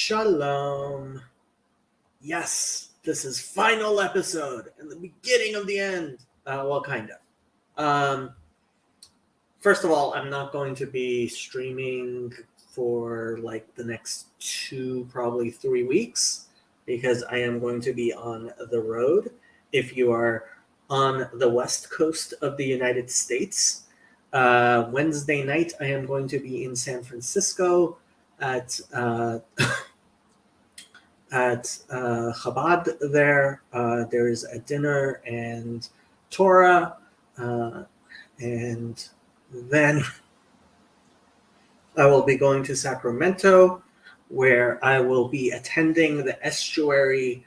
Shalom. Yes, this is final episode and the beginning of the end. Well, kind of. First of all, I'm not going to be streaming for like the next 2, probably 3 weeks because I am going to be on the road. If you are on the west coast of the United States, Wednesday night I am going to be in San Francisco at Chabad there. There's a dinner and Torah, and then I will be going to Sacramento, where I will be attending the estuary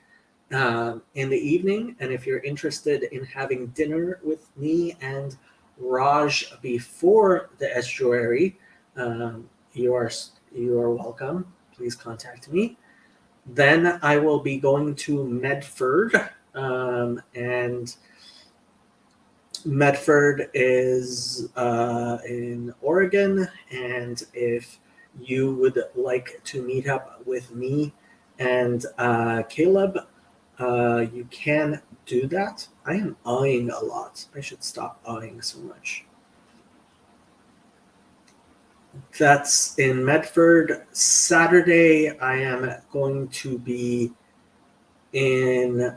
in the evening. And if you're interested in having dinner with me and Raj before the estuary, you are welcome. Please contact me. Then I will be going to Medford, and Medford is in Oregon. And if you would like to meet up with me and Caleb, you can do that. I am eyeing a lot. I should stop eyeing so much. That's in Medford. Saturday, I am going to be in,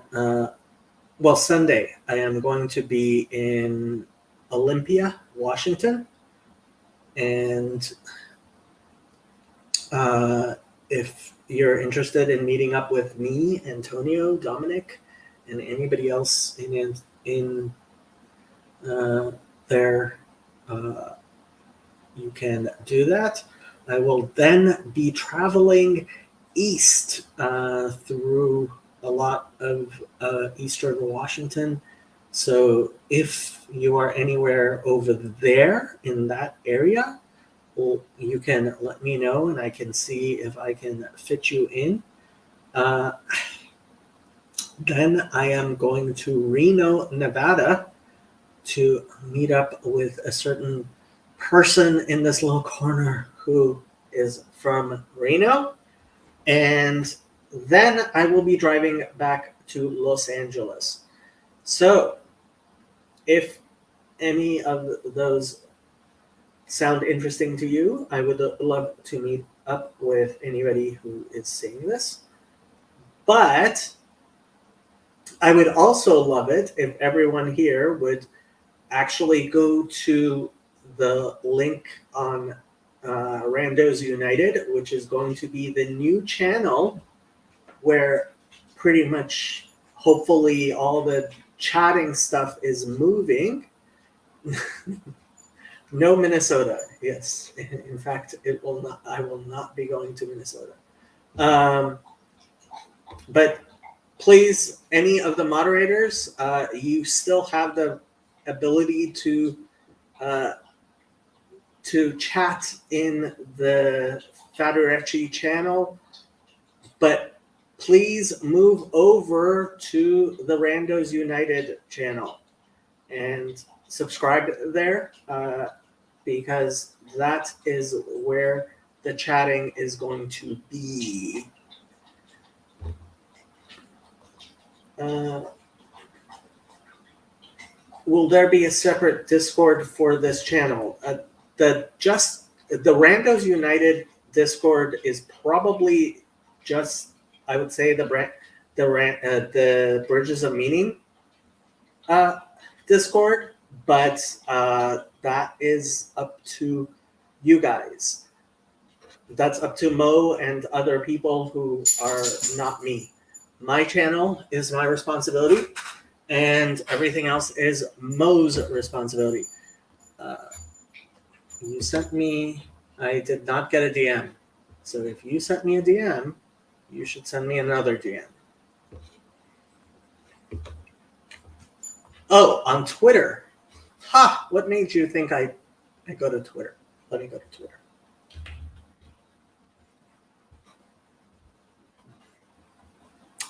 Sunday, I am going to be in Olympia, Washington. And if you're interested in meeting up with me, Antonio, Dominic, and anybody else in there, you can do that. I will then be traveling east through a lot of eastern Washington. So if you are anywhere over there in that area, well, you can let me know and I can see if I can fit you in. Then I am going to Reno, Nevada to meet up with a certain person in this little corner who is from Reno. And then I will be driving back to Los Angeles. So if any of those sound interesting to you, I would love to meet up with anybody who is seeing this. But I would also love it if everyone here would actually go to the link on Randos United, which is going to be the new channel where pretty much, hopefully, all the chatting stuff is moving. No Minnesota. Yes, in fact, it will not. I will not be going to Minnesota. But please, any of the moderators, you still have the ability to chat in the Federecci channel, but please move over to the Randos United channel and subscribe there, because that is where the chatting is going to be. Will there be a separate Discord for this channel? The Randos United Discord is probably just, I would say, the Bridges of Meaning Discord, but that is up to you guys. That's up to Mo and other people who are not me. My channel is my responsibility, and everything else is Mo's responsibility. You sent me, I did not get a DM. So if you sent me a DM, you should send me another DM. Oh, on Twitter. Ha! What made you think I go to Twitter? Let me go to Twitter.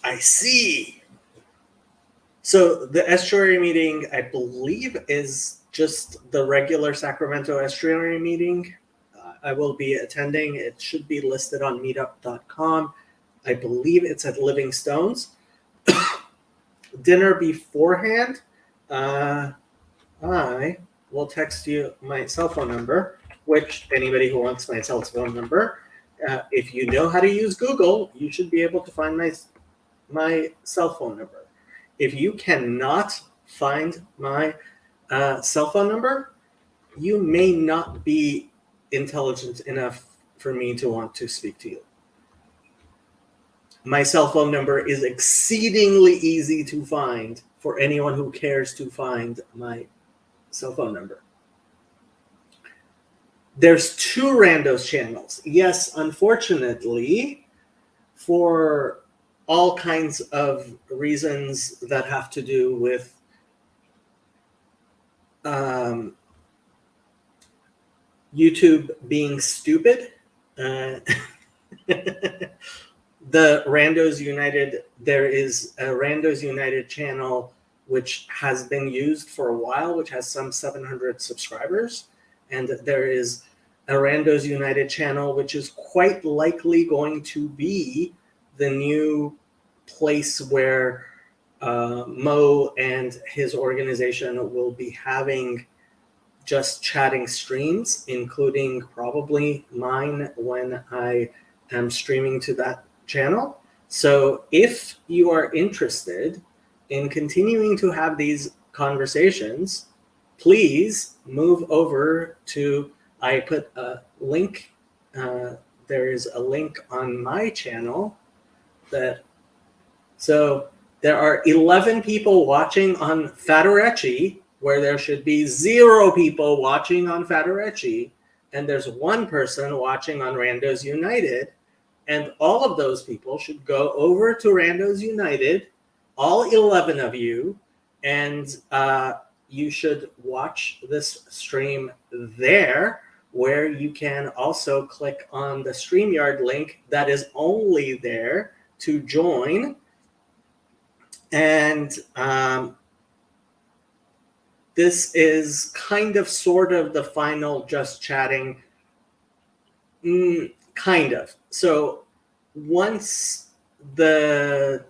I see. So the estuary meeting, I believe, is just the regular Sacramento estuary meeting. I will be attending. It should be listed on meetup.com. I believe it's at Living Stones. Dinner beforehand, I will text you my cell phone number, which anybody who wants my cell phone number, if you know how to use Google, you should be able to find my cell phone number. If you cannot find my cell phone number, you may not be intelligent enough for me to want to speak to you. My cell phone number is exceedingly easy to find for anyone who cares to find my cell phone number. There's 2 Randos channels. Yes, unfortunately, for all kinds of reasons that have to do with YouTube being stupid. The Randos United, there is a Randos United channel which has been used for a while, which has some 700 subscribers. And there is a Randos United channel, which is quite likely going to be the new place where Mo and his organization will be having just chatting streams, including probably mine when I am streaming to that channel. So if you are interested in continuing to have these conversations, please move over to, I put a link, there is a link on my channel so there are 11 people watching on Fatorecci, where there should be 0 people watching on Fatorecci, and there's 1 person watching on Randos United. And all of those people should go over to Randos United, all 11 of you, and you should watch this stream there, where you can also click on the StreamYard link that is only there to join. And this is kind of sort of the final Just Chatting. Kind of. So once the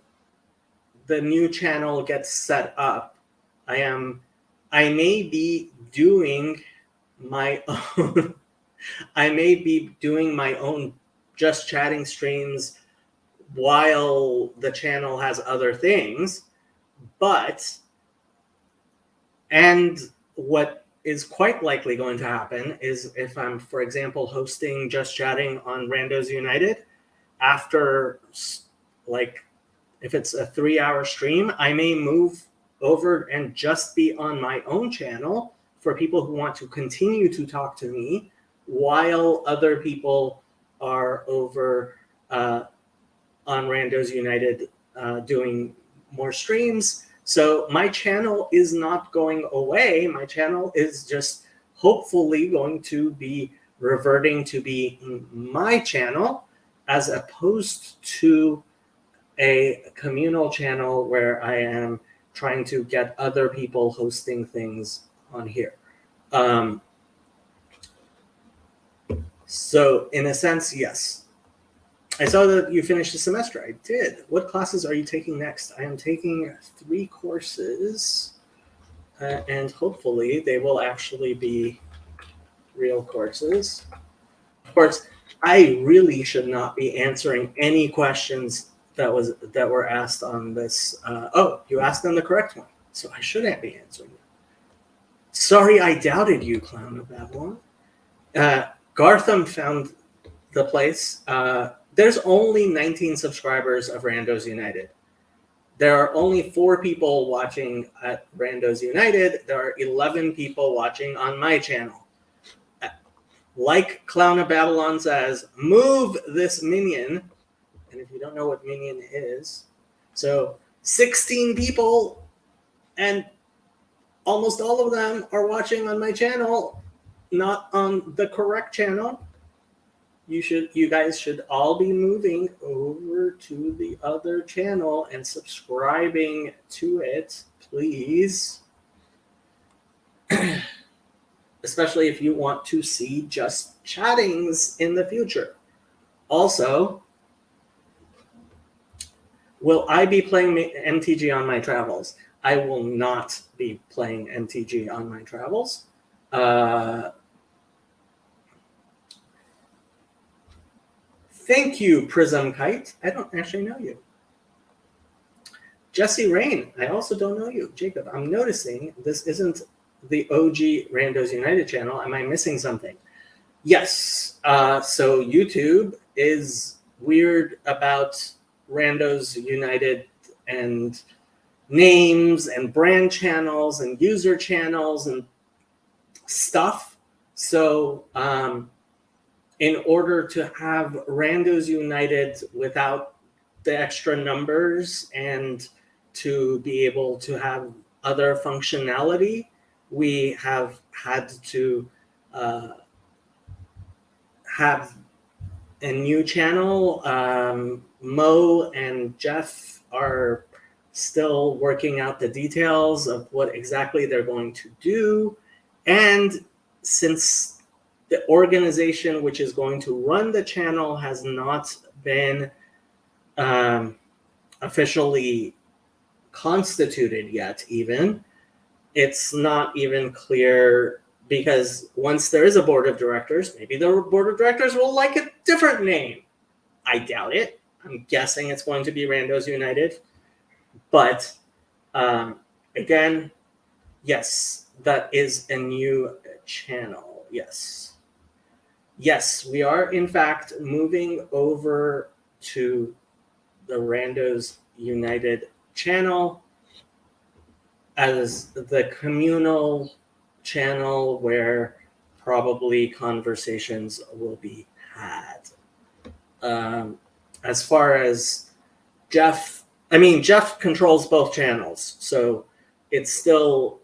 new channel gets set up, I may be doing my own Just Chatting streams while the channel has other things. And what is quite likely going to happen is if I'm, for example, hosting Just Chatting on Randos United, after, like, if it's a 3-hour stream, I may move over and just be on my own channel for people who want to continue to talk to me while other people are over on Randos United doing more streams. So my channel is not going away. My channel is just hopefully going to be reverting to be my channel, as opposed to a communal channel where I am trying to get other people hosting things on here. So in a sense, yes. I saw that you finished the semester. I did. What classes are you taking next? I am taking 3 courses, and hopefully they will actually be real courses. Of course, I really should not be answering any questions that were asked on this. Oh, you asked them the correct one, so I shouldn't be answering them. Sorry, I doubted you, Clown of Babylon. Gartham found the place. There's only 19 subscribers of Randos United. There are only 4 people watching at Randos United. There are 11 people watching on my channel. Like Clown of Babylon says, move this minion. And if you don't know what minion is, so 16 people, and almost all of them are watching on my channel, not on the correct channel. You guys should all be moving over to the other channel and subscribing to it, please. Especially if you want to see Just Chattings in the future. Also, Will I be playing MTG on my travels? I will not be playing MTG on my travels. Thank you, Prism Kite. I don't actually know you. Jesse Rain, I also don't know you. Jacob, I'm noticing this isn't the OG Randos United channel. Am I missing something? Yes. So YouTube is weird about Randos United and names and brand channels and user channels and stuff. So in order to have Randos United without the extra numbers and to be able to have other functionality, we have had to have a new channel. Mo and Jeff are still working out the details of what exactly they're going to do. And since the organization which is going to run the channel has not been officially constituted yet, even, it's not even clear, because once there is a board of directors, maybe the board of directors will like a different name. I doubt it. I'm guessing it's going to be Randos United. But again, yes, that is a new channel. Yes. Yes, we are in fact moving over to the Randos United channel as the communal channel where probably conversations will be had. As far as Jeff controls both channels, so it's still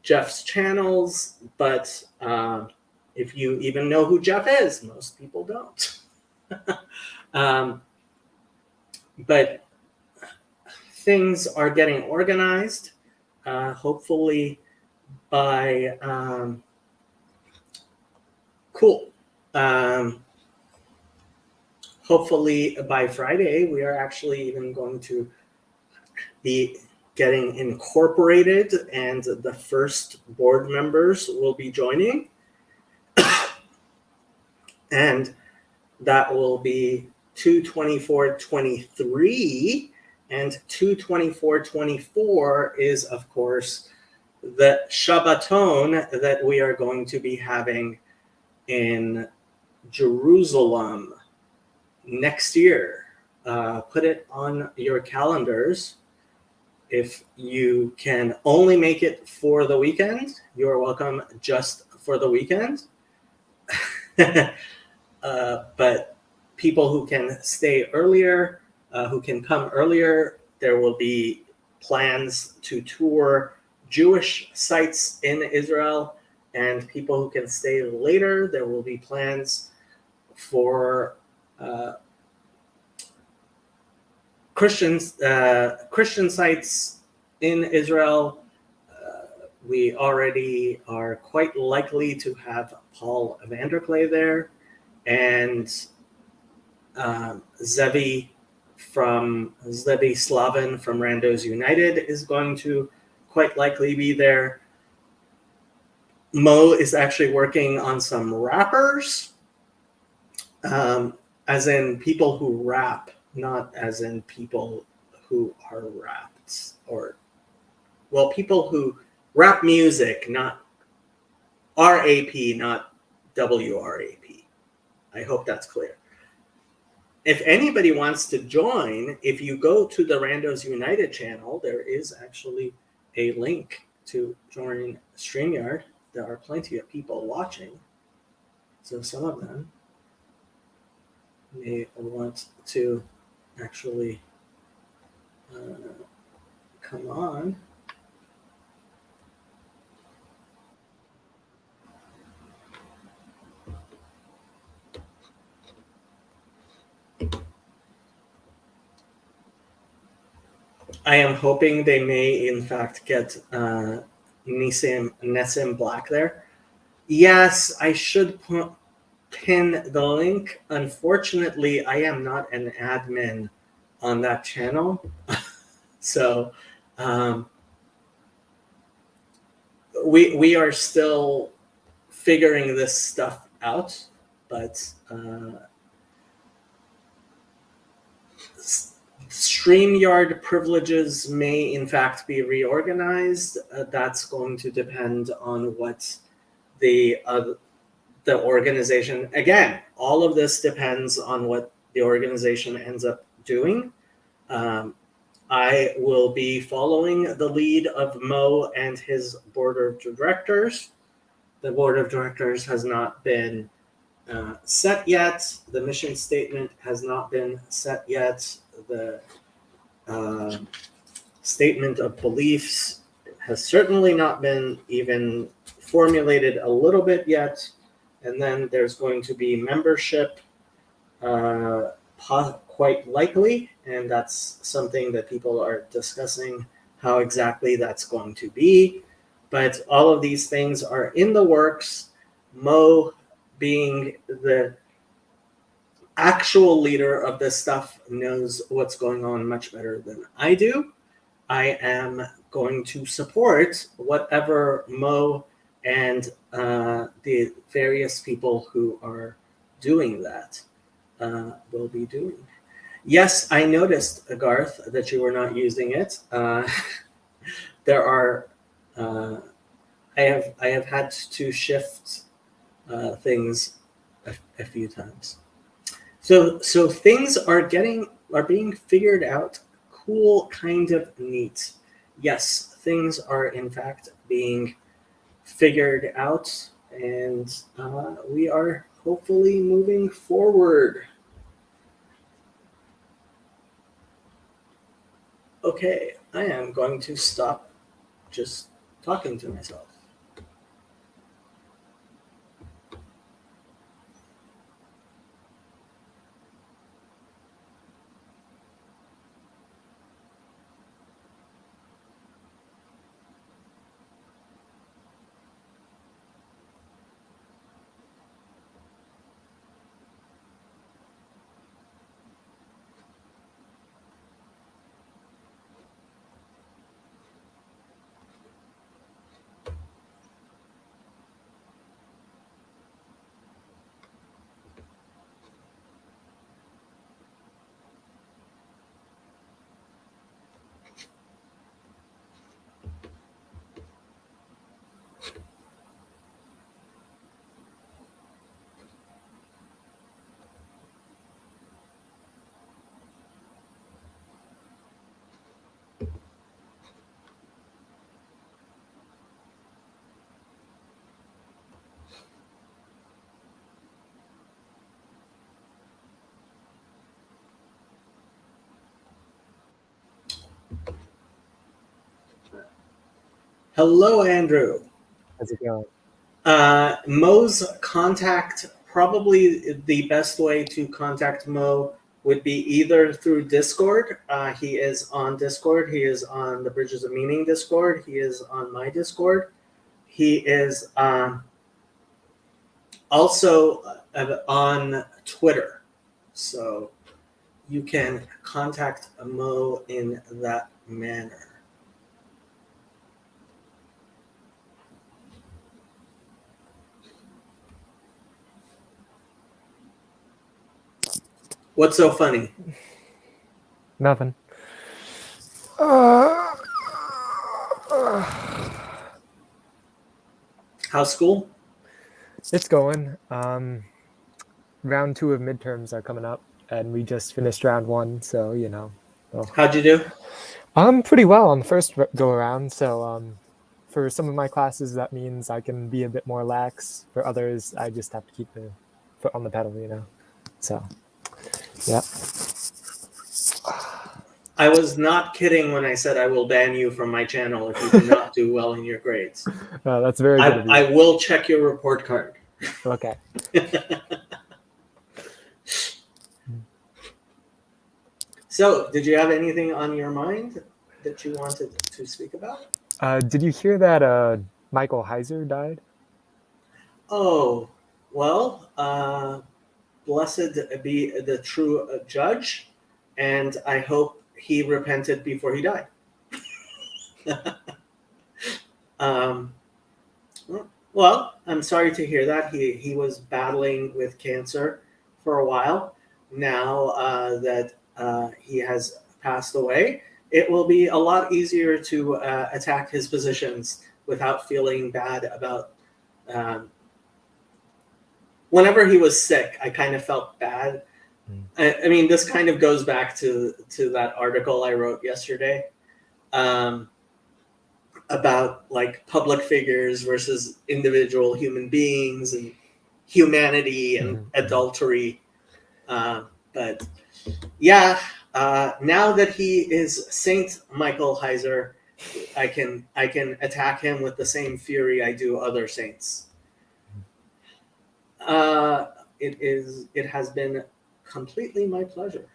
Jeff's channels, but if you even know who Jeff is, most people don't. But things are getting organized. Hopefully by hopefully by Friday, we are actually even going to be getting incorporated, and the first board members will be joining. And that will be 2/24/23, and 2/24/24 is, of course, the Shabbaton that we are going to be having in Jerusalem next year. Put it on your calendars. If you can only make it for the weekend, you're welcome just for the weekend. But people who can stay earlier, who can come earlier, there will be plans to tour Jewish sites in Israel, and people who can stay later, there will be plans for Christian sites in Israel. We already are quite likely to have Paul Vanderklay there, and Zevi Slavin from Randos United is going to quite likely be there. Mo is actually working on some rappers, as in people who rap, not as in people who are rapped, or, well, people who rap music, not RAP, not WRAP. I hope that's clear. If anybody wants to join, if you go to the Randos United channel, there is actually a link to join StreamYard. There are plenty of people watching, so some of them may want to actually come on. I am hoping they may, in fact, get Nessim Black there. Yes, I should pin the link. Unfortunately, I am not an admin on that channel. So we are still figuring this stuff out, but StreamYard privileges may in fact be reorganized. That's going to depend on what the organization, again, all of this depends on what the organization ends up doing. I will be following the lead of Mo and his board of directors. The board of directors has not been set yet. The mission statement has not been set yet. The statement of beliefs has certainly not been even formulated a little bit yet. And then there's going to be membership, quite likely, and that's something that people are discussing how exactly that's going to be. But all of these things are in the works. Mo, being the actual leader of this stuff, knows what's going on much better than I do. I am going to support whatever Mo and the various people who are doing that will be doing. Yes, I noticed, Garth, that you were not using it. There are, I have had to shift things a few times. So things are being figured out. Cool, kind of neat. Yes, things are in fact being figured out, and we are hopefully moving forward. Okay, I am going to stop just talking to myself. Hello, Andrew. How's it going? Mo's contact, probably the best way to contact Mo would be either through Discord. He is on Discord. He is on the Bridges of Meaning Discord. He is on my Discord. He is also on Twitter. So you can contact Mo in that manner. What's so funny? Nothing. How's school? It's going. Round 2 of midterms are coming up, and we just finished round 1, so you know. How'd you do? Pretty well on the first go around. So for some of my classes, that means I can be a bit more lax. For others, I just have to keep the foot on the pedal, you know. So, yeah. I was not kidding when I said I will ban you from my channel if you do not do well in your grades. That's very good of you. I will check your report card. Okay. So, did you have anything on your mind that you wanted to speak about? Did you hear that Michael Heiser died? Oh, well, blessed be the true judge and I hope he repented before he died. um, well, I'm sorry to hear that. He was battling with cancer for a while. Now that he has passed away, it will be a lot easier to attack his positions without feeling bad about. Whenever he was sick, I kind of felt bad. I mean, this kind of goes back to that article I wrote yesterday. About like public figures versus individual human beings and humanity and adultery. But yeah, now that he is Saint Michael Heiser, I can attack him with the same fury I do other saints. It has been completely my pleasure.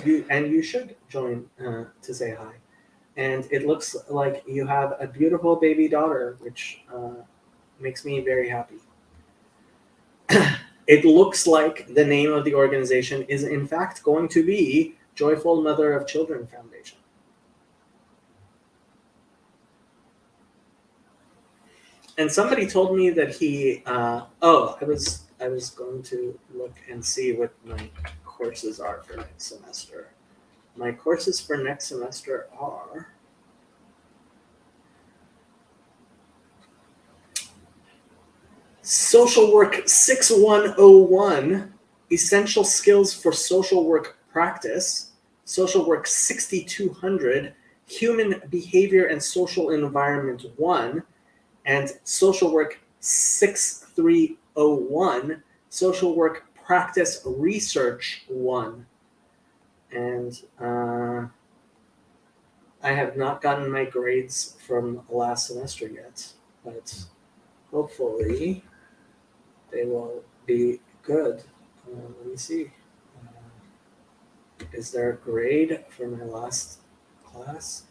You should join to say hi. And it looks like you have a beautiful baby daughter, which makes me very happy. It looks like the name of the organization is in fact going to be Joyful Mother of Children Foundation. And somebody told me that he. I was going to look and see what my courses are for next semester. My courses for next semester are Social Work 6101, Essential Skills for Social Work Practice, Social Work 6200, Human Behavior and Social Environment 1, and Social Work 6301, Social Work Practice Research 1. And I have not gotten my grades from last semester yet, but hopefully they will be good. Let me see. Is there a grade for my last class?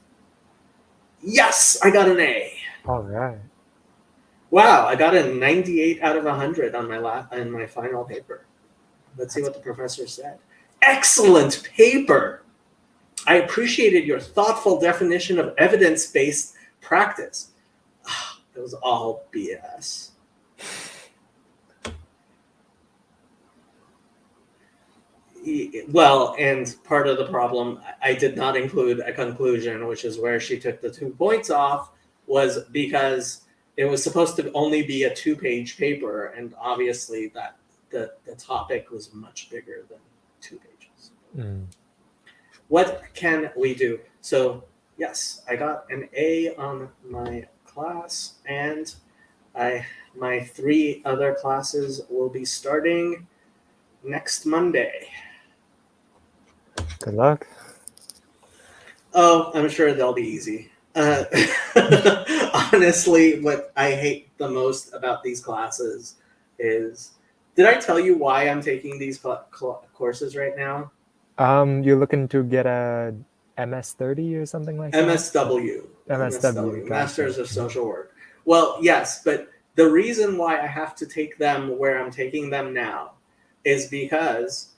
Yes, I got an A. All right. Wow, I got a 98 out of 100 on my final paper. Let's see what the professor said. Excellent paper. I appreciated your thoughtful definition of evidence-based practice. It was all BS. Well, and part of the problem, I did not include a conclusion, which is where she took the 2 points off, was because it was supposed to only be a 2-page paper, and obviously that the topic was much bigger than 2 pages. What can we do? So yes, I got an A on my class, and my 3 other classes will be starting next Monday. Good luck. Oh, I'm sure they'll be easy. Honestly, what I hate the most about these classes is, did I tell you why I'm taking these courses right now? You're looking to get a MS-30 or something like that? MSW. MSW. Masters of Social Work. Well, yes, but the reason why I have to take them where I'm taking them now is because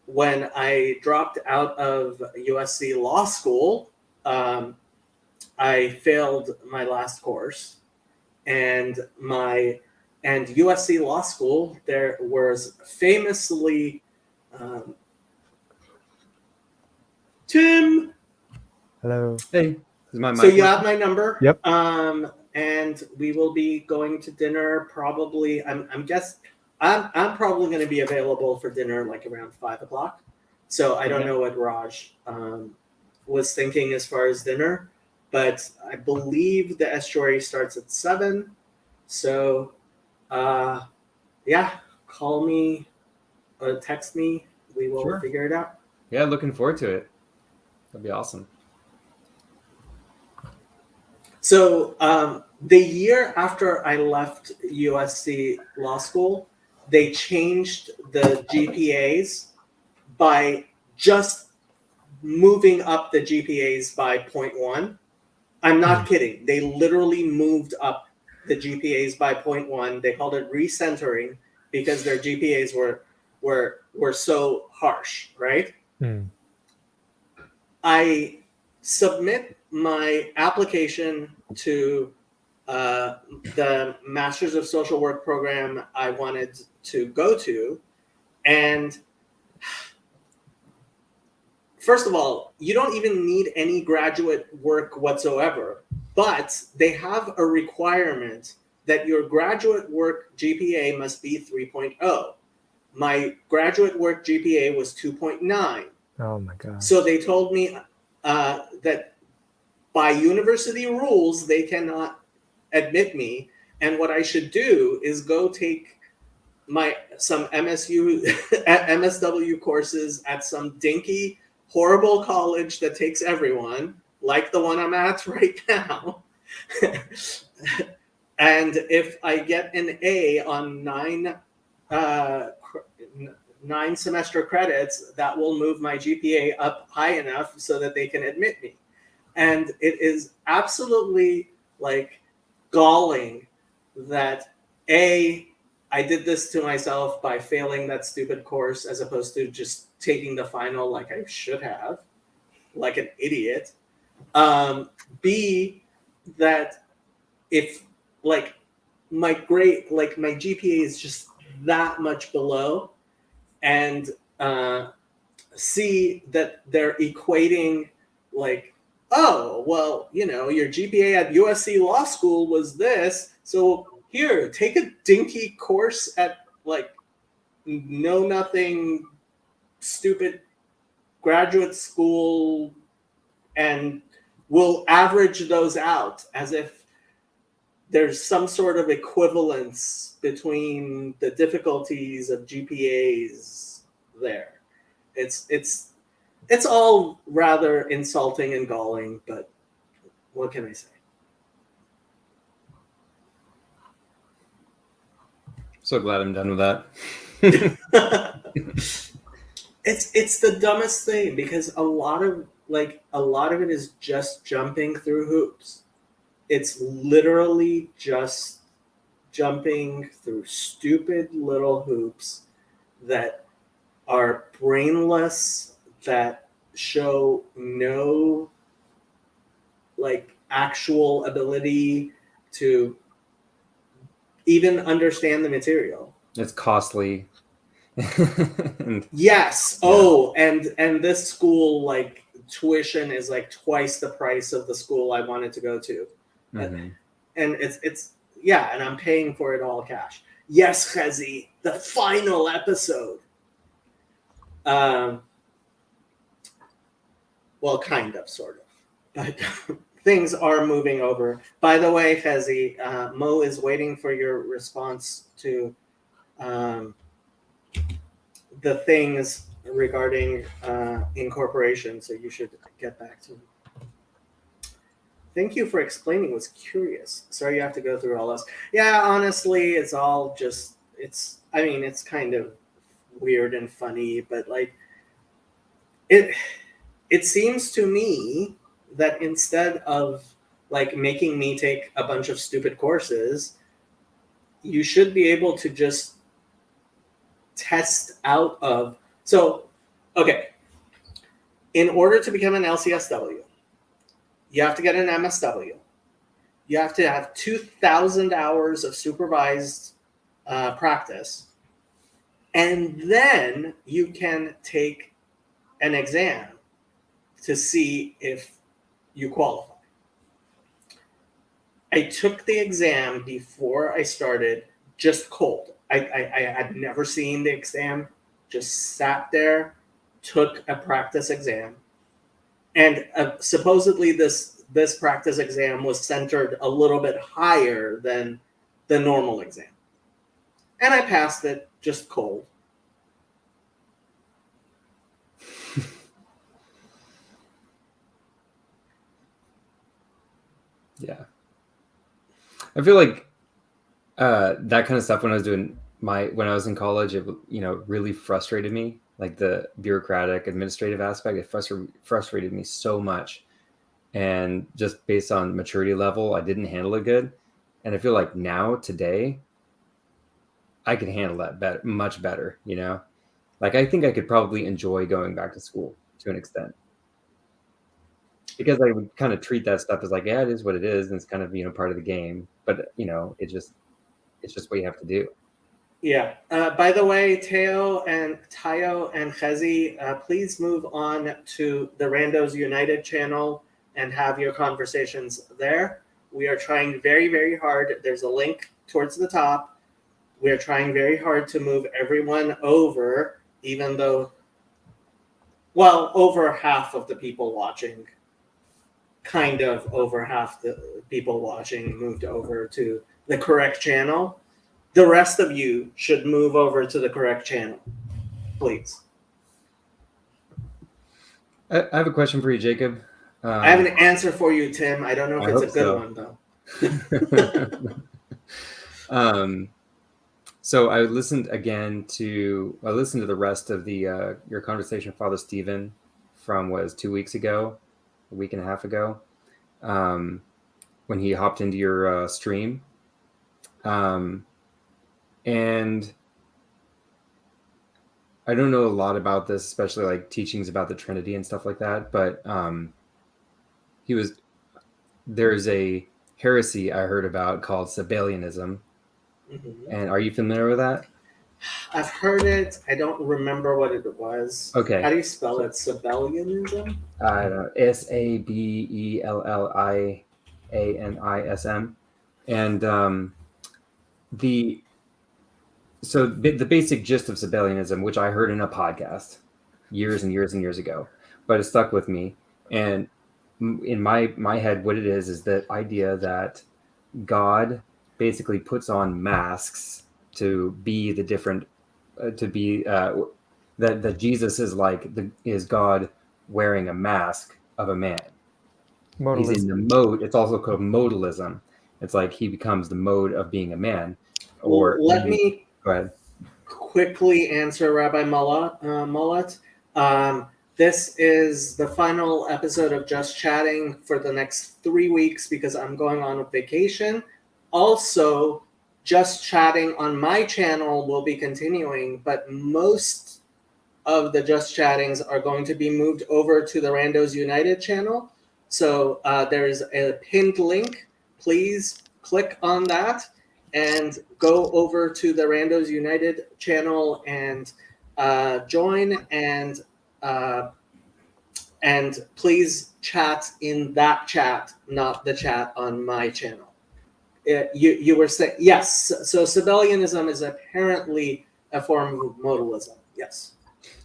when I dropped out of USC Law School, I failed my last course, and USC Law School, there was famously Tim. Hello. Hey. Is my mic So you working? have my number. Yep. And we will be going to dinner probably. I'm probably going to be available for dinner like around 5 o'clock. So I don't know what Raj was thinking as far as dinner, but I believe the estuary starts at 7. So yeah, call me or text me. We will Sure. figure it out. Yeah, looking forward to it. That'd be awesome. So the year after I left USC Law School, they changed the GPAs by just moving up the GPAs by 0.1. I'm not kidding. They literally moved up the GPAs by 0.1. They called it recentering because their GPAs were so harsh, right? Mm. I submit my application to the Masters of Social Work program I wanted to go to. And first of all, you don't even need any graduate work whatsoever, but they have a requirement that your graduate work GPA must be 3.0. My graduate work GPA was 2.9. Oh my god. So they told me that by university rules, they cannot admit me. And what I should do is go take some MSW courses at some dinky, horrible college that takes everyone, like the one I'm at right now. And if I get an A on 9 semester credits, that will move my GPA up high enough so that they can admit me. And it is absolutely like galling that I did this to myself by failing that stupid course as opposed to just taking the final like I should have, like an idiot. B, that if like my GPA is just that much below, and C, that they're equating like, oh, well, your GPA at USC Law School was this, so here, take a dinky course at like nothing stupid graduate school, and we'll average those out as if there's some sort of equivalence between the difficulties of GPAs there. It's all rather insulting and galling, but what can I say? So glad I'm done with that. It's the dumbest thing because a lot of it is just jumping through hoops. It's literally just jumping through stupid little hoops that are brainless, that show no like actual ability to even understand the material. It's costly. Yes. Yeah. Oh, and this school like tuition is like twice the price of the school I wanted to go to. Mm-hmm. And it's yeah, and I'm paying for it all cash. Yes, Khezi, the final episode. Well, kind of, sort of, but things are moving over. By the way, Khezi, Mo is waiting for your response to the things regarding incorporation, so you should get back to him. Thank you for explaining. Was curious. Sorry you have to go through all this. Yeah, honestly, it's all just it's kind of weird and funny, but like it seems to me that instead of like making me take a bunch of stupid courses, you should be able to just test out of. So, okay, in order to become an LCSW, you have to get an MSW. You have to have 2,000 hours of supervised practice. And then you can take an exam to see if you qualify. I took the exam before I started, just cold. I had never seen the exam, just sat there, took a practice exam. And supposedly this practice exam was centered a little bit higher than the normal exam. And I passed it just cold. Yeah. I feel like that kind of stuff when I was in college, it really frustrated me. Like the bureaucratic administrative aspect, it frustrated me so much. And just based on maturity level, I didn't handle it good. And I feel like now, today, I can handle that much better, Like, I think I could probably enjoy going back to school to an extent, because I would kind of treat that stuff as like, yeah, it is what it is, and it's kind of, part of the game. But it's just what you have to do. Yeah. By the way, Tayo and Chezi, please move on to the Randos United channel and have your conversations there. We are trying very, very hard. There's a link towards the top. We are trying very hard to move everyone over, even though, well, over half of the people watching, kind of over half the people watching moved over to the correct channel. The rest of you should move over to the correct channel, please. I have a question for you, Jacob. I have an answer for you, Tim. I don't know if it's a good one, though. So I listened to the rest of the your conversation with Father Stephen from 2 weeks ago, a week and a half ago, when he hopped into your stream. And I don't know a lot about this, especially like teachings about the Trinity and stuff like that, but there's a heresy I heard about called Sabellianism. Mm-hmm. And are you familiar with that? I've heard it. I don't remember what it was. Okay. How do you spell it? Sabellianism? I don't know. Sabellianism. And the basic gist of Sabellianism, which I heard in a podcast years and years and years ago, but it stuck with me. And in my head, what it is the idea that God basically puts on masks to be the different, that Jesus is God wearing a mask of a man. Modalism. He's in the mode. It's also called modalism. It's like he becomes the mode of being a man. Or let me go ahead. Quickly answer Rabbi Mullet. This is the final episode of Just Chatting for the next 3 weeks because I'm going on a vacation. Also, Just Chatting on my channel will be continuing, but most of the Just Chattings are going to be moved over to the Randos United channel. So there's a pinned link. Please click on that and go over to the Randos United channel and join and please chat in that chat, not the chat on my channel. You were saying, yes, so Sabellianism is apparently a form of modalism. Yes.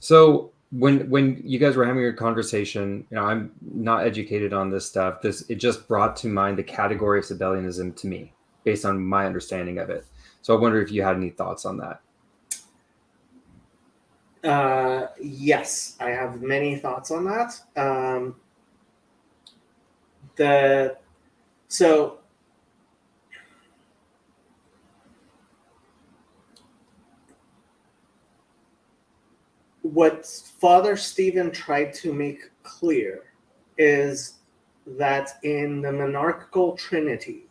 So when you guys were having your conversation, I'm not educated on this stuff. It just brought to mind the category of Sabellianism to me, based on my understanding of it. So I wonder if you had any thoughts on that. Yes, I have many thoughts on that. What Father Stephen tried to make clear is that in the monarchical Trinity,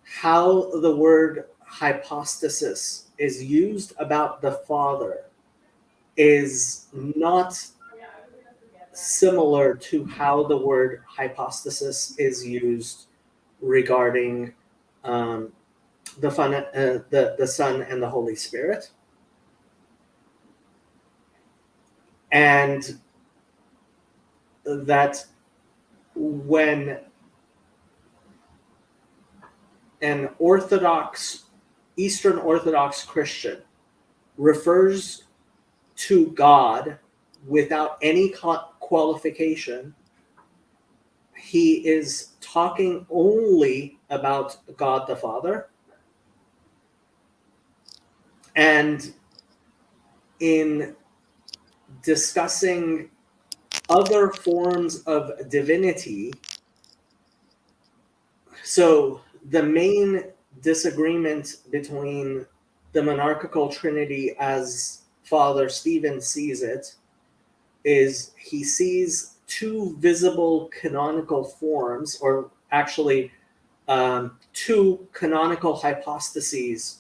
how the word hypostasis is used about the Father is not similar to how the word hypostasis is used regarding the Son and the Holy Spirit. And that when an Eastern Orthodox Christian refers to God without any qualification, he is talking only about God the Father. And in discussing other forms of divinity, so the main disagreement between the monarchical Trinity as Father Stephen sees it is he sees two visible canonical forms, or actually two canonical hypostases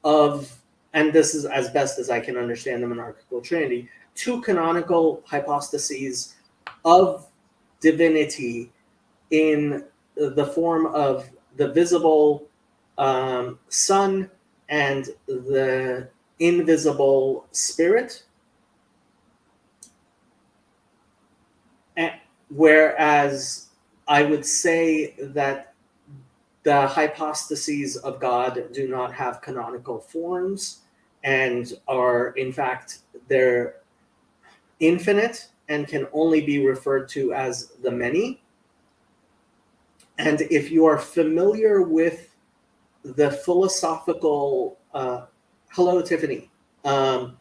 of and this is as best as I can understand the monarchical trinity, two canonical hypostases of divinity in the form of the visible Son and the invisible Spirit. And whereas I would say that the hypostases of God do not have canonical forms and are, in fact, they're infinite and can only be referred to as the many. And if you are familiar with the philosophical, hello, Tiffany, the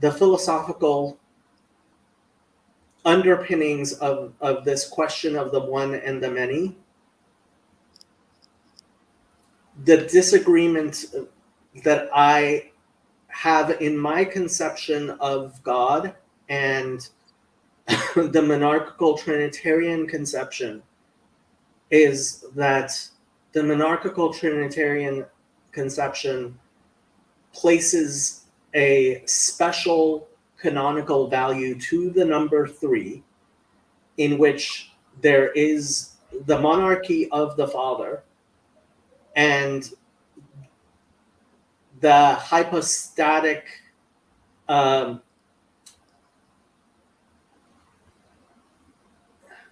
philosophical underpinnings of this question of the one and the many, the disagreement that I have in my conception of God and the monarchical Trinitarian conception is that the monarchical Trinitarian conception places a special canonical value to the number 3, in which there is the monarchy of the Father and the hypostatic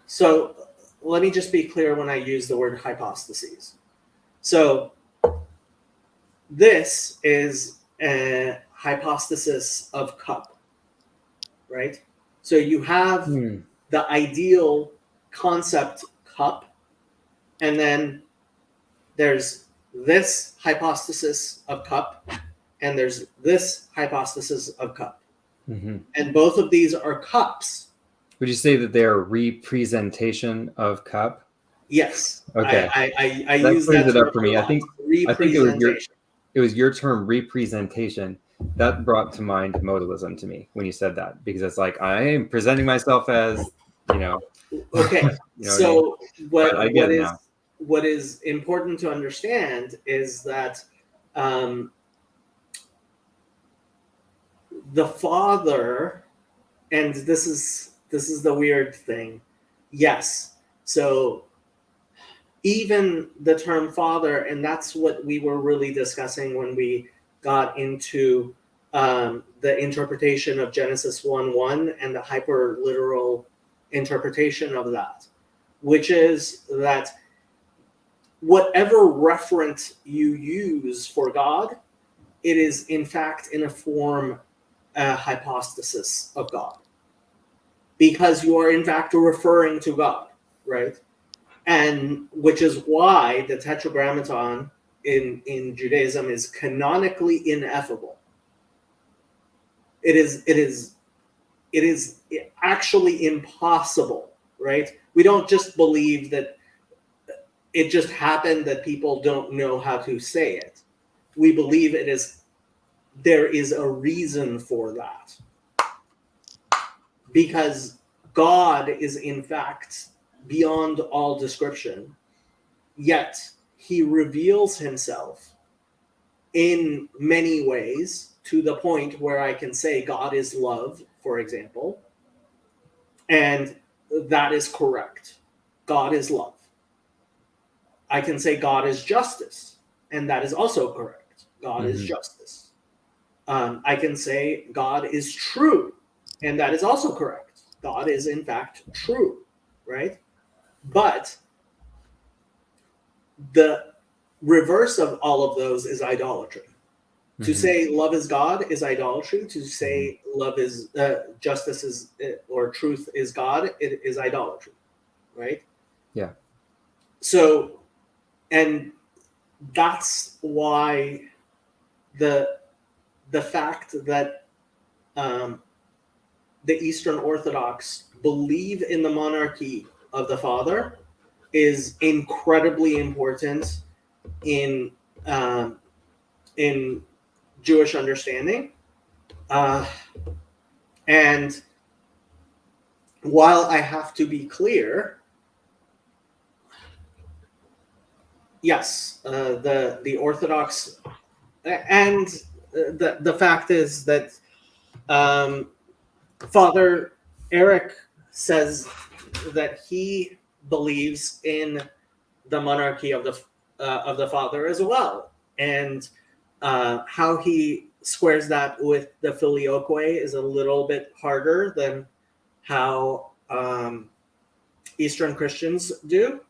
so let me just be clear when I use the word hypostases. So this is a hypostasis of cup, right? So you have the ideal concept cup, and then there's this hypostasis of cup, and there's this hypostasis of cup. Mm-hmm. And both of these are cups. Would you say that they're a representation of cup? Yes. Okay. I that use clears that it up for me. I think it was your term representation that brought to mind modalism to me when you said that, because it's like I am presenting myself as, Okay. So what is important to understand is that the Father, and this is the weird thing. Yes. So even the term Father, and that's what we were really discussing when we got into the interpretation of Genesis 1:1 and the hyper-literal interpretation of that, which is that whatever referent you use for God, it is in fact in a form a hypostasis of God, because you are in fact referring to God, right? And which is why the Tetragrammaton in Judaism is canonically ineffable. It is actually impossible, right? We don't just believe that it just happened that people don't know how to say it. We believe there is a reason for that. Because God is in fact beyond all description, yet he reveals himself in many ways, to the point where I can say God is love, for example, and that is correct. God is love. I can say God is justice, and that is also correct. God is justice. I can say God is true, and that is also correct. God is in fact true, right? But the reverse of all of those is idolatry. To say love is God is idolatry. To say love is justice is or truth is God, it is idolatry, right? Yeah. So, and that's why the fact that the Eastern Orthodox believe in the monarchy of the Father is incredibly important in Jewish understanding. And while I have to be clear, yes, the Orthodox, and the fact is that Father Eric says that he believes in the monarchy of the Father as well, and how he squares that with the filioque is a little bit harder than how Eastern Christians do,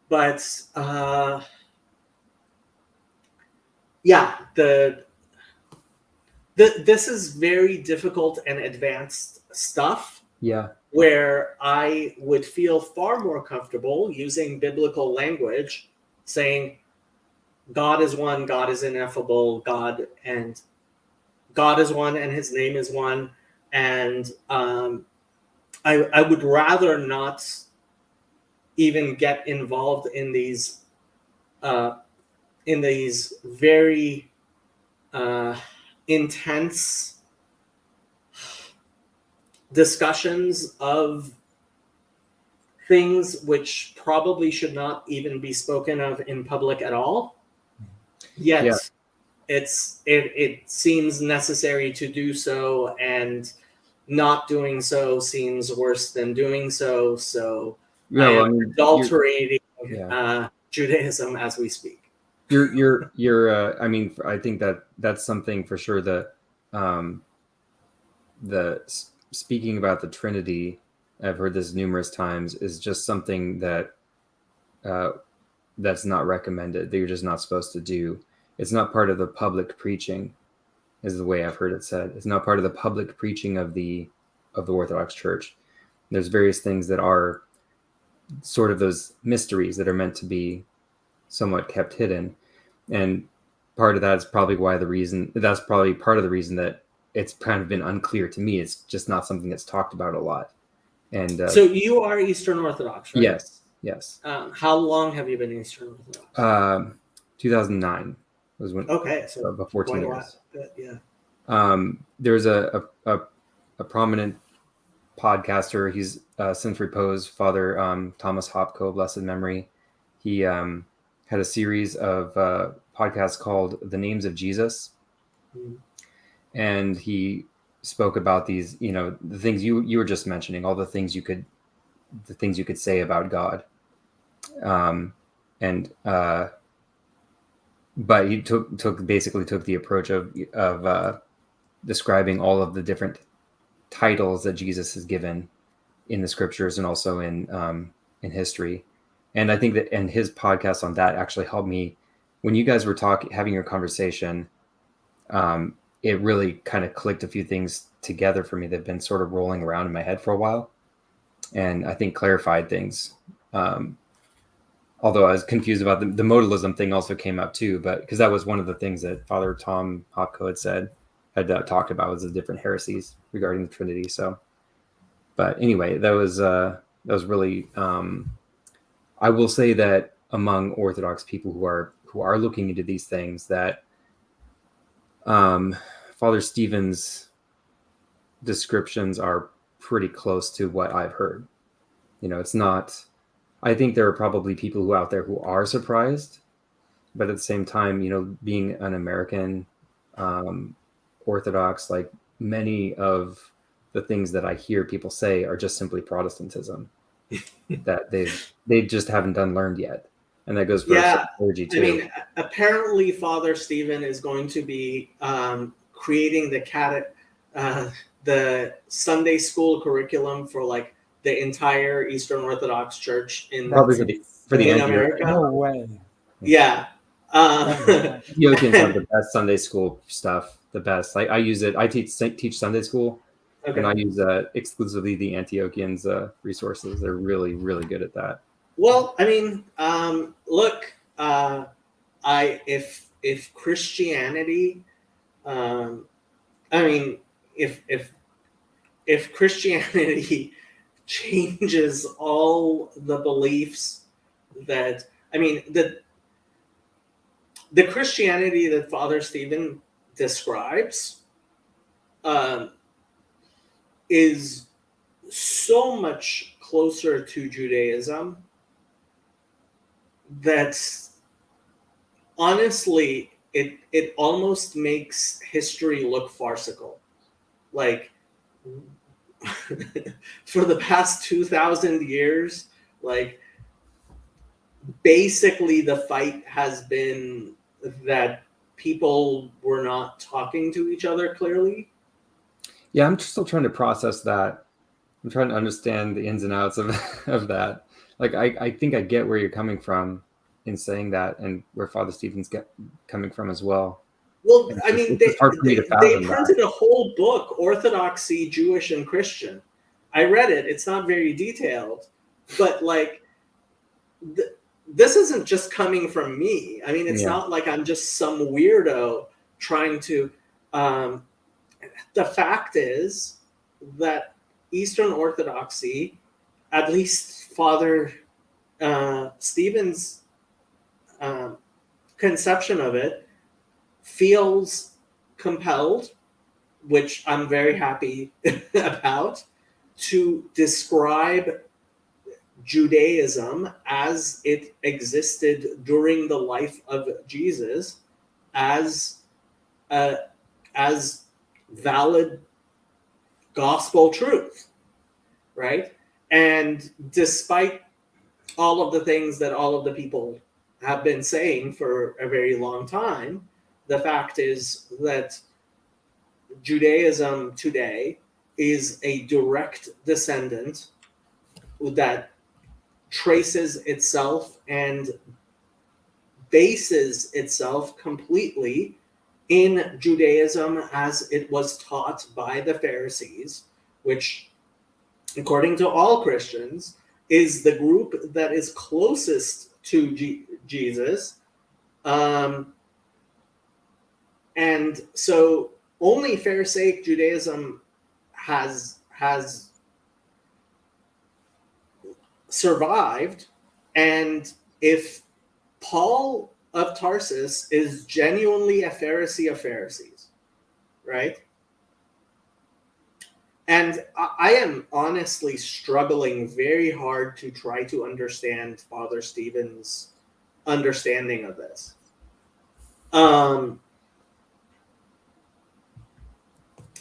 but yeah, this is very difficult and advanced stuff Yeah. where I would feel far more comfortable using biblical language, saying God is one, God is ineffable, God is one, and His name is one, and I would rather not even get involved in these very intense discussions of things which probably should not even be spoken of in public at all. Yet Yeah. it seems necessary to do so, and not doing so seems worse than doing so. So Yeah, I well, am I mean, adulterating yeah. Judaism as we speak. You're I mean, I think that's something for sure that speaking about the Trinity, I've heard this numerous times, is just something that that's not recommended, that you're just not supposed to do. It's not part of the public preaching, is the way I've heard it said. It's not part of the public preaching of the Orthodox Church. There's various things that are sort of those mysteries that are meant to be somewhat kept hidden, and part of that is probably that's probably part of the reason that it's kind of been unclear to me. It's just not something that's talked about a lot. And So you are Eastern Orthodox, right? Yes. How long have you been Eastern Orthodox? 2009 was when. Okay, so about 14 quite a years. while. Yeah. There's a prominent podcaster. He's since reposed, Father Thomas Hopko, blessed memory. He had a series of podcasts called "The Names of Jesus," and he spoke about these, the things you were just mentioning, all the things you could say about God, but he basically took the approach of describing all of the different titles that Jesus is given in the scriptures and also in history. And I think that, and his podcast on that actually helped me when you guys were having your conversation. It really kind of clicked a few things together for me that have been sort of rolling around in my head for a while, and I think clarified things. Although I was confused about the modalism thing also came up too, but because that was one of the things that Father Tom Hopko had talked about, was the different heresies regarding the Trinity. So, but anyway, that was really. I will say that among Orthodox people who are looking into these things, that Father Stephen's descriptions are pretty close to what I've heard. It's not. I think there are probably people who out there who are surprised, but at the same time, being an American Orthodox, like many of the things that I hear people say are just simply Protestantism that they just haven't learned yet, and that goes for clergy too. I mean, apparently, Father Stephen is going to be creating the Sunday school curriculum for like the entire Eastern Orthodox Church in America. No way. Yeah. Ethiopians have the best Sunday school stuff. The best. I use it. I teach Sunday school, okay. And I use exclusively the Antiochians resources. They're really, really good at that. Well, I mean, look, if Christianity, if Christianity changes all the beliefs that, the Christianity that Father Stephen describes is so much closer to Judaism that honestly it almost makes history look farcical. Like for the past 2,000 years, like basically the fight has been that people were not talking to each other clearly. Yeah, I'm still trying to process that. I'm trying to understand the ins and outs of of that. Like, I think I get where you're coming from in saying that, and where Father Stephen's coming from as well. Well, And I mean, it's just hard for me to they fathom that. printed a whole book, Orthodoxy, Jewish and Christian. I read it. It's not very detailed, but like, this isn't just coming from me. I mean, it's Yeah. not like I'm just some weirdo trying to. The fact is that Eastern Orthodoxy, at least Father Stephen's conception of it, feels compelled, which I'm very happy about, to describe Judaism as it existed during the life of Jesus as as valid gospel truth, right? And despite all of the things that all of the people have been saying for a very long time, the fact is that Judaism today is a direct descendant that traces itself and bases itself completely in Judaism as it was taught by the Pharisees, which, according to all Christians, is the group that is closest to Jesus. And so only Pharisaic Judaism has survived. And if Paul of Tarsus is genuinely a Pharisee of Pharisees, right? And I am honestly struggling very hard to try to understand Father Stephen's understanding of this.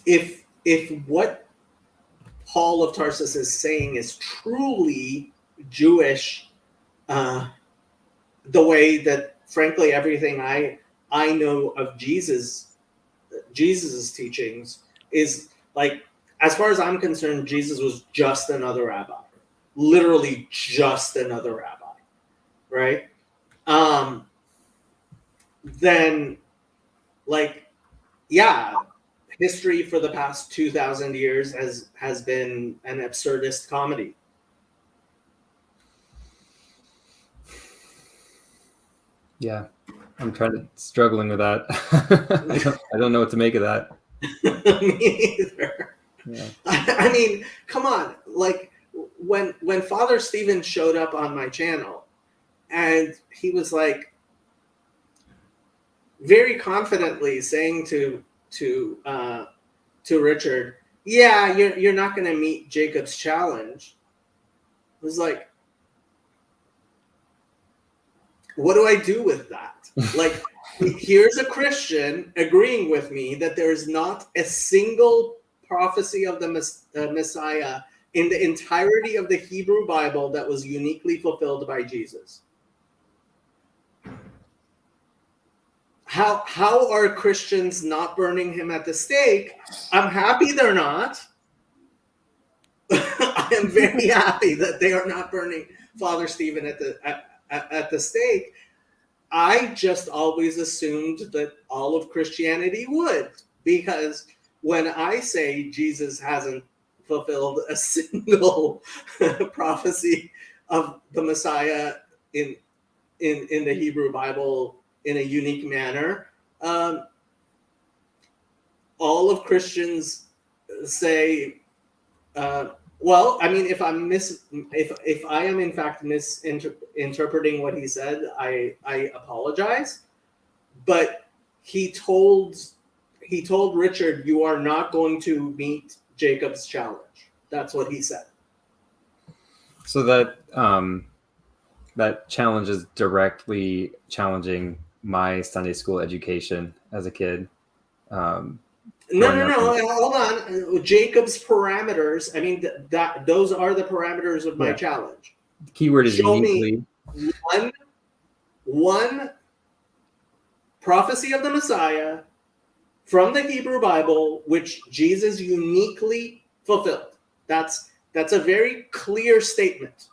If what Paul of Tarsus is saying is truly Jewish, the way that, frankly, everything I know of Jesus's teachings is like, as far as I'm concerned, Jesus was just another rabbi, literally just another rabbi, right? Then, like, yeah, history for the past 2,000 years has been an absurdist comedy. Yeah, I'm struggling with that. I don't know what to make of that. Me either. Yeah. I mean, come on. Like, when Father Stephen showed up on my channel, and he was like very confidently saying to Richard, "Yeah, you're not going to meet Jacob's challenge." I was like, what do I do with that? Like, here's a Christian agreeing with me that there is not a single prophecy of the Messiah in the entirety of the Hebrew Bible that was uniquely fulfilled by Jesus. How are Christians not burning him at the stake? I'm happy they're not. I am very happy that they are not burning Father Stephen at the stake. I just always assumed that all of Christianity would, because when I say Jesus hasn't fulfilled a single prophecy of the Messiah in the Hebrew Bible in a unique manner, all of Christians say, well, I mean, if I am in fact misinterpreting what he said, I apologize. But he told Richard, "You are not going to meet Jacob's challenge." That's what he said. So that that challenge is directly challenging my Sunday school education as a kid. No, Growing up hold on. Jacob's parameters. I mean, those are the parameters of my Yeah. challenge. The keyword is Show me uniquely. one prophecy of the Messiah from the Hebrew Bible which Jesus uniquely fulfilled. That's a very clear statement.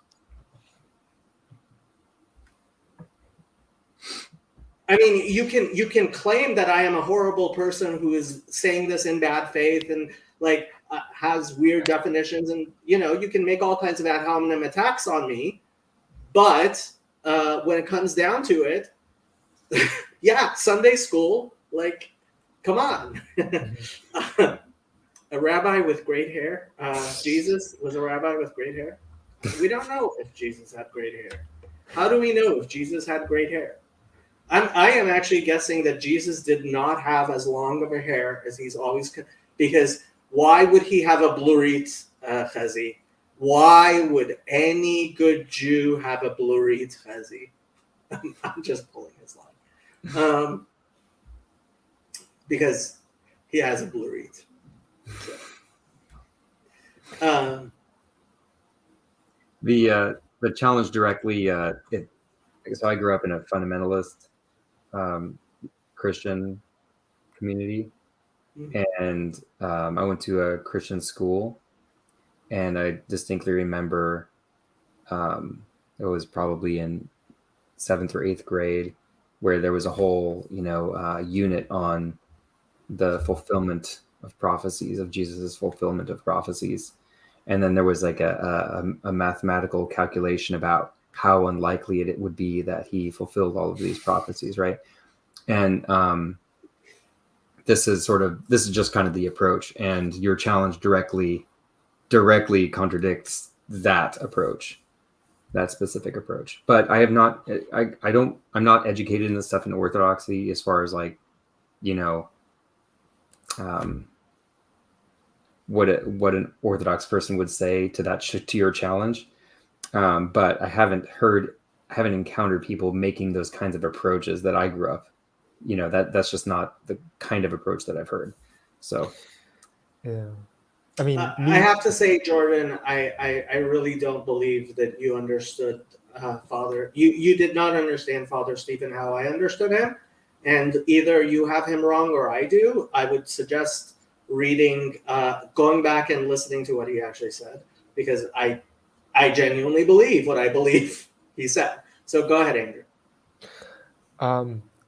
I mean, you can claim that I am a horrible person who is saying this in bad faith and like has weird definitions, and you can make all kinds of ad hominem attacks on me, but when it comes down to it, yeah, Sunday school, like, come on. A rabbi with great hair. Jesus was a rabbi with great hair. We don't know if Jesus had great hair. How do we know if Jesus had great hair? I am actually guessing that Jesus did not have as long of a hair as he's always, because why would he have a blurit, Chazi? Why would any good Jew have a blurit, Chazi? I'm just pulling his line. Because he has a blurit. So. The challenge directly. So I grew up in a fundamentalist Christian community, and I went to a Christian school, and I distinctly remember it was probably in 7th or 8th grade where there was a whole unit on the fulfillment of prophecies, of Jesus's fulfillment of prophecies, and then there was like a mathematical calculation about how unlikely it would be that he fulfilled all of these prophecies, right? And this is just kind of the approach, and your challenge directly contradicts that approach, that specific approach. But I'm not educated in this stuff in Orthodoxy as far as like, what an Orthodox person would say to that, to your challenge. But I haven't encountered people making those kinds of approaches that I grew up. That's just not the kind of approach that I've heard. So, yeah, I mean, I have to say, Jordan, I really don't believe that you understood Father. You did not understand Father Stephen how I understood him, and either you have him wrong or I do. I would suggest reading, going back and listening to what he actually said, because I genuinely believe what I believe he said. So go ahead, Andrew.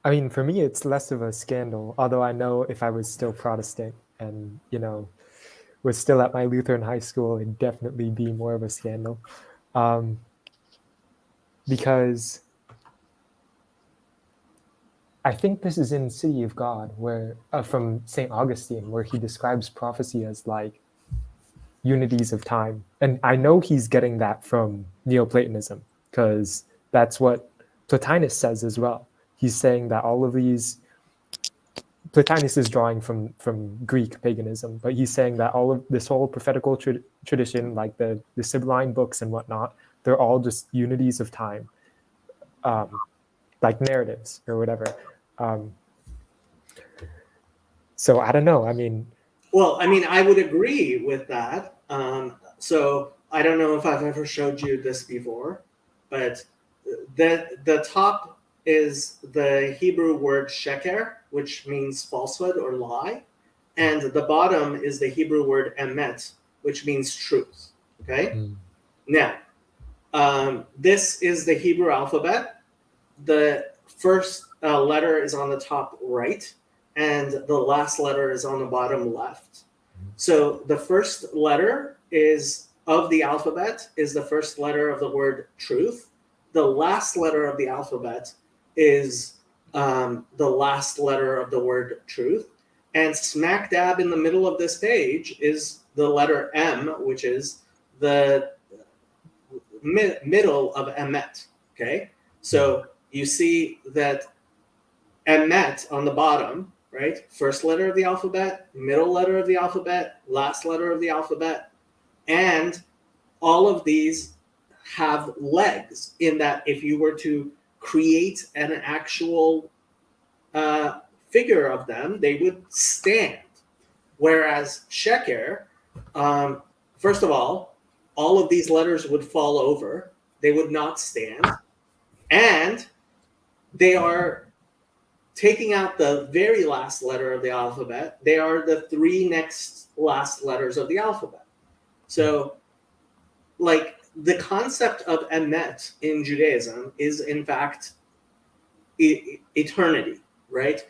I mean, for me, it's less of a scandal, although I know if I was still Protestant and, was still at my Lutheran high school, it'd definitely be more of a scandal. Because I think this is in City of God, where from St. Augustine, where he describes prophecy as like unities of time. And I know he's getting that from Neoplatonism, because that's what Plotinus says as well. He's saying that all of these, Plotinus is drawing from Greek paganism, but he's saying that all of this whole prophetical tradition, like the Sibylline books and whatnot, they're all just unities of time, like narratives or whatever. So I don't know. I mean, I would agree with that. So I don't know if I've ever showed you this before, but the top is the Hebrew word sheker, which means falsehood or lie. And the bottom is the Hebrew word emet, which means truth. Okay? Now, this is the Hebrew alphabet. The first letter is on the top right, and the last letter is on the bottom left. So the first letter of the alphabet is the first letter of the word truth. The last letter of the alphabet is the last letter of the word truth. And smack dab in the middle of this page is the letter M, which is the middle of emet. Okay? So you see that emet on the bottom, right? First letter of the alphabet, middle letter of the alphabet, last letter of the alphabet. And all of these have legs, in that if you were to create an actual figure of them, they would stand. Whereas sheker, first of all of these letters would fall over. They would not stand. And they are taking out the very last letter of the alphabet. They are the three next last letters of the alphabet. So, like, the concept of emet in Judaism is, in fact, eternity, right?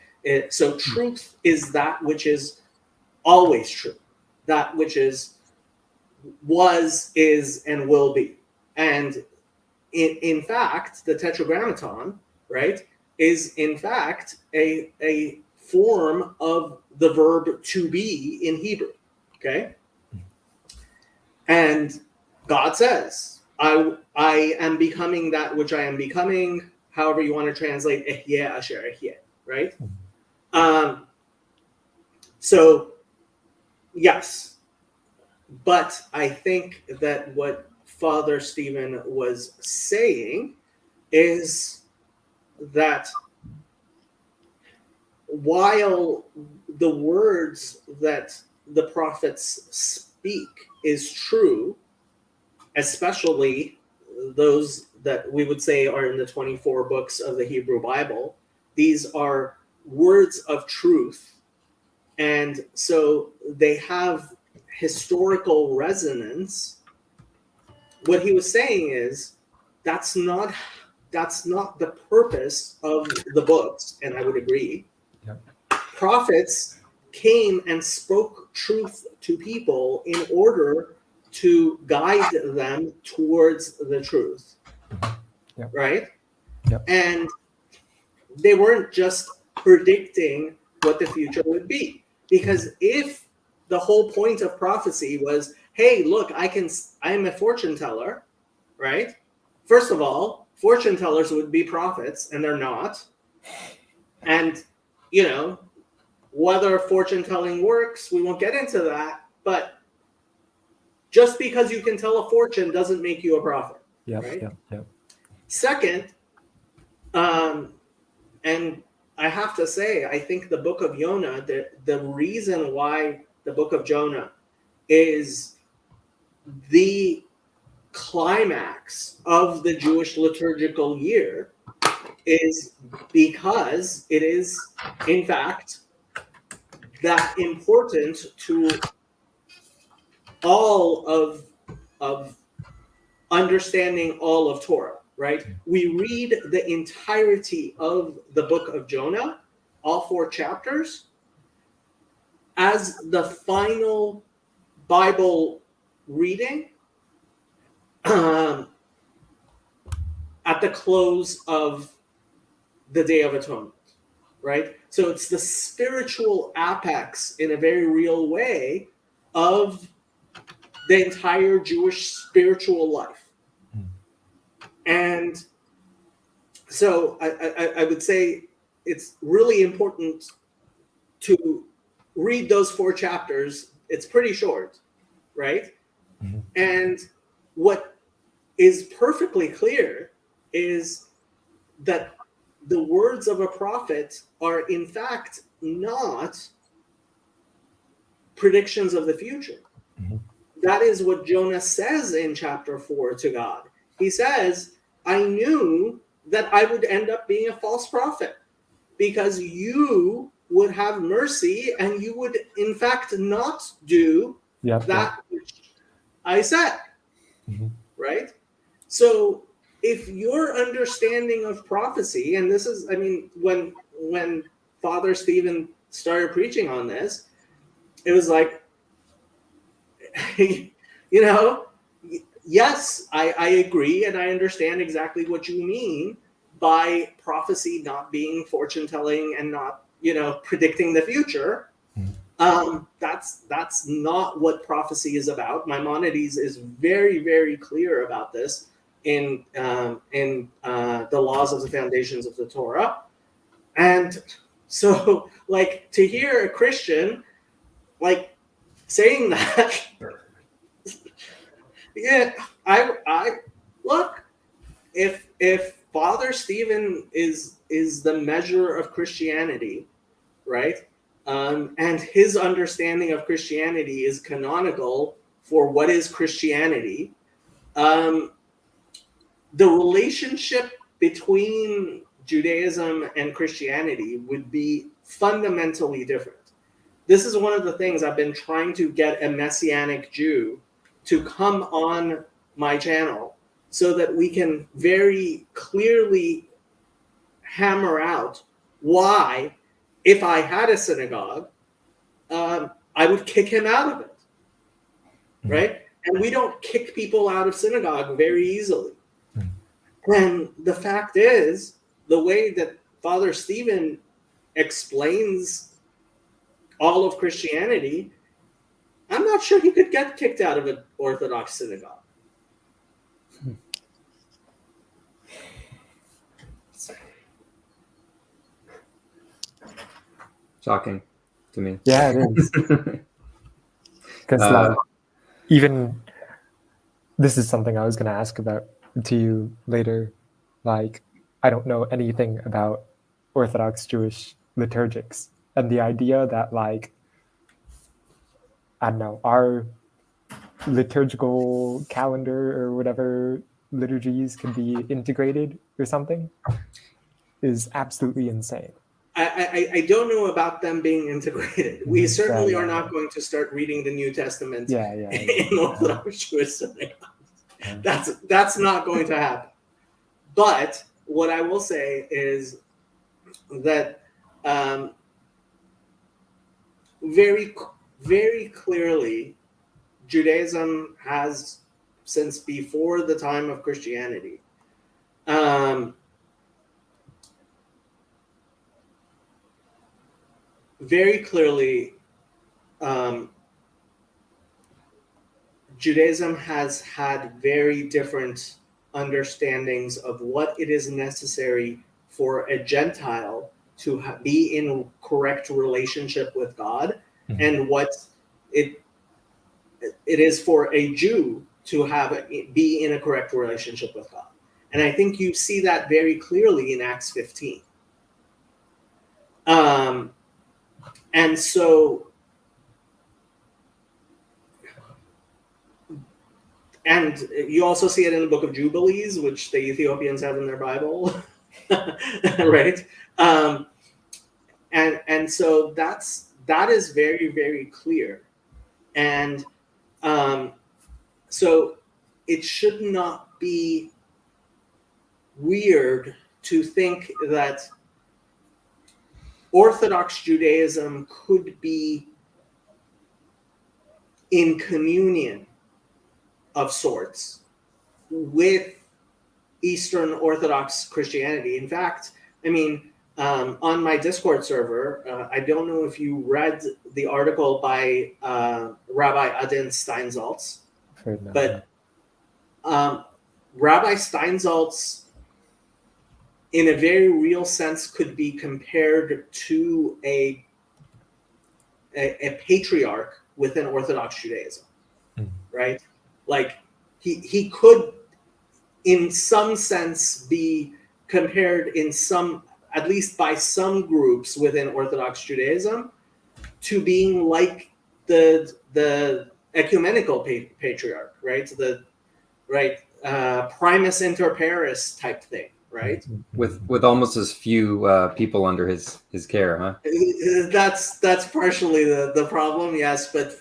So truth is that which is always true, that which was, is, and will be. And in fact, the Tetragrammaton, right, is in fact a form of the verb to be in Hebrew, okay? And God says, I am becoming that which I am becoming, however you want to translate ehyeh asher ehyeh, right? So, yes, but I think that what Father Stephen was saying is that while the words that the prophets speak is true, especially those that we would say are in the 24 books of the Hebrew Bible, these are words of truth. And so they have historical resonance. What he was saying is that's not the purpose of the books, and I would agree. Yep. Prophets came and spoke truth to people in order to guide them towards the truth. Yep. Right? Yep. And they weren't just predicting what the future would be. Because if the whole point of prophecy was, hey, look, I'm a fortune teller, right? First of all, fortune tellers would be prophets, and they're not. And, you know, whether fortune telling works, we won't get into that. But just because you can tell a fortune doesn't make you a prophet. Yep, right? yep. Second, and I have to say, I think the book of Jonah, the reason why the book of Jonah is the climax of the Jewish liturgical year is because it is, in fact, that important to all of understanding all of Torah, right? We read the entirety of the book of Jonah, all 4 chapters, as the final Bible reading at the close of the Day of Atonement, right? So it's the spiritual apex in a very real way of the entire Jewish spiritual life. And so I would say it's really important to read those 4 chapters. It's pretty short, right? Mm-hmm. And what is perfectly clear is that the words of a prophet are in fact not predictions of the future. Mm-hmm. That is what Jonah says in chapter 4 to God. He says, I knew that I would end up being a false prophet because you would have mercy and you would in fact not do that which I said. Mm-hmm. Right? So if your understanding of prophecy, and this is, I mean, when Father Stephen started preaching on this, it was like, you know, yes, I agree and I understand exactly what you mean by prophecy not being fortune telling and not, you know, predicting the future. That's not what prophecy is about. Maimonides is very, very clear about this in the laws of the foundations of the Torah. And so, like, to hear a Christian like saying that, yeah, I look, if Father Stephen is the measure of Christianity, right? And his understanding of Christianity is canonical for what is Christianity. The relationship between Judaism and Christianity would be fundamentally different. This is one of the things I've been trying to get a Messianic Jew to come on my channel so that we can very clearly hammer out why, if I had a synagogue, I would kick him out of it, right? And we don't kick people out of synagogue very easily. And the fact is, the way that Father Stephen explains all of Christianity, I'm not sure he could get kicked out of an Orthodox synagogue. Shocking to me. Yeah, it is. Because like, even this is something I was going to ask about to you later. Like, I don't know anything about Orthodox Jewish liturgics, and the idea that, like, I don't know, our liturgical calendar or whatever liturgies can be integrated or something is absolutely insane. I don't know about them being integrated. We certainly are not going to start reading the New Testament in Orthodox Jewish synagogues. That's not going to happen. But what I will say is that very, very clearly, Judaism has, since before the time of Christianity, very clearly, Judaism has had very different understandings of what it is necessary for a Gentile to be in correct relationship with God, and what it is for a Jew to be in a correct relationship with God. And I think you see that very clearly in Acts 15. And so, and you also see it in the book of Jubilees, which the Ethiopians have in their Bible, right? And so that is very, very clear. And so it should not be weird to think that Orthodox Judaism could be in communion of sorts with Eastern Orthodox Christianity. In fact, I mean, on my Discord server, I don't know if you read the article by Rabbi Adin Steinsaltz, but Rabbi Steinsaltz, in a very real sense, could be compared to a patriarch within Orthodox Judaism, right? Like he could, in some sense, be compared in some, at least by some groups within Orthodox Judaism, to being like the ecumenical patriarch, right? Primus inter pares type thing, right? With almost as few people under his care, huh? That's partially the problem, yes, but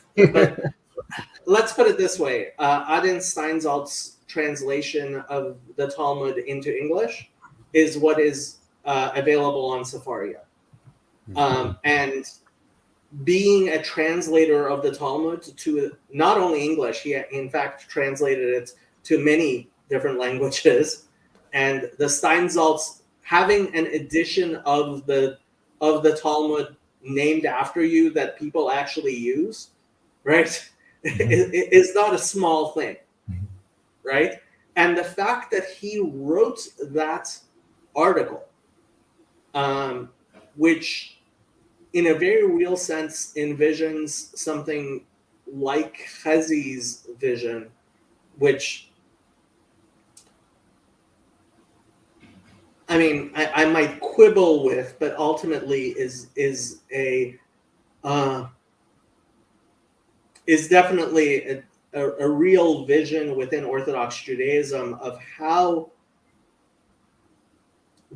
let's put it this way: Adin Steinsaltz's translation of the Talmud into English is what is available on Sefaria, and being a translator of the Talmud to not only English, he in fact translated it to many different languages. And the Steinsaltz having an edition of the Talmud named after you that people actually use, right, is not a small thing, right? And the fact that he wrote that article, which in a very real sense envisions something like Chazi's vision, which I mean, I might quibble with, but ultimately is definitely a real vision within Orthodox Judaism of how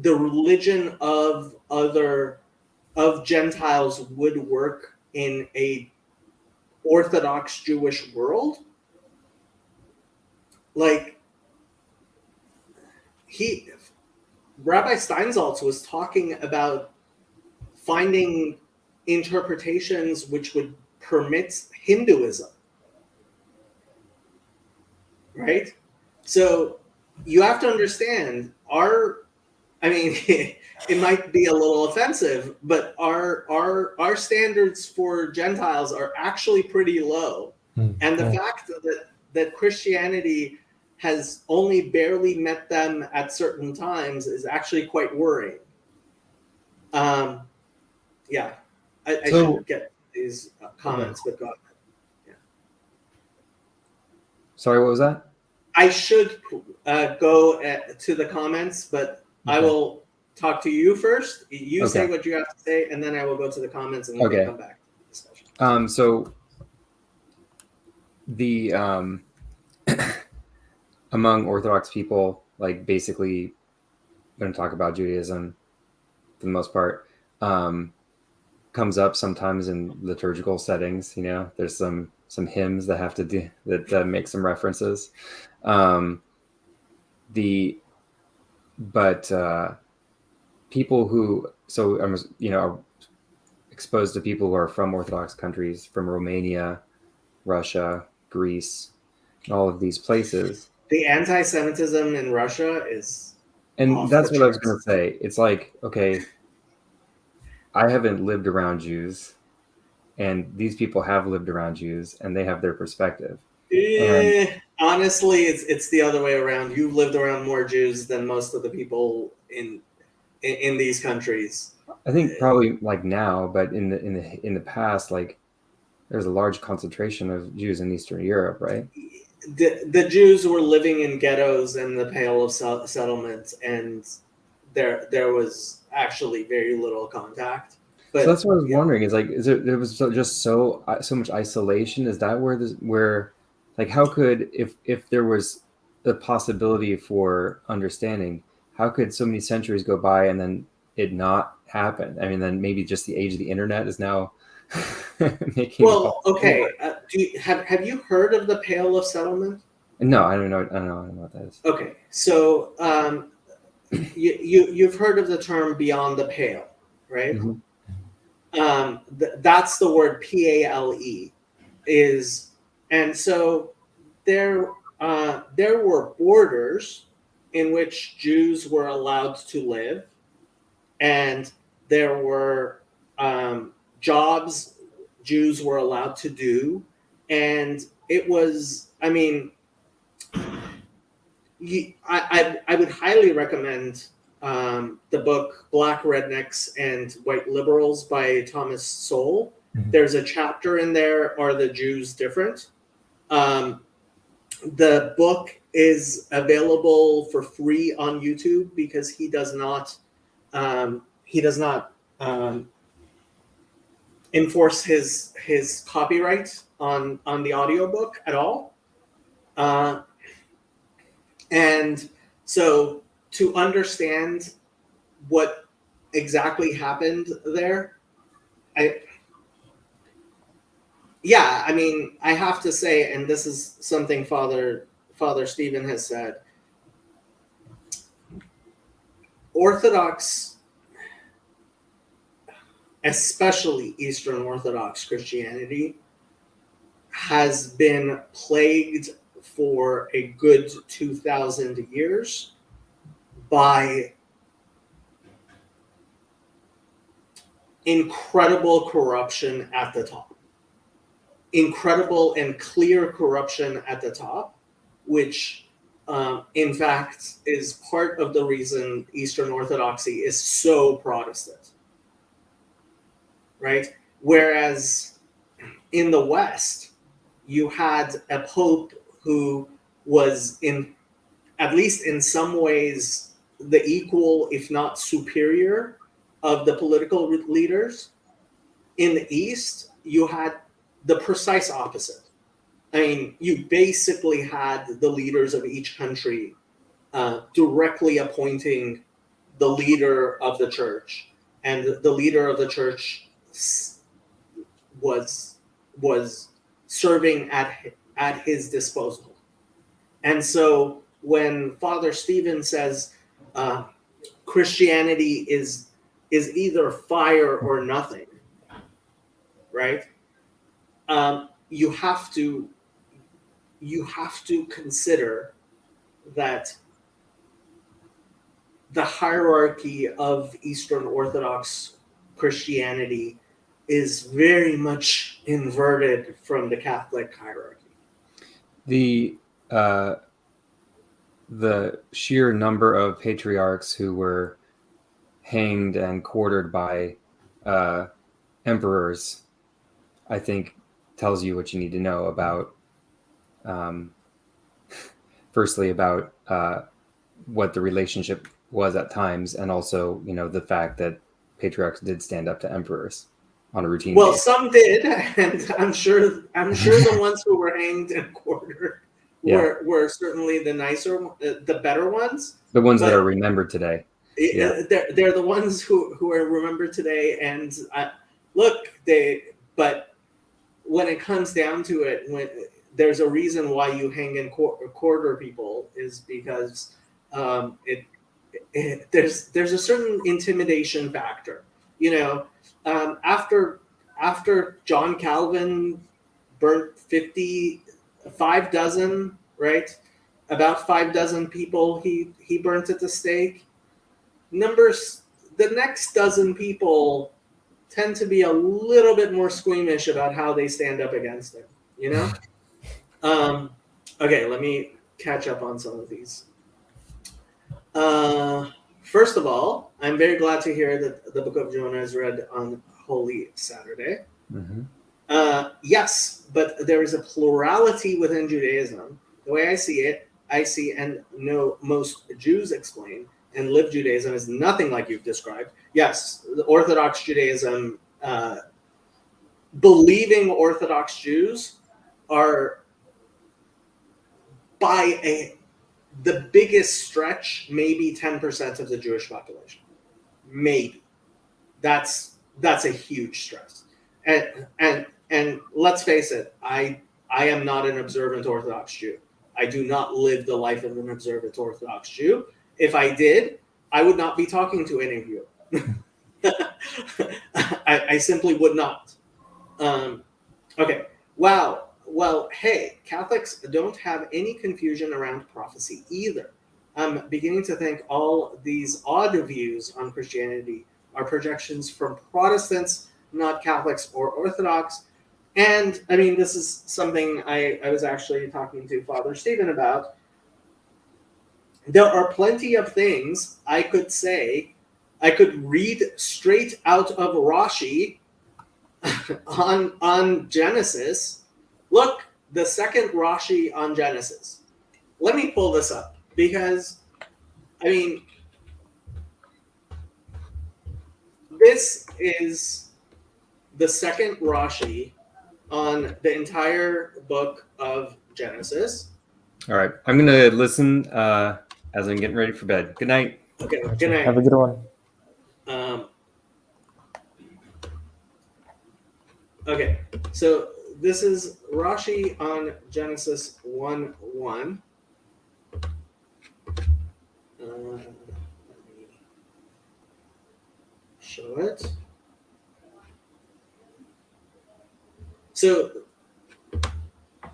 the religion of Gentiles would work in a Orthodox Jewish world. Like Rabbi Steinsaltz was talking about finding interpretations which would permit Hinduism, right? So you have to understand I mean, it might be a little offensive, but our standards for Gentiles are actually pretty low. And the fact that Christianity has only barely met them at certain times is actually quite worrying. Yeah, I should get these comments, but go ahead. Yeah. Sorry, what was that? I should go to the comments, but I will talk to you first. You say what you have to say, and then I will go to the comments, and we can come back to the discussion. So the among Orthodox people, like basically going to talk about Judaism for the most part, comes up sometimes in liturgical settings. You know, there's some hymns that have to do that make some references. People who are exposed to people who are from Orthodox countries, from Romania, Russia, Greece, and all of these places. The anti-Semitism in Russia is, and that's what I was going to say. It's like, okay, I haven't lived around Jews, and these people have lived around Jews, and they have their perspective. Honestly, it's the other way around. You've lived around more Jews than most of the people in these countries. I think probably like now, but in the past, like there's a large concentration of Jews in Eastern Europe, right? The Jews were living in ghettos and the Pale of Settlement, and there was actually very little contact. But so that's what I was wondering. Is like, there was just so much isolation? Is that where like, how could, if there was the possibility for understanding, how could so many centuries go by and then it not happen? I mean, then maybe just the age of the internet is now making. Well, okay. Have you heard of the Pale of Settlement? No, I don't know what that is. Okay, so you've heard of the term "beyond the pale," right? Mm-hmm. That's the word PALE is, and so there were borders in which Jews were allowed to live, and there were jobs Jews were allowed to do, and it was, I mean, I would highly recommend the book Black Rednecks and White Liberals by Thomas Sowell. Mm-hmm. There's a chapter in there, Are the Jews Different? The book is available for free on YouTube because he does not enforce his copyright on the audiobook at all. And so to understand what exactly happened there, I mean, I have to say, and this is something Father Stephen has said, Orthodox, especially Eastern Orthodox Christianity, has been plagued for a good 2,000 years by incredible corruption at the top. Incredible and clear corruption at the top, which in fact is part of the reason Eastern Orthodoxy is so Protestant, right? Whereas in the West, you had a pope who was, at least in some ways, the equal, if not superior, of the political leaders. In the East, you had the precise opposite. I mean, you basically had the leaders of each country directly appointing the leader of the church, and the leader of the church was serving at his disposal. And so when Father Stephen says Christianity is either fire or nothing, right? You have to consider that the hierarchy of Eastern Orthodox Christianity is very much inverted from the Catholic hierarchy. The sheer number of patriarchs who were hanged and quartered by emperors, I think, tells you what you need to know about, firstly, about what the relationship was at times, and also, the fact that patriarchs did stand up to emperors on a routine basis. Some did, and I'm sure the ones who were hanged and quartered were certainly the nicer, the better ones. The ones that are remembered today. Yeah. They're the ones who are remembered today, and but when it comes down to it, when there's a reason why you hang and quarter people, is because there's a certain intimidation factor. After John Calvin burnt 5 dozen, right? About 5 dozen people he burnt at the stake. The next dozen people tend to be a little bit more squeamish about how they stand up against him, Okay, let me catch up on some of these. First of all, I'm very glad to hear that the Book of Jonah is read on Holy Saturday. Mm-hmm. Yes, but there is a plurality within Judaism. The way I see and know most Jews explain and live Judaism is nothing like you've described. Yes, the Orthodox Judaism, believing Orthodox Jews are by the biggest stretch, maybe 10% of the Jewish population. Maybe. That's a huge stress. And let's face it, I am not an observant Orthodox Jew. I do not live the life of an observant Orthodox Jew. If I did, I would not be talking to any of you. I simply would not. Okay. Wow. Well, hey, Catholics don't have any confusion around prophecy either. I'm beginning to think all these odd views on Christianity are projections from Protestants, not Catholics or Orthodox. And I mean, this is something I was actually talking to Father Stephen about. There are plenty of things I could say. I could read straight out of Rashi on Genesis. Look, the second Rashi on Genesis. Let me pull this up because, I mean, this is the second Rashi on the entire book of Genesis. All right. I'm going to listen as I'm getting ready for bed. Good night. Okay, good night. Have a good one. Okay, so this is Rashi on Genesis 1:1. Let me show it. So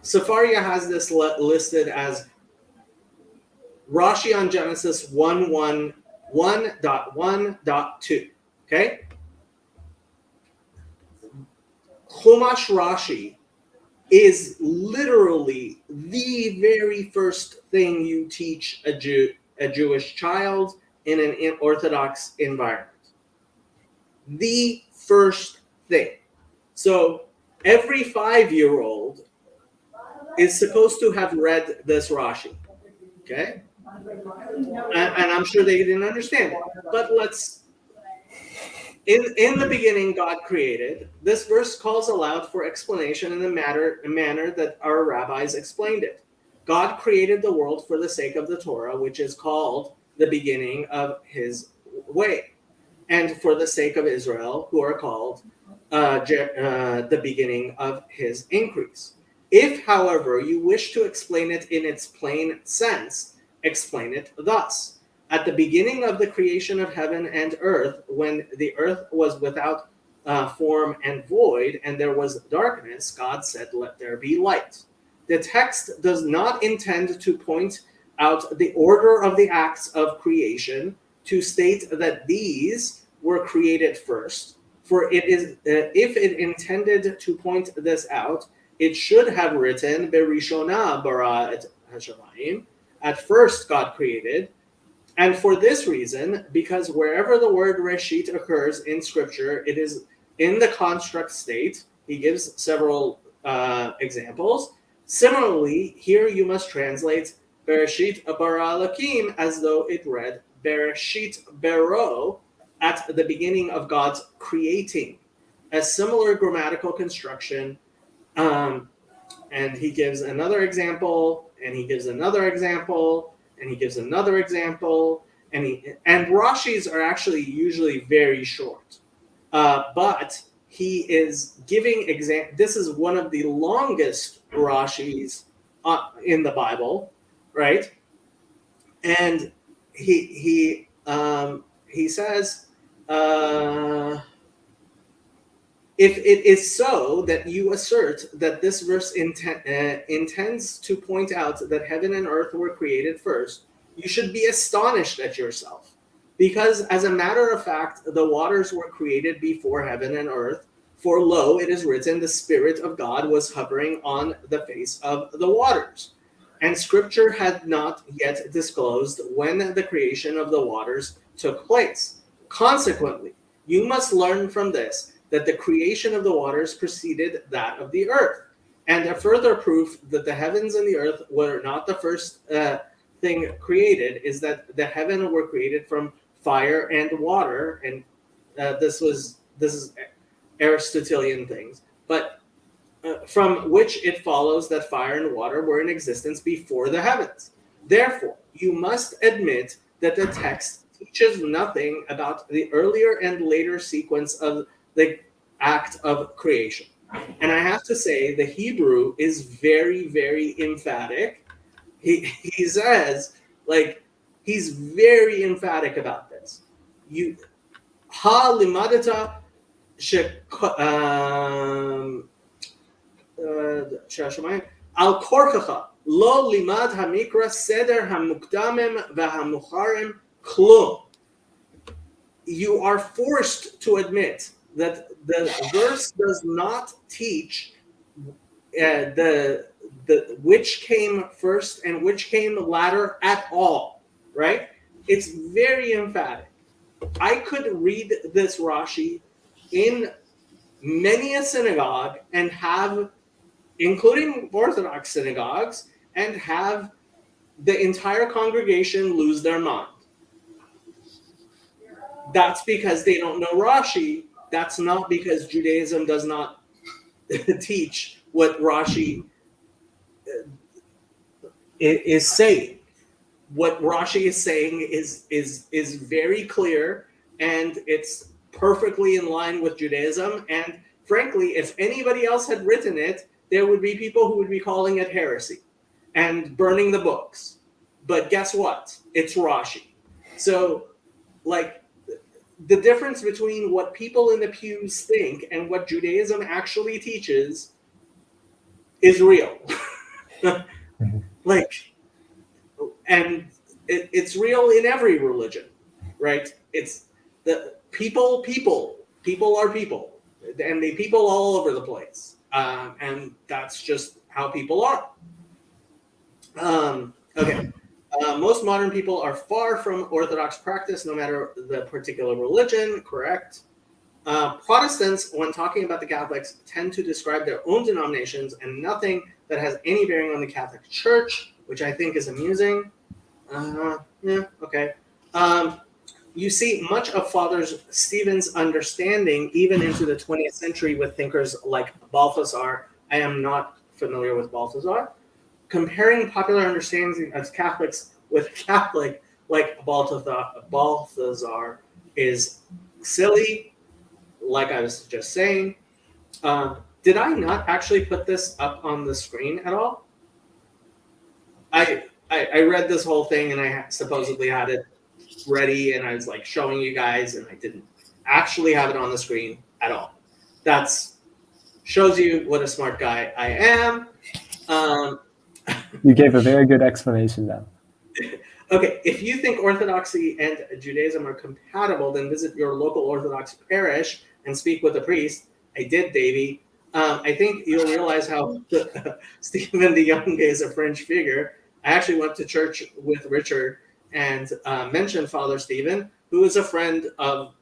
Safaria has this listed as Rashi on Genesis 1:1.1.2. Okay? Chumash Rashi is literally the very first thing you teach a Jewish child in an Orthodox environment. The first thing. So every 5-year-old is supposed to have read this Rashi. Okay? and I'm sure they didn't understand it. But in the beginning, God created. This verse calls aloud for explanation in the manner that our rabbis explained it. God created the world for the sake of the Torah, which is called the beginning of his way, and for the sake of Israel, who are called the beginning of his increase. If, however, you wish to explain it in its plain sense, explain it thus. At the beginning of the creation of heaven and earth, when the earth was without form and void, and there was darkness, God said, "Let there be light." The text does not intend to point out the order of the acts of creation, to state that these were created first. For it is, if it intended to point this out, it should have written, "Berishona bara et hashamayim." At first, God created. And for this reason, because wherever the word Reshit occurs in Scripture, it is in the construct state. He gives several examples. Similarly, here you must translate Bereshit bara Elokim as though it read Bereshit bero, at the beginning of God's creating. A similar grammatical construction. And he gives another example, and he gives another example, and he gives another example, and Rashi's are actually usually very short, but he is giving This is one of the longest Rashi's in the Bible, right? And he says, if it is so that you assert that this verse intends to point out that heaven and earth were created first, you should be astonished at yourself. Because as a matter of fact, the waters were created before heaven and earth. For lo, it is written, the Spirit of God was hovering on the face of the waters. And Scripture had not yet disclosed when the creation of the waters took place. Consequently, you must learn from this that the creation of the waters preceded that of the earth. And a further proof that the heavens and the earth were not the first thing created is that the heaven were created from fire and water. And this is Aristotelian things. But from which it follows that fire and water were in existence before the heavens. Therefore, you must admit that the text teaches nothing about the earlier and later sequence of the act of creation. And I have to say, the Hebrew is very, very emphatic. He says, like, he's very emphatic about this. You ha limadata al korchacha lo limad hamikra seder hamukdamim vahamucharim klum. You are forced to admit that the verse does not teach the which came first and which came latter at all, right? It's very emphatic. I could read this Rashi in many a synagogue and have, including Orthodox synagogues, and have the entire congregation lose their mind. That's because they don't know Rashi. That's not because Judaism does not teach what Rashi is saying. What Rashi is saying is very clear, and it's perfectly in line with Judaism. And frankly, if anybody else had written it, there would be people who would be calling it heresy and burning the books. But guess what? It's Rashi. So, like, the difference between what people in the pews think and what Judaism actually teaches is real. Like, and it's real in every religion, right? It's the people are people, and they people all over the place, and that's just how people are. Okay. Most modern people are far from Orthodox practice, no matter the particular religion, correct? Protestants, when talking about the Catholics, tend to describe their own denominations and nothing that has any bearing on the Catholic Church, which I think is amusing. Yeah, okay. You see much of Father Stephen's understanding even into the 20th century with thinkers like Balthasar. I am not familiar with Balthasar. Comparing popular understandings of Catholics with Catholic like Balthasar is silly, like I was just saying. Did I not actually put this up on the screen at all? I read this whole thing and I supposedly had it ready and I was like showing you guys and I didn't actually have it on the screen at all. That's shows you what a smart guy I am. You gave a very good explanation, though. Okay, if you think Orthodoxy and Judaism are compatible, then visit your local Orthodox parish and speak with a priest. I did, Davey. I think you'll realize how Stephen the Young is a fringe figure. I actually went to church with Richard and mentioned Father Stephen, who is a friend of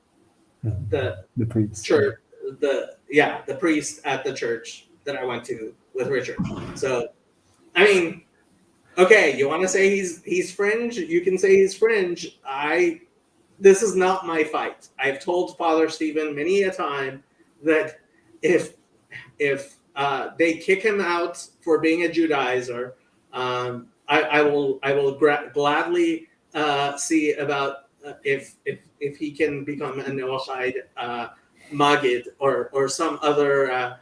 the priest. church, the priest at the church that I went to with Richard. So, I mean, okay, you want to say he's fringe? You can say he's fringe. This is not my fight. I've told Father Stephen many a time that if they kick him out for being a Judaizer, I will gladly see about if he can become a Noahide Magid or some other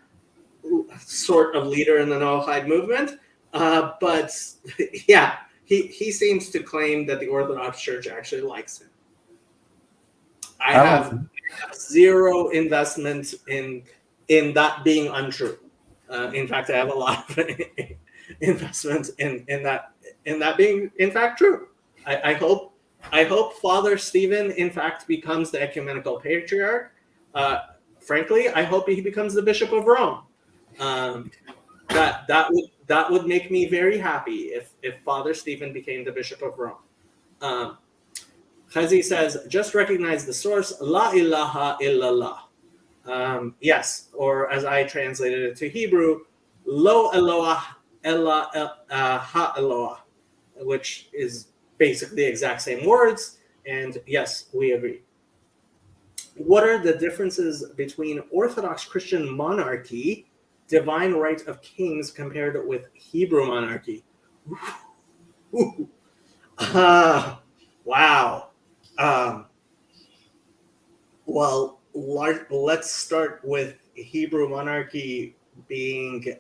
sort of leader in the Noahide movement. But yeah, he seems to claim that the Orthodox Church actually likes him. I have zero investment in that being untrue. In fact, I have a lot of investment in that being in fact true. I hope Father Stephen in fact becomes the ecumenical patriarch. Frankly, I hope he becomes the Bishop of Rome. That would make me very happy if Father Stephen became the Bishop of Rome. Chazi says, just recognize the source, La ilaha illallah. Yes, or as I translated it to Hebrew, Lo Eloah Ella Ha Eloah, which is basically the exact same words. And yes, we agree. What are the differences between Orthodox Christian monarchy, divine right of kings, compared with Hebrew monarchy? Wow. Well, let's start with Hebrew monarchy being,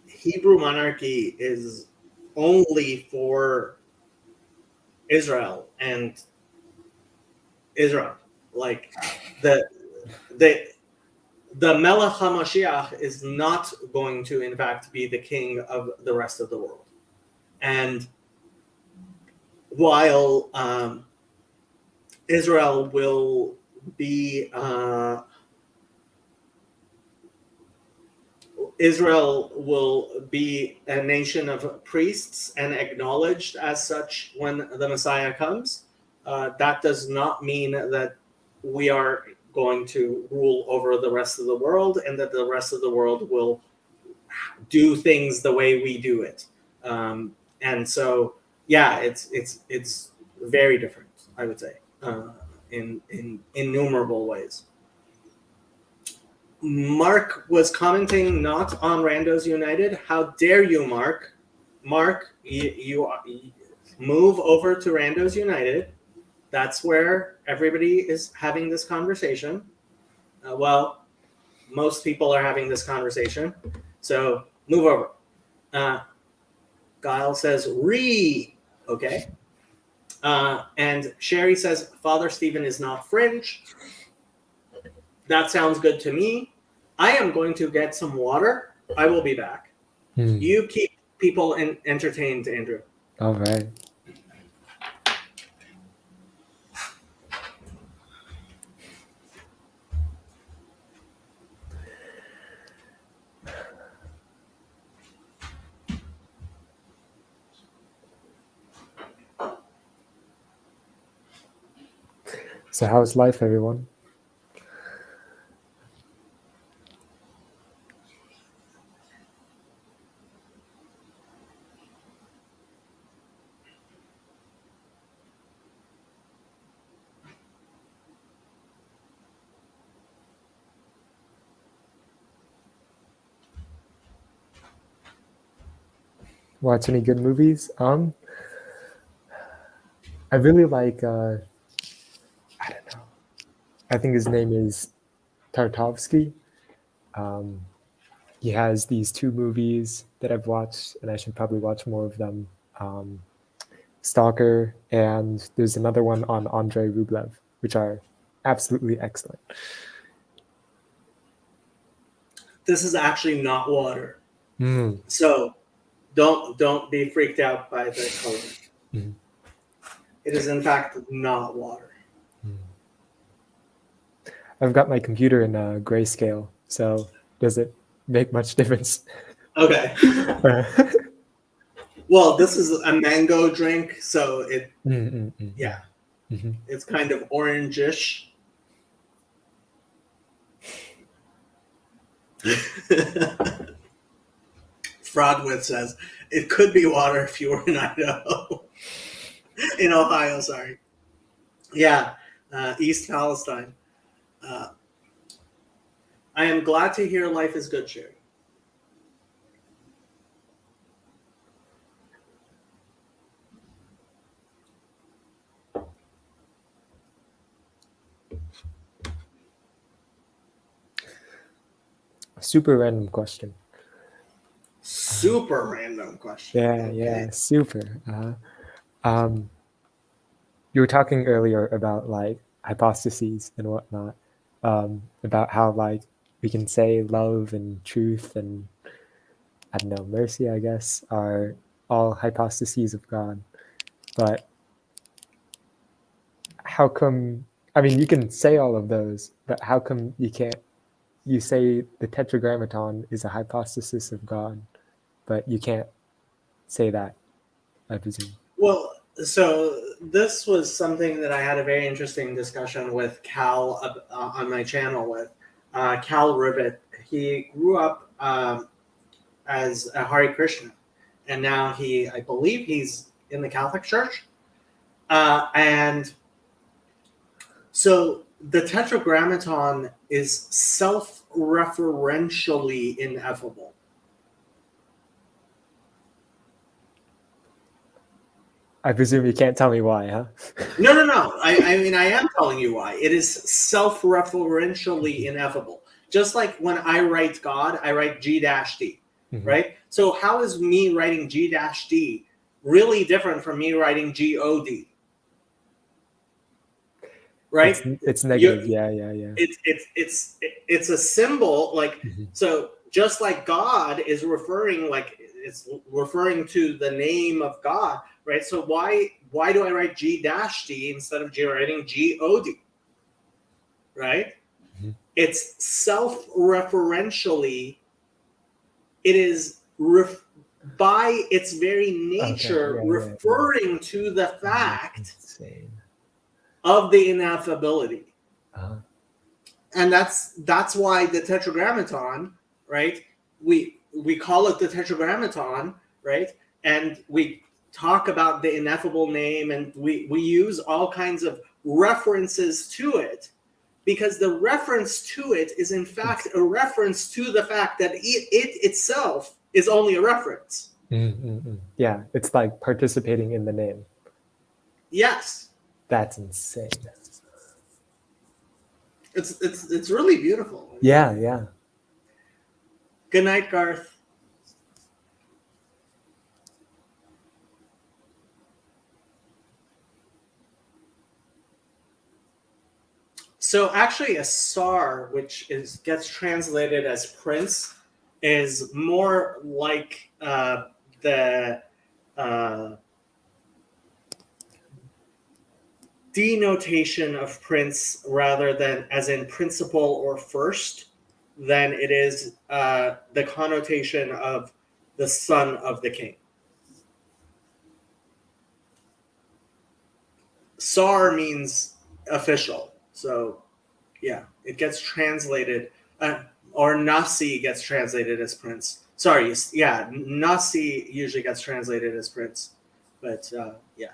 Hebrew monarchy is only for Israel and Israel. Like the Melech HaMashiach is not going to, in fact, be the king of the rest of the world. And while Israel will be a nation of priests and acknowledged as such when the Messiah comes, that does not mean that we are going to rule over the rest of the world and that the rest of the world will do things the way we do it. And so, yeah, it's very different, I would say, in innumerable ways. Mark was commenting not on Randos United. How dare you, Mark? Mark, you move over to Randos United. That's where everybody is having this conversation. Well, most people are having this conversation. So move over. Guile says, okay. And Sherry says, Father Stephen is not fringe. That sounds good to me. I am going to get some water. I will be back. You keep people entertained, Andrew. All right. So how's life, everyone? Watch any good movies? I really like. I don't know. I think his name is Tartovsky. Um, he has these two movies that I've watched, and I should probably watch more of them. Um, Stalker, and there's another one on Andrei Rublev, which are absolutely excellent. This is actually not water. Mm. So don't be freaked out by the color. Mhm. It is in fact not water. I've got my computer in grayscale, so does it make much difference? Okay. Well, this is a mango drink, so yeah, Mhm. it's kind of orangish. Fraudwith says it could be water if you were in Idaho, in Ohio. Sorry. Yeah, East Palestine. I am glad to hear life is good, Sherry. Super random question. Super random question. Yeah, Okay. yeah, super. You were talking earlier about like hypostases and whatnot, about how like we can say love and truth and I don't know, mercy, I guess, are all hypostases of God. But how come, I mean, you can say all of those, but how come you can't, you say the tetragrammaton is a hypostasis of God, but you can't say that, I presume. Well, so this was something that I had a very interesting discussion with Cal on my channel with Cal Rivet. He grew up as a Hare Krishna, and now I believe he's in the Catholic Church. And so the Tetragrammaton is self-referentially ineffable. I presume you can't tell me why, huh? No. I mean, I am telling you why. It is self-referentially ineffable. Just like when I write God, I write G-D, Mhm. right? So how is me writing G-D really different from me writing G-O-D? Right? It's negative. Yeah. It's a symbol, like, Mhm. so just like God is referring, like it's referring to the name of God, right? So why do I write G-D instead of writing G-O-D? Right? Mhm. It's self-referentially, it is by its very nature Okay, yeah. referring to the fact Insane. of the ineffability. Uh-huh. And that's why the Tetragrammaton, right? We call it the Tetragrammaton, right? And we talk about the ineffable name, and we use all kinds of references to it, because the reference to it is in fact a reference to the fact that it itself is only a reference. Yeah, it's like participating in the name. Yes, That's insane. it's really beautiful. Yeah. Good night, Garth. So actually, a Tsar, which gets translated as prince, is more like the denotation of prince rather than as in principal or first, than it is the connotation of the son of the king. Tsar means official, so yeah, it gets translated, or Nasi gets translated as prince. Sorry, yeah, Nasi usually gets translated as prince, but yeah.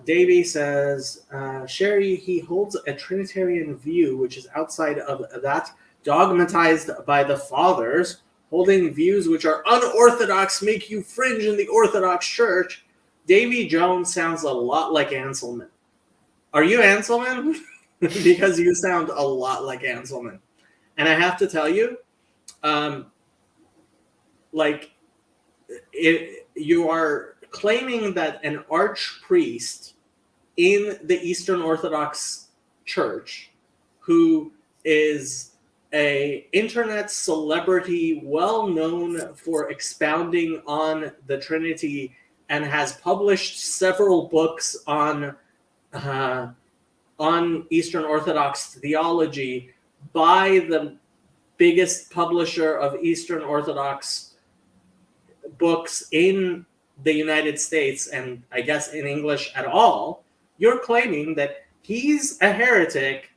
Davey says, Sherry, he holds a Trinitarian view, which is outside of that dogmatized by the fathers. holding views which are unorthodox, make you fringe in the Orthodox Church. Davy Jones sounds a lot like Anselman. Are you Anselman? Because you sound a lot like Anselman. And I have to tell you, you are claiming that an archpriest in the Eastern Orthodox Church, who is a internet celebrity, well known for expounding on the Trinity, and has published several books on Eastern Orthodox theology by the biggest publisher of Eastern Orthodox books in the United States, and I guess in English at all, you're claiming that he's a heretic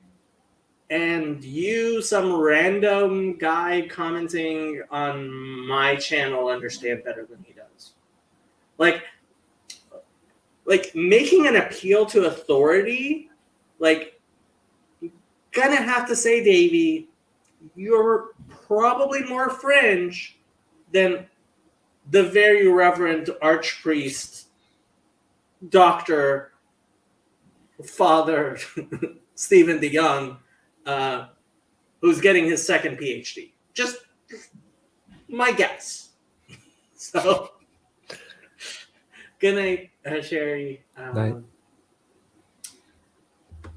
and you, some random guy commenting on my channel, understand better than he does. Like making an appeal to authority, gonna have to say, Davey, you're probably more fringe than the very reverend archpriest, Dr. Father Stephen DeYoung, who's getting his second PhD. Just my guess. So, good night, Sherry. Night.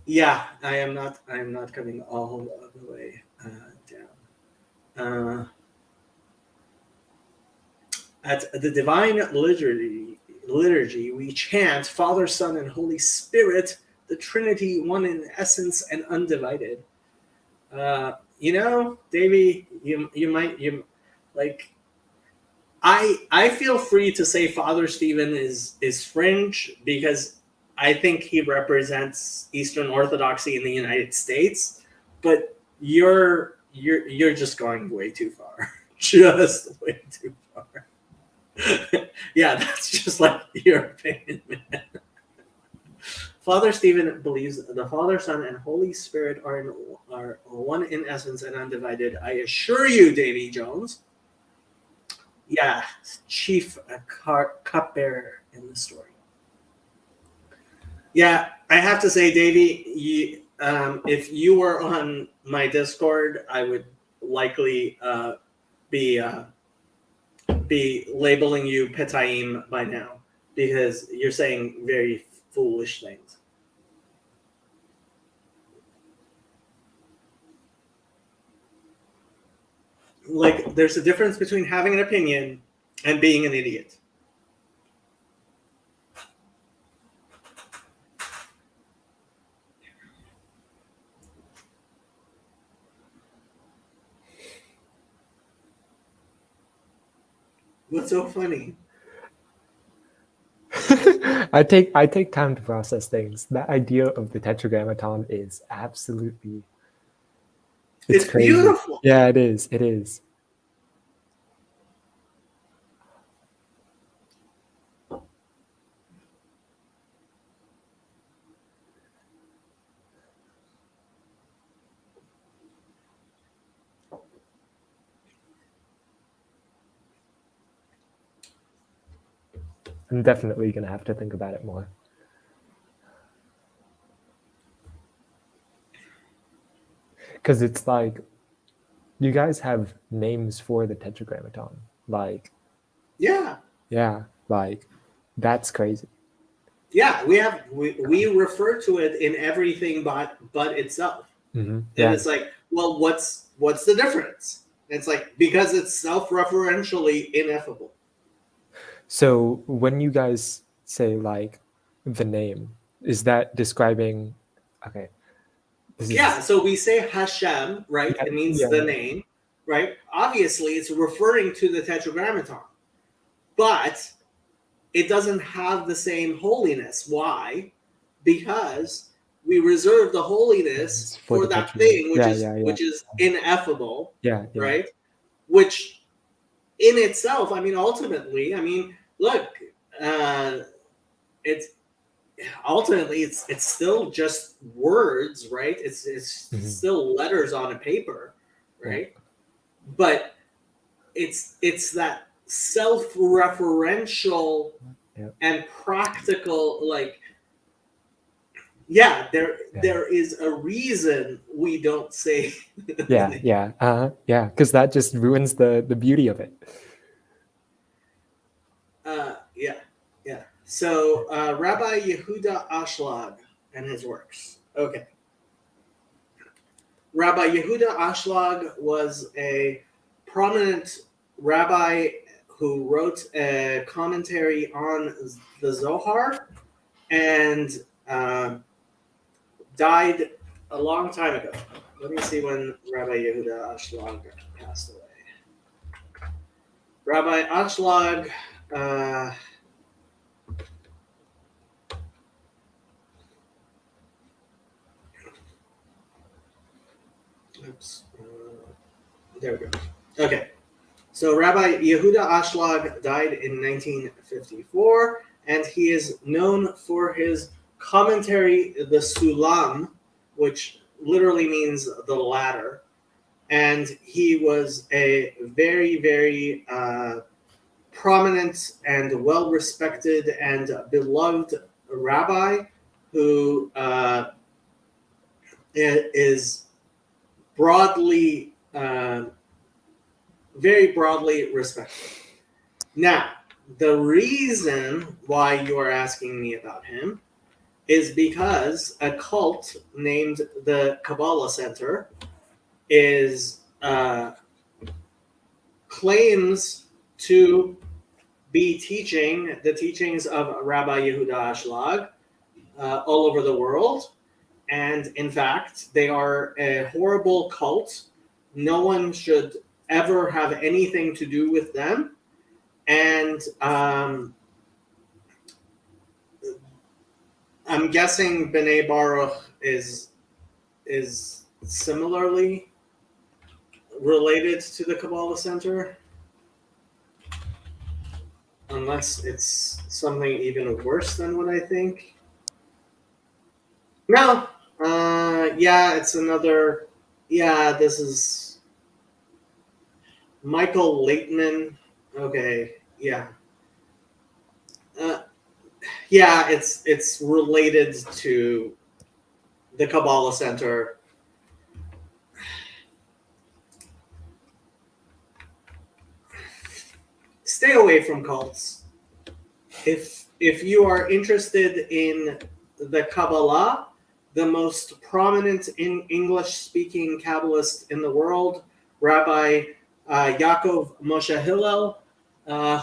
Yeah, I am not coming all the way down. At the Divine Liturgy, we chant Father, Son, and Holy Spirit, the Trinity, one in essence and undivided. Davey, I feel free to say Father Stephen is fringe because I think he represents Eastern Orthodoxy in the United States, but you're just going way too far. Just way too far. Yeah, that's just like your opinion, man. Father Stephen believes the Father, Son, and Holy Spirit are one in essence and undivided. I assure you, Davy Jones. Yeah, chief cupbearer in the story. Yeah, I have to say, Davy, if you were on my Discord, I would likely be labeling you Petayim by now because you're saying very foolish things. There's a difference between having an opinion and being an idiot. What's so funny? I take time to process things. That idea of the Tetragrammaton is absolutely It's crazy. Beautiful. Yeah, it is. It is. I'm definitely going to have to think about it more. Because it's like, you guys have names for the Tetragrammaton. Yeah. Yeah, that's crazy. Yeah, we refer to it in everything but itself. Mm-hmm. And it's like, well, what's the difference? It's like, because it's self-referentially ineffable. So when you guys say the name, is that describing? Okay. So we say Hashem, right? Yeah, it means the name, right? Obviously, it's referring to the Tetragrammaton, but it doesn't have the same holiness. Why? Because we reserve the holiness for that thing, which is ineffable, right? Which in itself, ultimately, look, it's still just words, right? It's still letters on a paper, right? But it's that self-referential Yep. and practical, like, yeah, there is a reason we don't say Yeah, because that just ruins the beauty of it. Yeah. So Rabbi Yehuda Ashlag and his works. Okay. Rabbi Yehuda Ashlag was a prominent rabbi who wrote a commentary on the Zohar and died a long time ago. Let me see when Rabbi Yehuda Ashlag passed away. Rabbi Ashlag, oops, there we go. Okay, so Rabbi Yehuda Ashlag died in 1954, and he is known for his commentary, the Sulam, which literally means the ladder. And he was a very, very prominent and well-respected and beloved rabbi who is broadly, very broadly respected. Now, the reason why you are asking me about him is because a cult named the Kabbalah Center is claims to be teaching the teachings of Rabbi Yehuda Ashlag all over the world. And in fact, they are a horrible cult. No one should ever have anything to do with them. And I'm guessing B'nai Baruch is similarly related to the Kabbalah Center. Unless it's something even worse than what I think. No. Yeah, it's another. Yeah, this is Michael Laitman. Okay, yeah. Yeah, it's related to the Kabbalah Center. Stay away from cults. If you are interested in the Kabbalah, the most prominent English-speaking Kabbalist in the world, Rabbi Yaakov Moshe Hillel,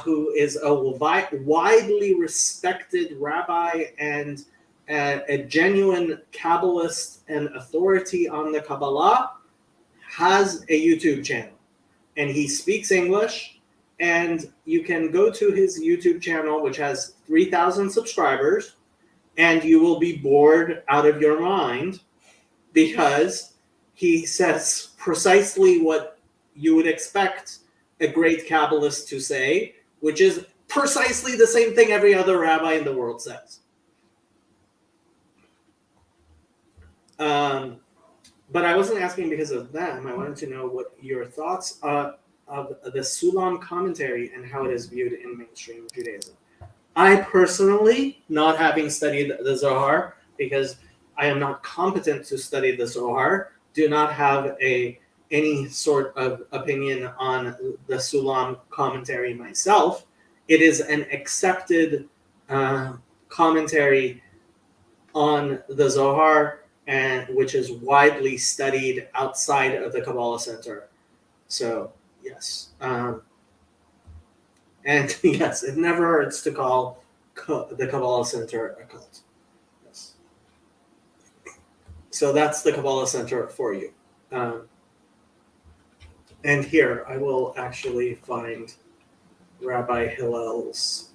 who is a widely respected rabbi and a genuine Kabbalist and authority on the Kabbalah, has a YouTube channel. And he speaks English. And you can go to his YouTube channel, which has 3,000 subscribers, and you will be bored out of your mind because he says precisely what you would expect a great Kabbalist to say, which is precisely the same thing every other rabbi in the world says. But I wasn't asking because of them. I wanted to know what your thoughts are of the Sulam commentary and how it is viewed in mainstream Judaism. I personally, not having studied the Zohar, because I am not competent to study the Zohar, do not have any sort of opinion on the Sulam commentary myself. It is an accepted commentary on the Zohar, and which is widely studied outside of the Kabbalah Center. So, yes. And yes, it never hurts to call the Kabbalah Center a cult. Yes. So that's the Kabbalah Center for you. And here, I will actually find Rabbi Hillel's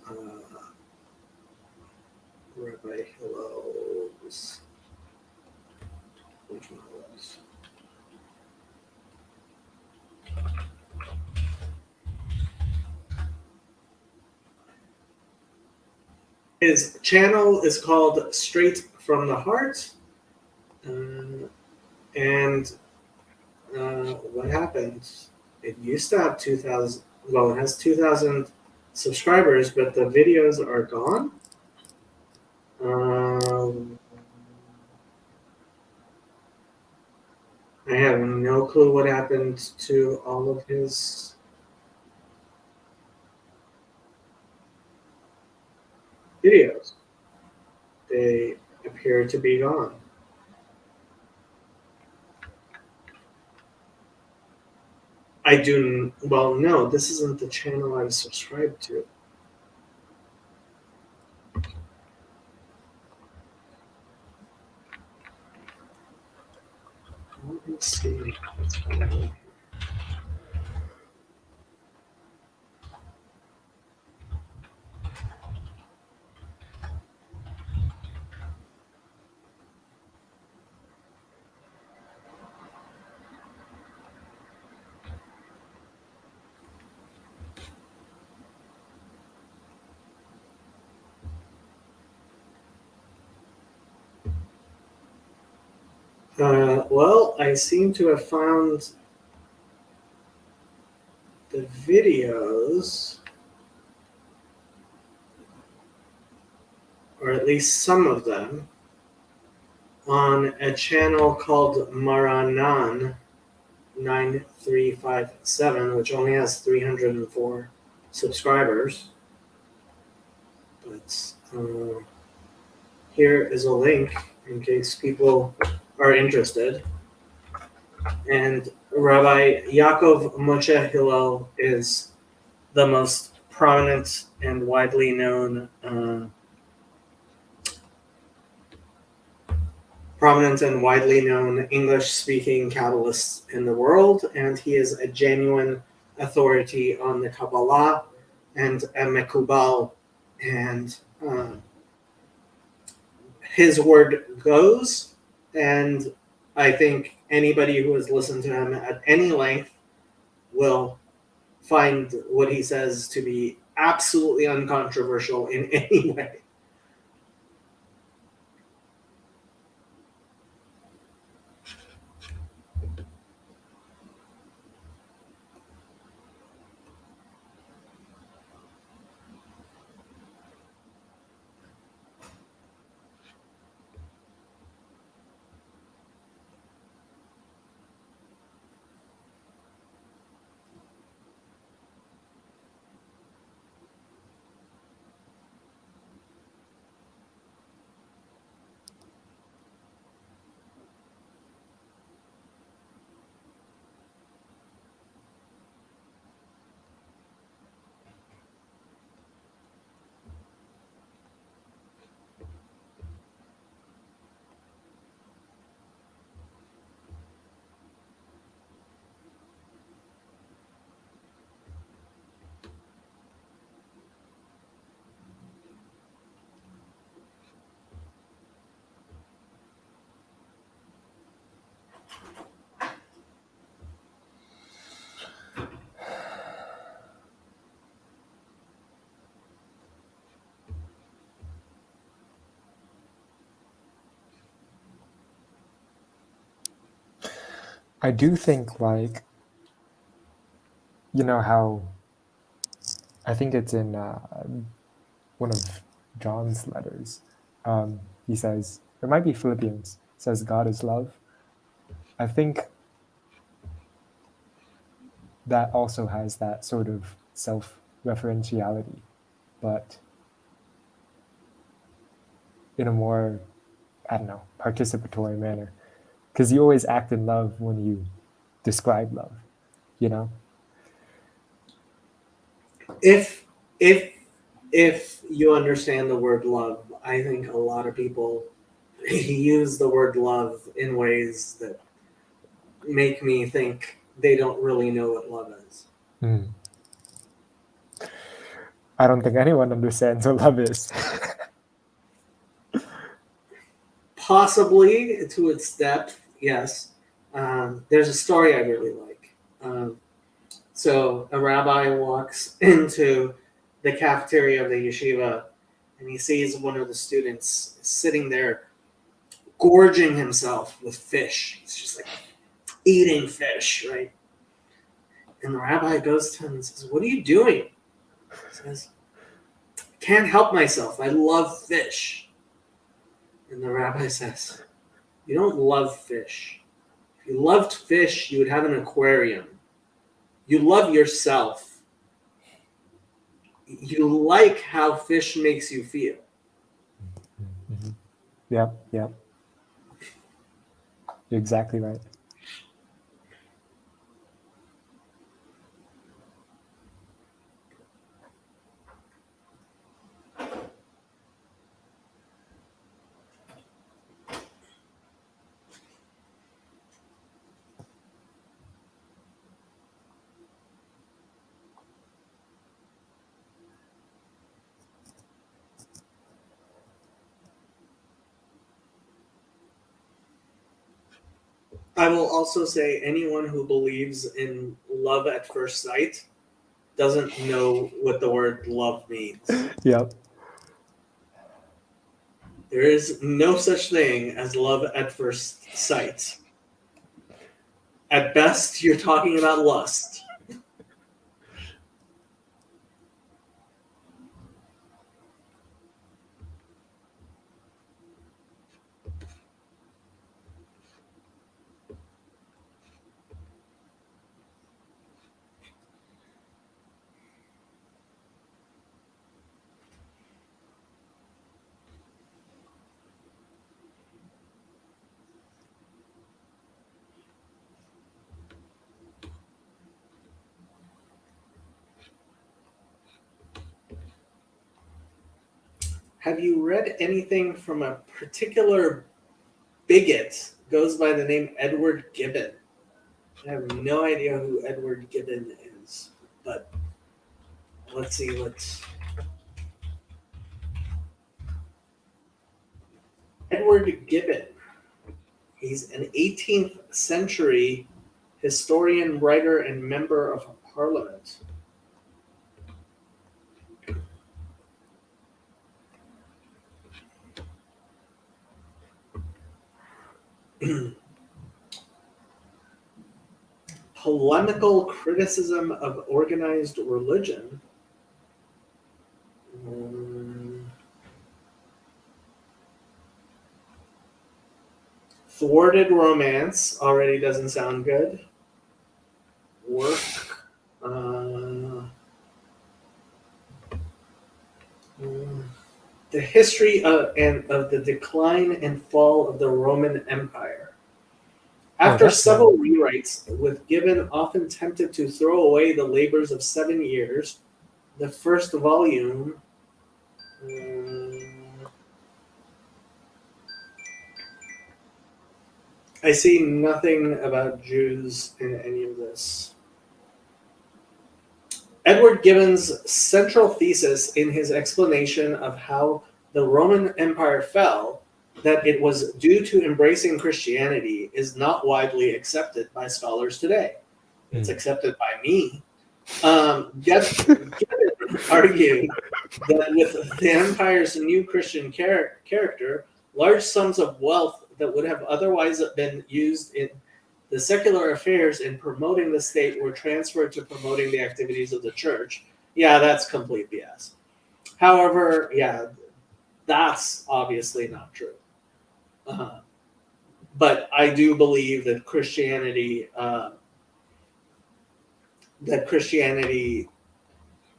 which one was? His channel is called Straight from the Heart. And what happened? it used to have 2,000. Well, it has 2,000 subscribers, but the videos are gone. I have no clue what happened to all of his videos. They appear to be gone. Well, no, this isn't the channel I subscribed to. Let me see what's going on here. Well, I seem to have found the videos, or at least some of them, on a channel called Maranan 9357, which only has 304 subscribers. But here is a link in case people are interested. And Rabbi Yaakov Moshe Hillel is the most prominent and widely known English-speaking Kabbalist in the world, and he is a genuine authority on the Kabbalah and a Mekubal, and his word goes, and I think anybody who has listened to him at any length will find what he says to be absolutely uncontroversial in any way. I do think, like, you know how I think it's in one of John's letters. He says, it might be Philippians, says God is love. I think that also has that sort of self-referentiality, but in a more, I don't know, participatory manner. Because you always act in love when you describe love, you know? If you understand the word love, I think a lot of people use the word love in ways that make me think they don't really know what love is. I don't think anyone understands what love is. Possibly to its depth, yes. There's a story I really like. So a rabbi walks into the cafeteria of the yeshiva, and he sees one of the students sitting there gorging himself with fish. He's just like eating fish, right? And the rabbi goes to him and says, "What are you doing?" He says, "Can't help myself. I love fish." And the rabbi says, "You don't love fish. If you loved fish, you would have an aquarium. You love yourself. You like how fish makes you feel." Yep. You're exactly right. I will also say anyone who believes in love at first sight doesn't know what the word love means. Yep. There is no such thing as love at first sight. At best, you're talking about lust. Have you read anything from a particular bigot? Goes by the name Edward Gibbon. I have no idea who Edward Gibbon is, but let's see. Edward Gibbon. He's an 18th century historian, writer, and member of Parliament. Polemical criticism of organized religion. Thwarted romance already doesn't sound good. Work. The history of the decline and fall of the Roman Empire. After several rewrites, with Gibbon often tempted to throw away the labors of 7 years, the first volume. I see nothing about Jews in any of this. Edward Gibbon's central thesis in his explanation of how the Roman Empire fell, that it was due to embracing Christianity, is not widely accepted by scholars today. It's accepted by me. Gibbon argued that with the empire's new Christian character, large sums of wealth that would have otherwise been used in the secular affairs in promoting the state were transferred to promoting the activities of the church. Yeah, that's complete BS. However, yeah, that's obviously not true. But I do believe that Christianity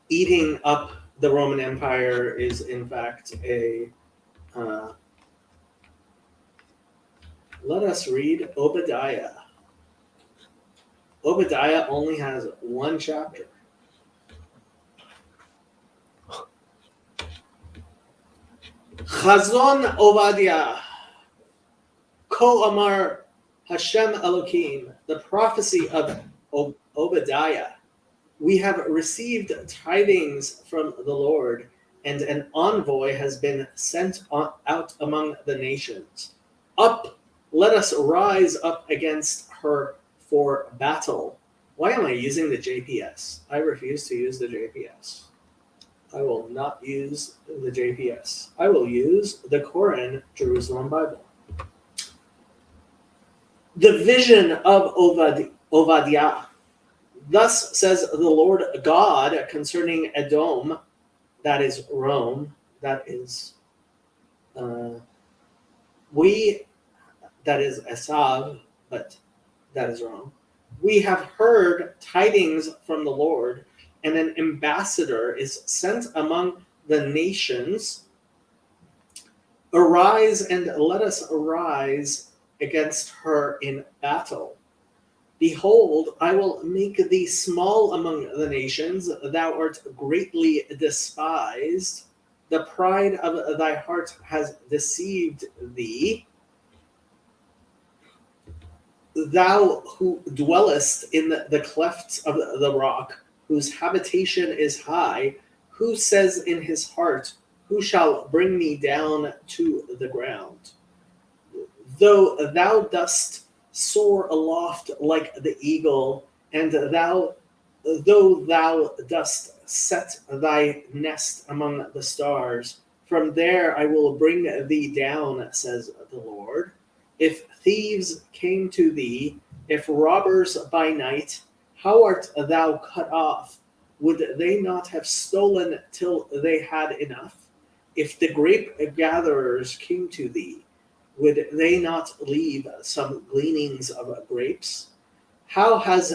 eating up the Roman Empire is in fact a let us read Obadiah. Obadiah only has one chapter. Chazon Obadiah. Ko Amar Hashem Elohim. The prophecy of Obadiah. We have received tidings from the Lord, and an envoy has been sent out among the nations. Up, let us rise up against her for battle. Why am I using the JPS? I refuse to use the JPS. I will not use the JPS. I will use the Koran Jerusalem Bible. The vision of Obadiah. Thus says the Lord God concerning Edom, that is Rome, that is we, that is Esav, but that is Rome. We have heard tidings from the Lord, and an ambassador is sent among the nations. Arise and let us arise against her in battle. Behold, I will make thee small among the nations. Thou art greatly despised. The pride of thy heart has deceived thee. Thou who dwellest in the clefts of the rock, whose habitation is high, who says in his heart, who shall bring me down to the ground? Though thou dost soar aloft like the eagle, and though thou dost set thy nest among the stars, from there I will bring thee down, says the Lord. If thieves came to thee, if robbers by night, how art thou cut off? Would they not have stolen till they had enough? If the grape gatherers came to thee, would they not leave some gleanings of grapes? How has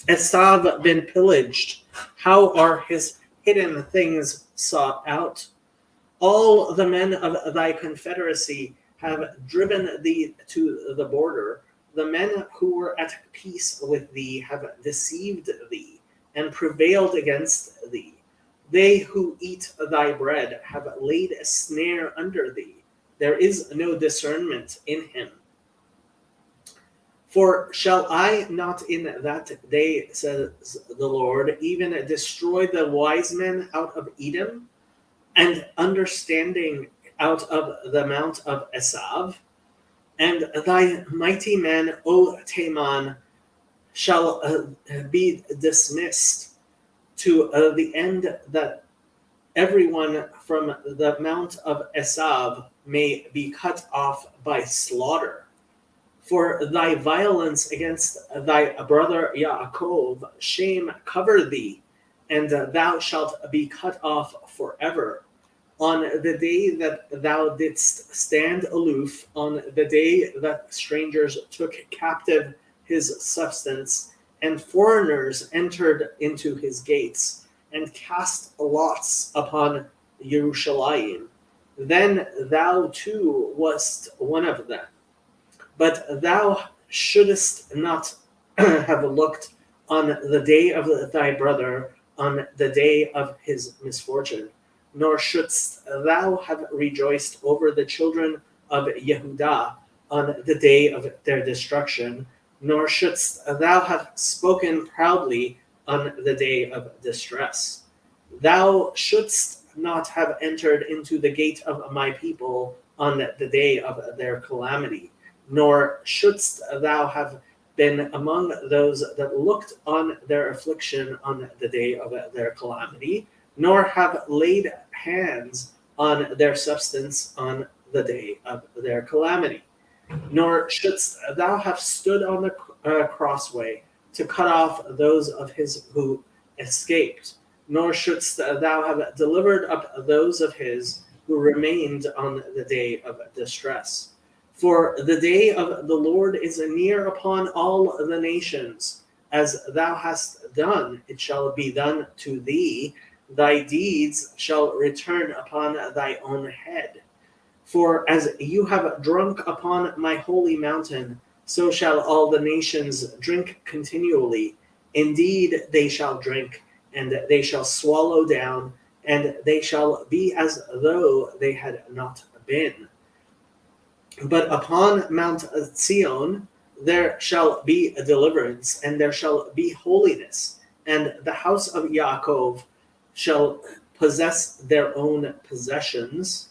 Esav been pillaged? How are his hidden things sought out? All the men of thy confederacy have driven thee to the border. The men who were at peace with thee have deceived thee and prevailed against thee. They who eat thy bread have laid a snare under thee. There is no discernment in him. For shall I not in that day, says the Lord, even destroy the wise men out of Edom, and understanding out of the mount of Esav? And thy mighty men, O Teman, shall be dismissed to the end that everyone from the mount of Esav may be cut off by slaughter. For thy violence against thy brother Yaakov, shame cover thee, and thou shalt be cut off forever. On the day that thou didst stand aloof, on the day that strangers took captive his substance, and foreigners entered into his gates, and cast lots upon Jerusalem, then thou too wast one of them. But thou shouldest not have looked on the day of thy brother, on the day of his misfortune, nor shouldst thou have rejoiced over the children of Yehudah on the day of their destruction, nor shouldst thou have spoken proudly on the day of distress. Thou shouldst not have entered into the gate of my people on the day of their calamity, nor shouldst thou have been among those that looked on their affliction on the day of their calamity, nor have laid hands on their substance on the day of their calamity. Nor shouldst thou have stood on the crossway to cut off those of his who escaped, nor shouldst thou have delivered up those of his who remained on the day of distress. For the day of the Lord is near upon all the nations. As thou hast done, it shall be done to thee. Thy deeds shall return upon thy own head. For as you have drunk upon my holy mountain, so shall all the nations drink continually. Indeed, they shall drink, and they shall swallow down, and they shall be as though they had not been. But upon Mount Zion there shall be a deliverance, and there shall be holiness, and the house of Yaakov shall possess their own possessions,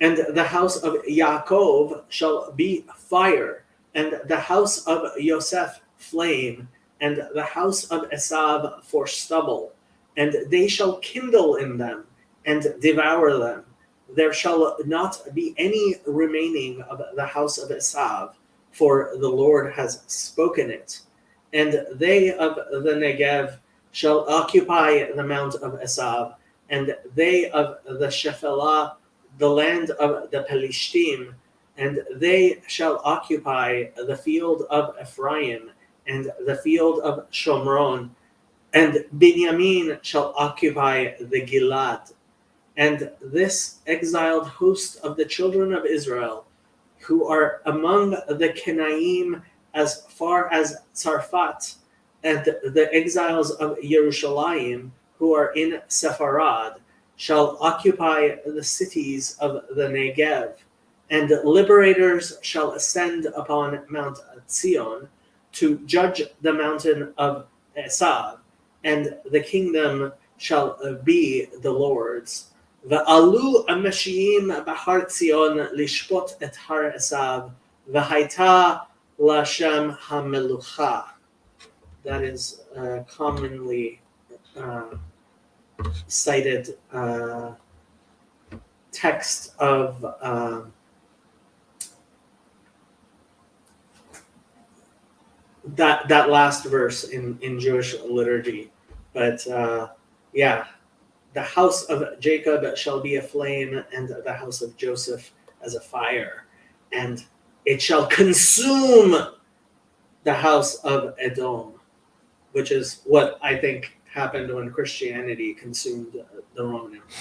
and the house of Yaakov shall be fire, and the house of Yosef flame, and the house of Esav for stubble, and they shall kindle in them and devour them. There shall not be any remaining of the house of Esav, for the Lord has spoken it. and they of the Negev shall occupy the mount of Esav, and they of the Shephelah, the land of the Pelishtim, and they shall occupy the field of Ephraim, and the field of Shomron, and Binyamin shall occupy the Gilad. And this exiled host of the children of Israel, who are among the Kenaim as far as Tzarfat, and the exiles of Jerusalem, who are in Sepharad, shall occupy the cities of the Negev, and liberators shall ascend upon Mount Zion to judge the mountain of Esav, and the kingdom shall be the Lord's. Va'alu amashiyim b'har Zion lishpot et har Esav, v'haita l'Hashem hamelucha. That is commonly cited text of that last verse in Jewish liturgy. But yeah, the house of Jacob shall be a flame, and the house of Joseph as a fire, and it shall consume the house of Edom, which is what I think happened when Christianity consumed the Roman Empire.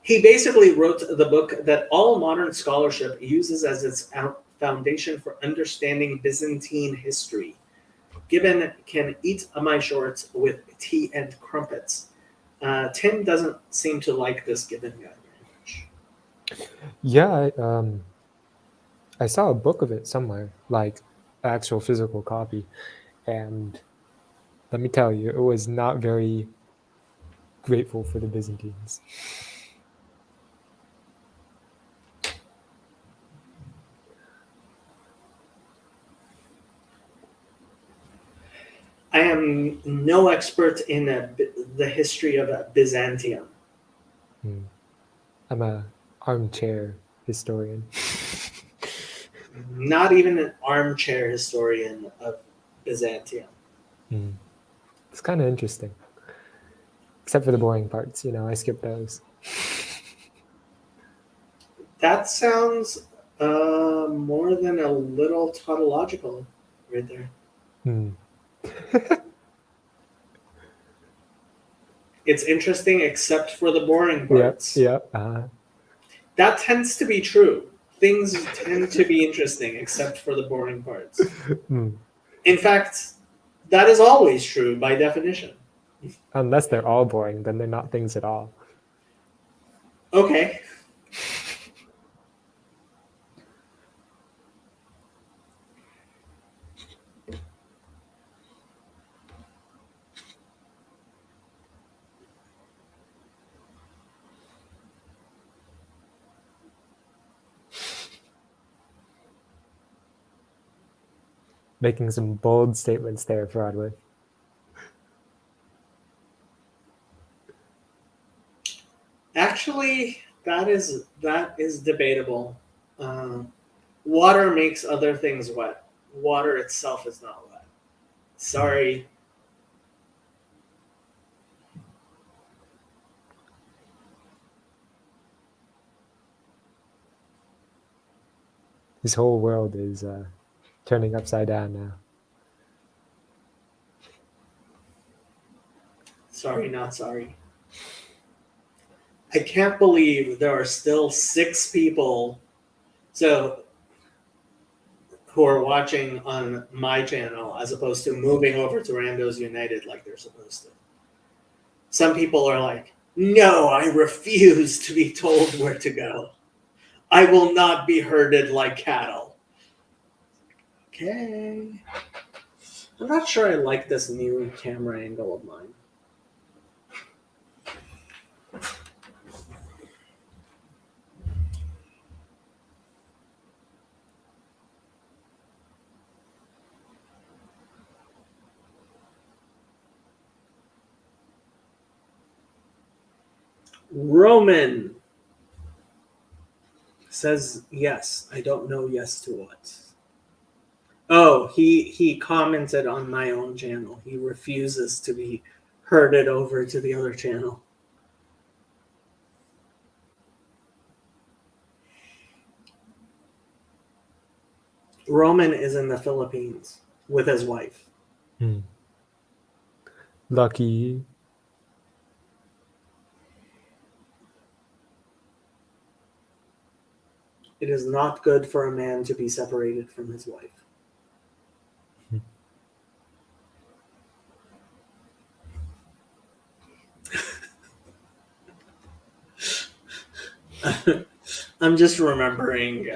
He basically wrote the book that all modern scholarship uses as its foundation for understanding Byzantine history. Gibbon can eat my shorts with tea and crumpets. Tim doesn't seem to like this Gibbon guy very much. Yeah, I saw a book of it somewhere, like actual physical copy, and let me tell you, it was not very grateful for the Byzantines. I am no expert in the history of Byzantium. I'm an armchair historian. Not even an armchair historian of Byzantium. It's kind of interesting. Except for the boring parts, I skip those. That sounds more than a little tautological right there. It's interesting except for the boring parts. Yep. That tends to be true. Things tend to be interesting except for the boring parts. In fact, that is always true by definition. Unless they're all boring, then they're not things at all. Okay. Making some bold statements there, Broadway. Actually, that is debatable. Water makes other things wet. Water itself is not wet. Sorry. This whole world is turning upside down now. Sorry, not sorry. I can't believe there are still 6 people who are watching on my channel as opposed to moving over to Randos United like they're supposed to. Some people are like, no, I refuse to be told where to go. I will not be herded like cattle. Okay. I'm not sure I like this new camera angle of mine. Roman says yes. I don't know yes to what. Oh, he commented on my own channel. He refuses to be herded over to the other channel. Roman is in the Philippines with his wife. Lucky. It is not good for a man to be separated from his wife. I'm just remembering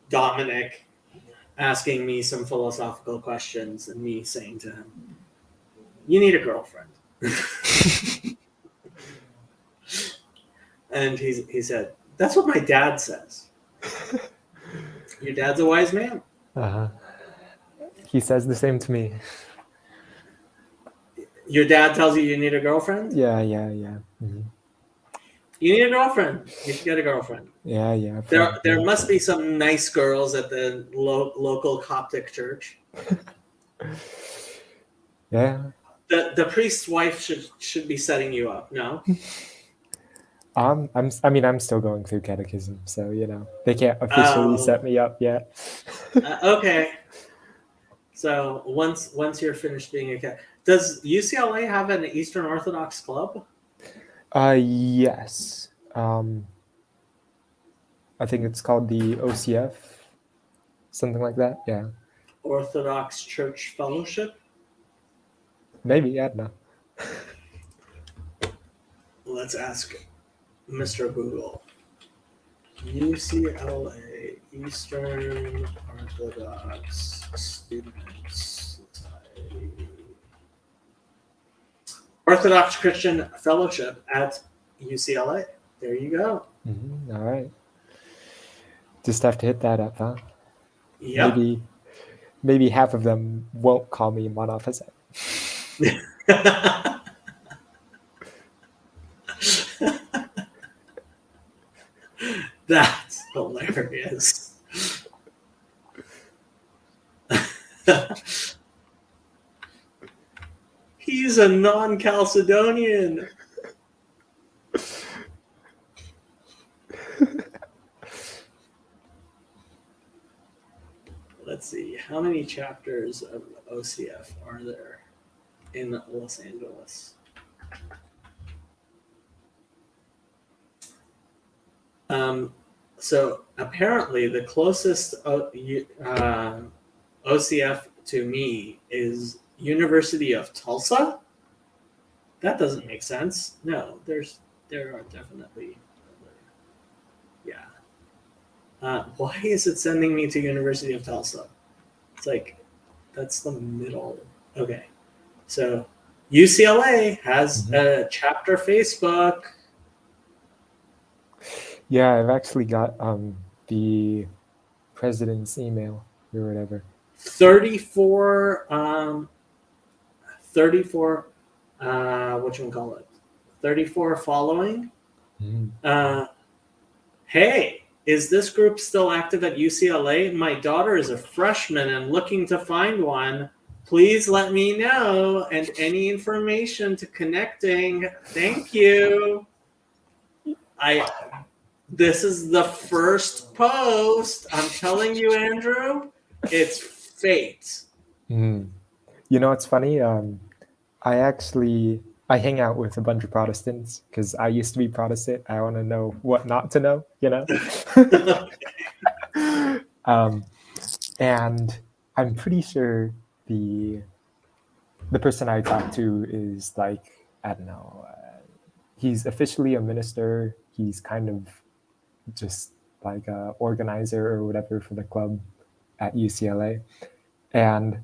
Dominic asking me some philosophical questions and me saying to him, "You need a girlfriend." And he said, "That's what my dad says." Your dad's a wise man. He says the same to me. Your dad tells you need a girlfriend? Yeah. Mm-hmm. You need a girlfriend. You should get a girlfriend. Yeah. There must be some nice girls at the local Coptic church. Yeah. The priest's wife should be setting you up. No. I'm still going through catechism, so they can't officially set me up yet. Okay. So once you're finished being a cat, does UCLA have an Eastern Orthodox club? Yes. I think it's called the OCF, something like that. Yeah. Orthodox Church Fellowship? Maybe, I don't know. Let's ask Mr. Google. UCLA, Eastern Orthodox Students Society. Orthodox Christian Fellowship at UCLA. There you go. Mm-hmm. All right. Just have to hit that up, huh? Yep. Maybe half of them won't call me monophysite. That's hilarious. He's a non-Chalcedonian. Let's see. How many chapters of OCF are there in Los Angeles? So apparently the closest OCF to me is University of Tulsa. That doesn't make sense. No, there are definitely other. Yeah. Why is it sending me to University of Tulsa? It's like that's the middle. Okay. So UCLA has a chapter Facebook. Yeah, I've actually got the president's email or whatever. 34 whatchamacallit? 34 following. Hey, is this group still active at UCLA? My daughter is a freshman and looking to find one. Please let me know and any information to connecting. Thank you. This is the first post. I'm telling you, Andrew, it's fate. It's funny. I hang out with a bunch of Protestants because I used to be Protestant. I want to know what not to know, and I'm pretty sure the person I talked to is like, I don't know, he's officially a minister. He's kind of just like a organizer or whatever for the club at UCLA. And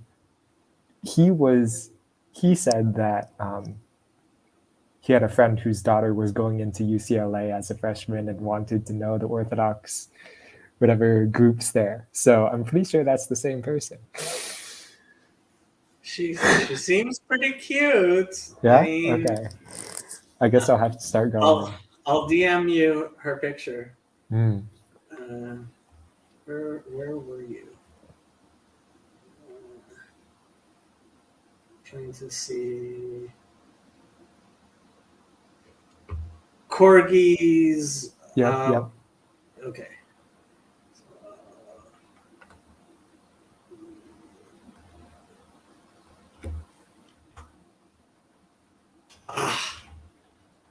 he said that he had a friend whose daughter was going into UCLA as a freshman and wanted to know the Orthodox whatever groups there. So I'm pretty sure that's the same person. She seems pretty cute. Yeah? Okay. I guess I'll have to start going. I'll DM you her picture. Mm. Where were you? Trying to see corgis. Yep. Okay.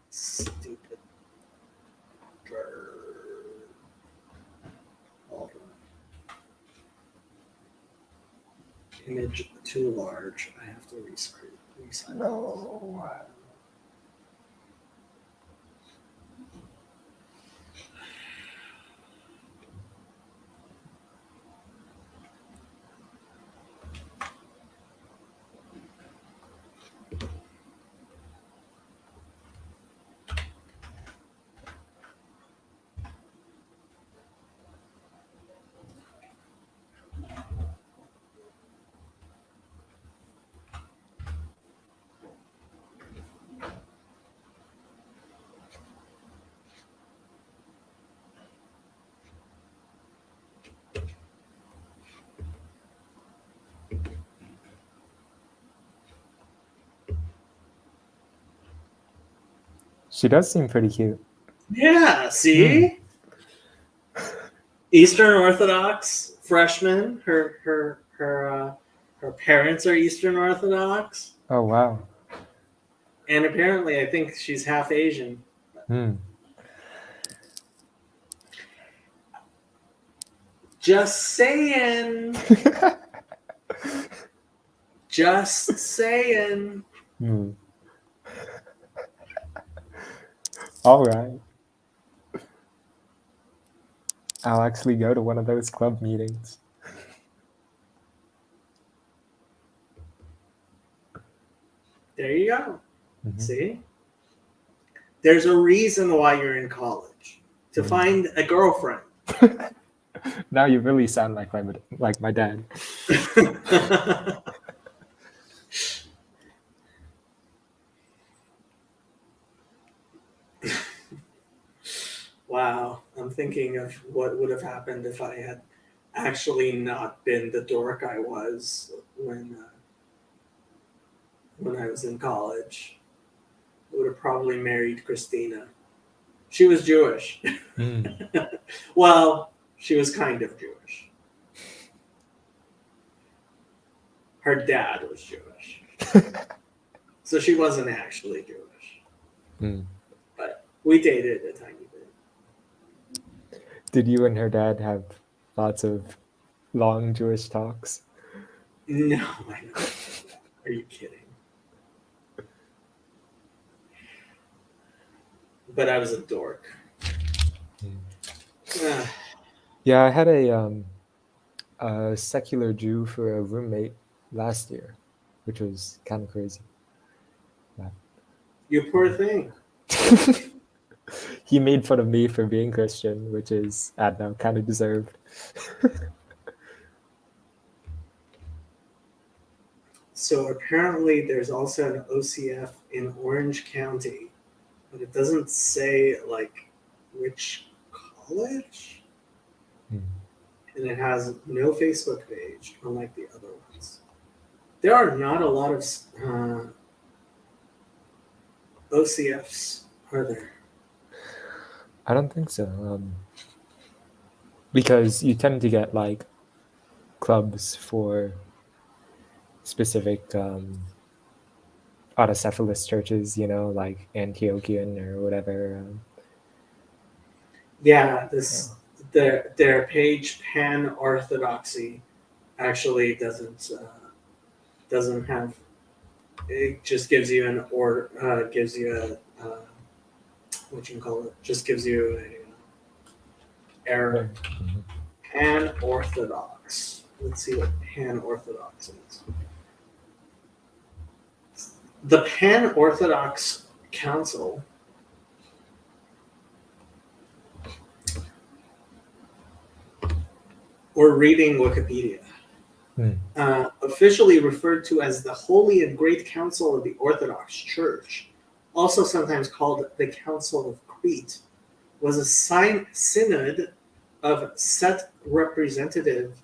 Stupid. Hold on. Image too large. I have to resize. No. She does seem pretty cute. Yeah, see? Eastern Orthodox freshman. Her parents are Eastern Orthodox. Oh wow. And apparently I think she's half Asian. Just saying. Just saying. All right. I'll actually go to one of those club meetings. There you go. See? There's a reason why you're in college. To find a girlfriend. Now you really sound like my dad. Wow. I'm thinking of what would have happened if I had actually not been the dork I was when I was in college. I would have probably married Christina. She was Jewish. Well, she was kind of Jewish. Her dad was Jewish. So she wasn't actually Jewish. But we dated a tiny bit. Did you and her dad have lots of long Jewish talks? No, I know. Are you kidding? But I was a dork. Yeah, I had a secular Jew for a roommate last year, which was kind of crazy. You poor thing. He made fun of me for being Christian, which is, I don't know, kind of deserved. So apparently there's also an OCF in Orange County, but it doesn't say like which college. And it has no Facebook page, unlike the other ones. There are not a lot of OCFs, are there? I don't think so. Because you tend to get like clubs for specific autocephalous churches, like Antiochian or whatever. Yeah, their page Pan Orthodoxy actually doesn't have. It just gives you gives you a what you call it. Just gives you a error. Pan Orthodox. Let's see what Pan Orthodox is. The Pan Orthodox Council we're reading Wikipedia. Officially referred to as the Holy and Great Council of the Orthodox Church, also sometimes called the Council of Crete, was a synod of set representative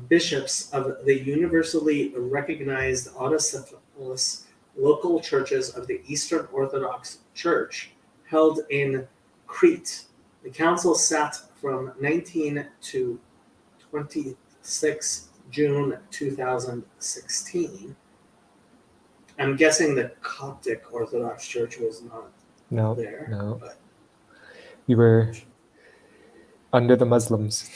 bishops of the universally recognized autocephalous local churches of the Eastern Orthodox Church held in Crete. The council sat from 19 to 26 June 2016. I'm guessing the Coptic Orthodox Church was not No, there. no. But We were under the Muslims.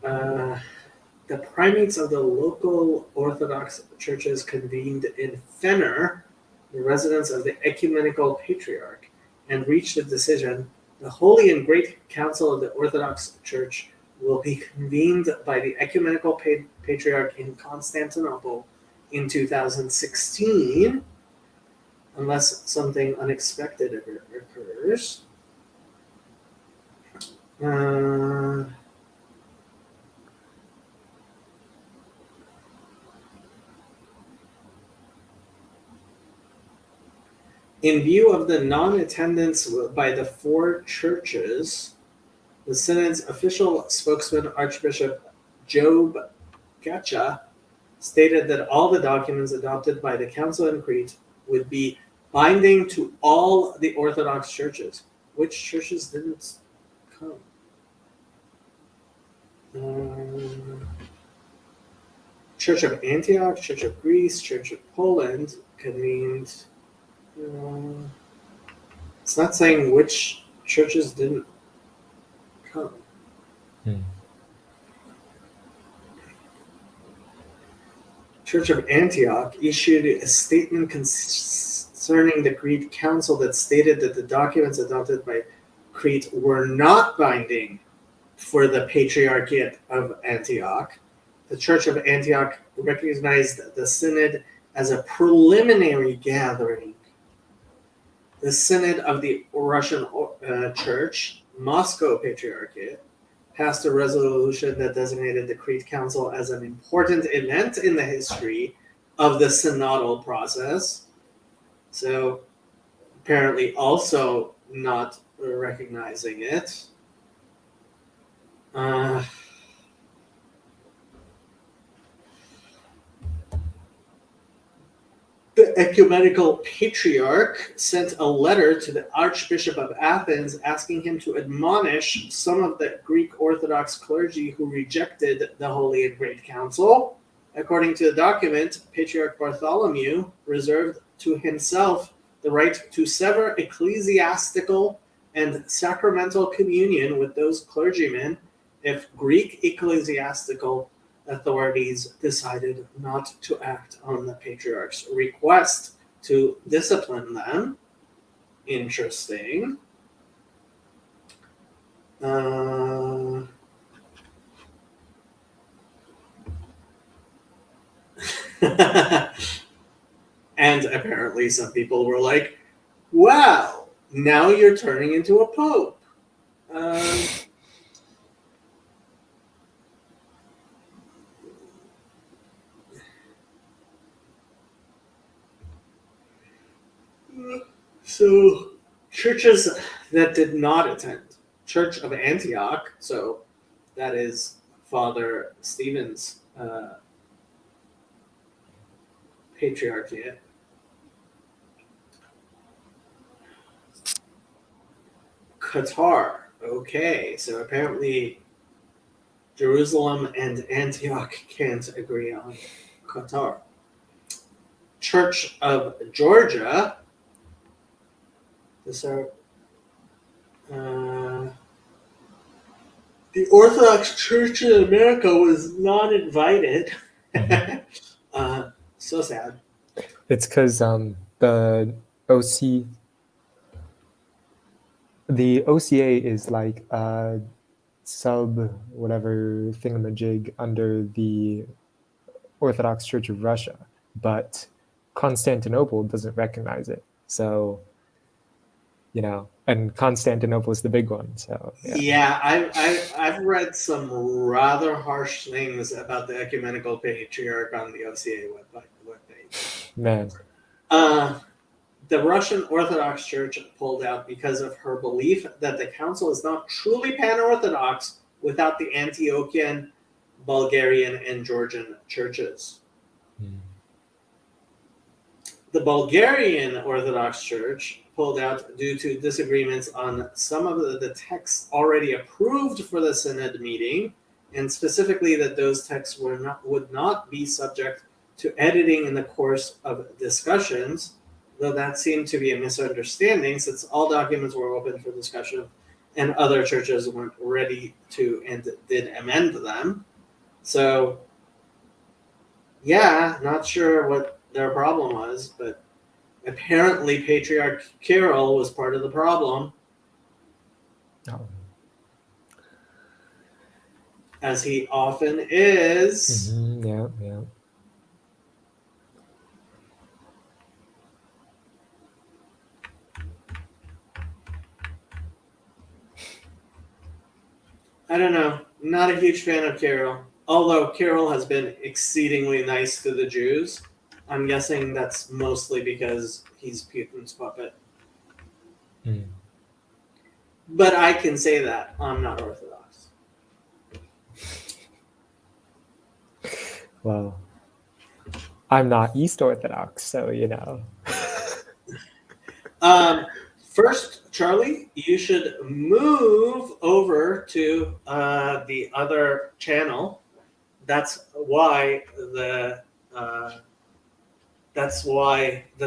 the primates of the local Orthodox churches convened in Fenner, the residence of the Ecumenical Patriarch, and reached a decision. The Holy and Great Council of the Orthodox Church will be convened by the Ecumenical Patriarch in Constantinople in 2016, unless something unexpected occurs. In view of the non-attendance by the four churches, the Synod's official spokesman, Archbishop Job Gacha, stated that all the documents adopted by the Council in Crete would be binding to all the Orthodox churches. Which churches didn't come? Church of Antioch, Church of Greece, Church of Poland convened. It's not saying which churches didn't come. Church of Antioch issued a statement concerning the Crete Council that stated that the documents adopted by Crete were not binding for the Patriarchate of Antioch. The Church of Antioch recognized the Synod as a preliminary gathering. The Synod of the Russian Church, Moscow Patriarchate, passed a resolution that designated the Crete Council as an important event in the history of the synodal process. So apparently also not recognizing it. The Ecumenical Patriarch sent a letter to the Archbishop of Athens asking him to admonish some of the Greek Orthodox clergy who rejected the Holy and Great Council. According to the document, Patriarch Bartholomew reserved to himself the right to sever ecclesiastical and sacramental communion with those clergymen if Greek ecclesiastical authorities decided not to act on the Patriarch's request to discipline them. Interesting. And apparently some people were like, wow, now you're turning into a pope. So churches that did not attend, Church of Antioch, so that is Father Stephen's Patriarchate. Qatar, okay, so apparently Jerusalem and Antioch can't agree on Qatar. Church of Georgia, the Orthodox Church in America was not invited. So sad. It's because the OCA is like a sub whatever thingamajig under the Orthodox Church of Russia, but Constantinople doesn't recognize it. So, and Constantinople is the big one. So yeah, I've read some rather harsh things about the Ecumenical Patriarch on the OCA webpage. Man. The Russian Orthodox Church pulled out because of her belief that the council is not truly pan-Orthodox without the Antiochian, Bulgarian, and Georgian churches. The Bulgarian Orthodox Church pulled out due to disagreements on some of the texts already approved for the synod meeting, and specifically that those texts would not be subject to editing in the course of discussions, though that seemed to be a misunderstanding since all documents were open for discussion and other churches weren't ready to and did amend them. So, yeah, not sure what their problem was, but apparently Patriarch Kirill was part of the problem, Oh. as he often is. Yeah, yeah. I don't know. Not a huge fan of Kirill. Although Kirill has been exceedingly nice to the Jews. I'm guessing that's mostly because he's Putin's puppet. Mm. But I can say that. I'm not Orthodox. Well, I'm not East Orthodox, so you know. First, Charlie, you should move over to the other channel. That's why the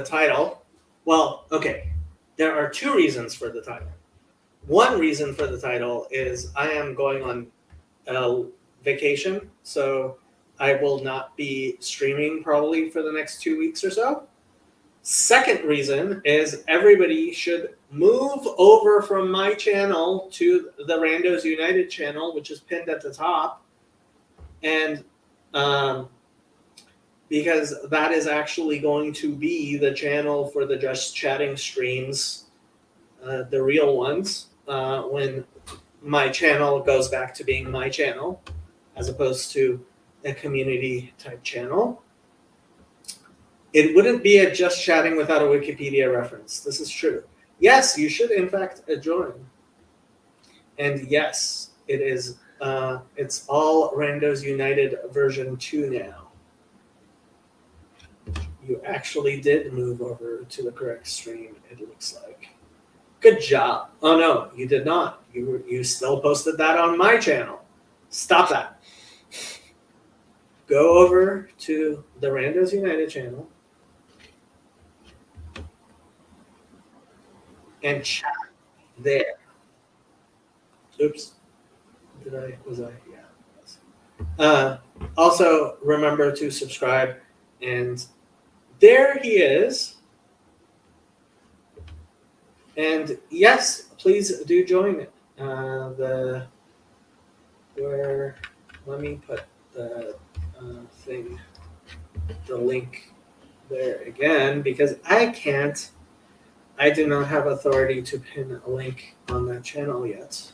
title. Well, okay. There are two reasons for the title. One reason for the title is I am going on a vacation, so I will not be streaming probably for the next 2 weeks or so. Second reason is everybody should move over from my channel to the Randos United channel, which is pinned at the top. And because that is actually going to be the channel for the Just Chatting streams, the real ones, when my channel goes back to being my channel, as opposed to a community type channel. It wouldn't be a Just Chatting without a Wikipedia reference. This is true. Yes, you should in fact join. And yes, it is. It's all Randos United version 2 now. You actually did move over to the correct stream, it looks like. Good job. Oh no, you did not. You still posted that on my channel. Stop that. Go over to the Randos United channel and chat there. Oops. Was I? Yeah. Also, remember to subscribe. And there he is. And yes, please do join it. Let me put the thing, the link there again, because I do not have authority to pin a link on that channel yet.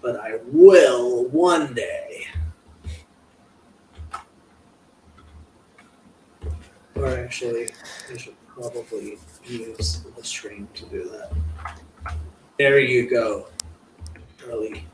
But I will one day. Or actually, I should probably use the stream to do that. There you go, Charlie.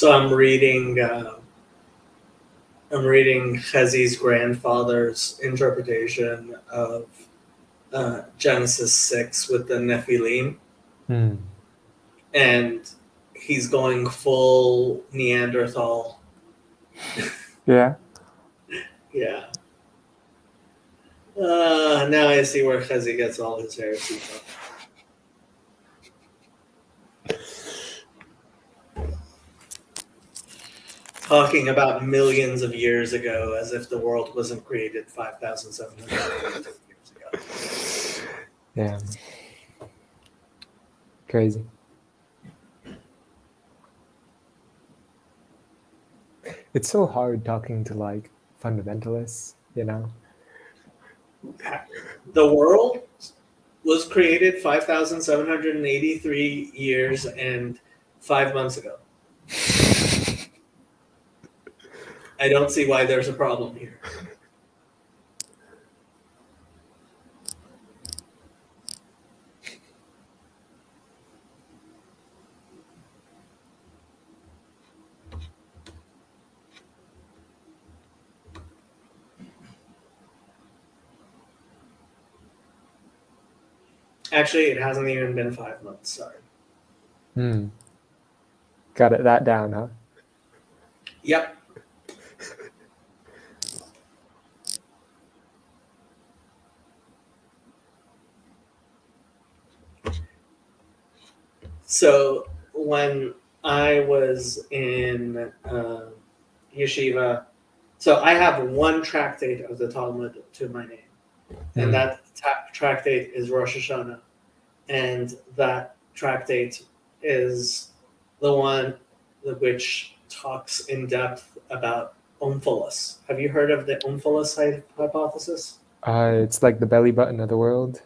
So I'm reading Chezi's grandfather's interpretation of Genesis 6 with the Nephilim, Hmm. and he's going full Neanderthal. Yeah. Yeah. Now I see where Chezi gets all his heresy from. Talking about millions of years ago as if the world wasn't created 5,700 years ago. Yeah. Crazy. It's so hard talking to like fundamentalists, you know? The world was created 5,783 years and 5 months ago. I don't see why there's a problem here. Actually, it hasn't even been 5 months, sorry. Hmm. Got it that down, huh? Yep. So when I was in yeshiva, so I have one tractate of the Talmud to my name, and that tractate is Rosh Hashanah, and that tractate is the one which talks in depth about Omphalos. Have you heard of the Omphalos hypothesis? It's like the belly button of the world.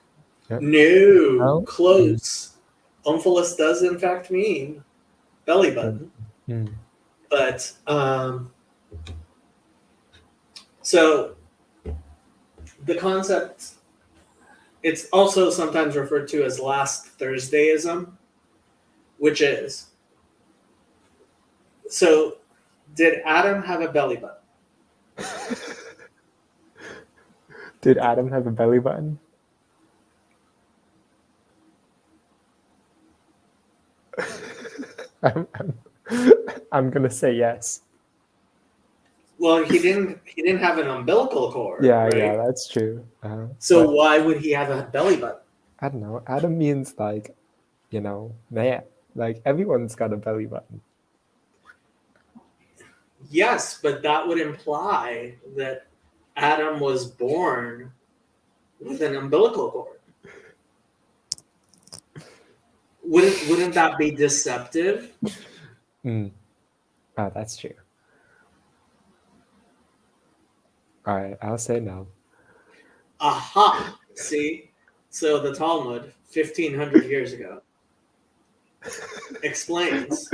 Yep. No, No? close. Omphalos does in fact mean belly button, Hmm. but so the concept, it's also sometimes referred to as last Thursdayism, which is, so did Adam have a belly button? Did Adam have a belly button? I'm gonna say yes. Well, he didn't have an umbilical cord. Yeah, right? yeah, that's true. So but why would he have a belly button? I don't know. Adam means like, you know, man. Like everyone's got a belly button. Yes, but that would imply that Adam was born with an umbilical cord. Wouldn't that be deceptive? Oh, that's true. All right, I'll say no. Aha! See? So the Talmud, 1,500 years ago, explains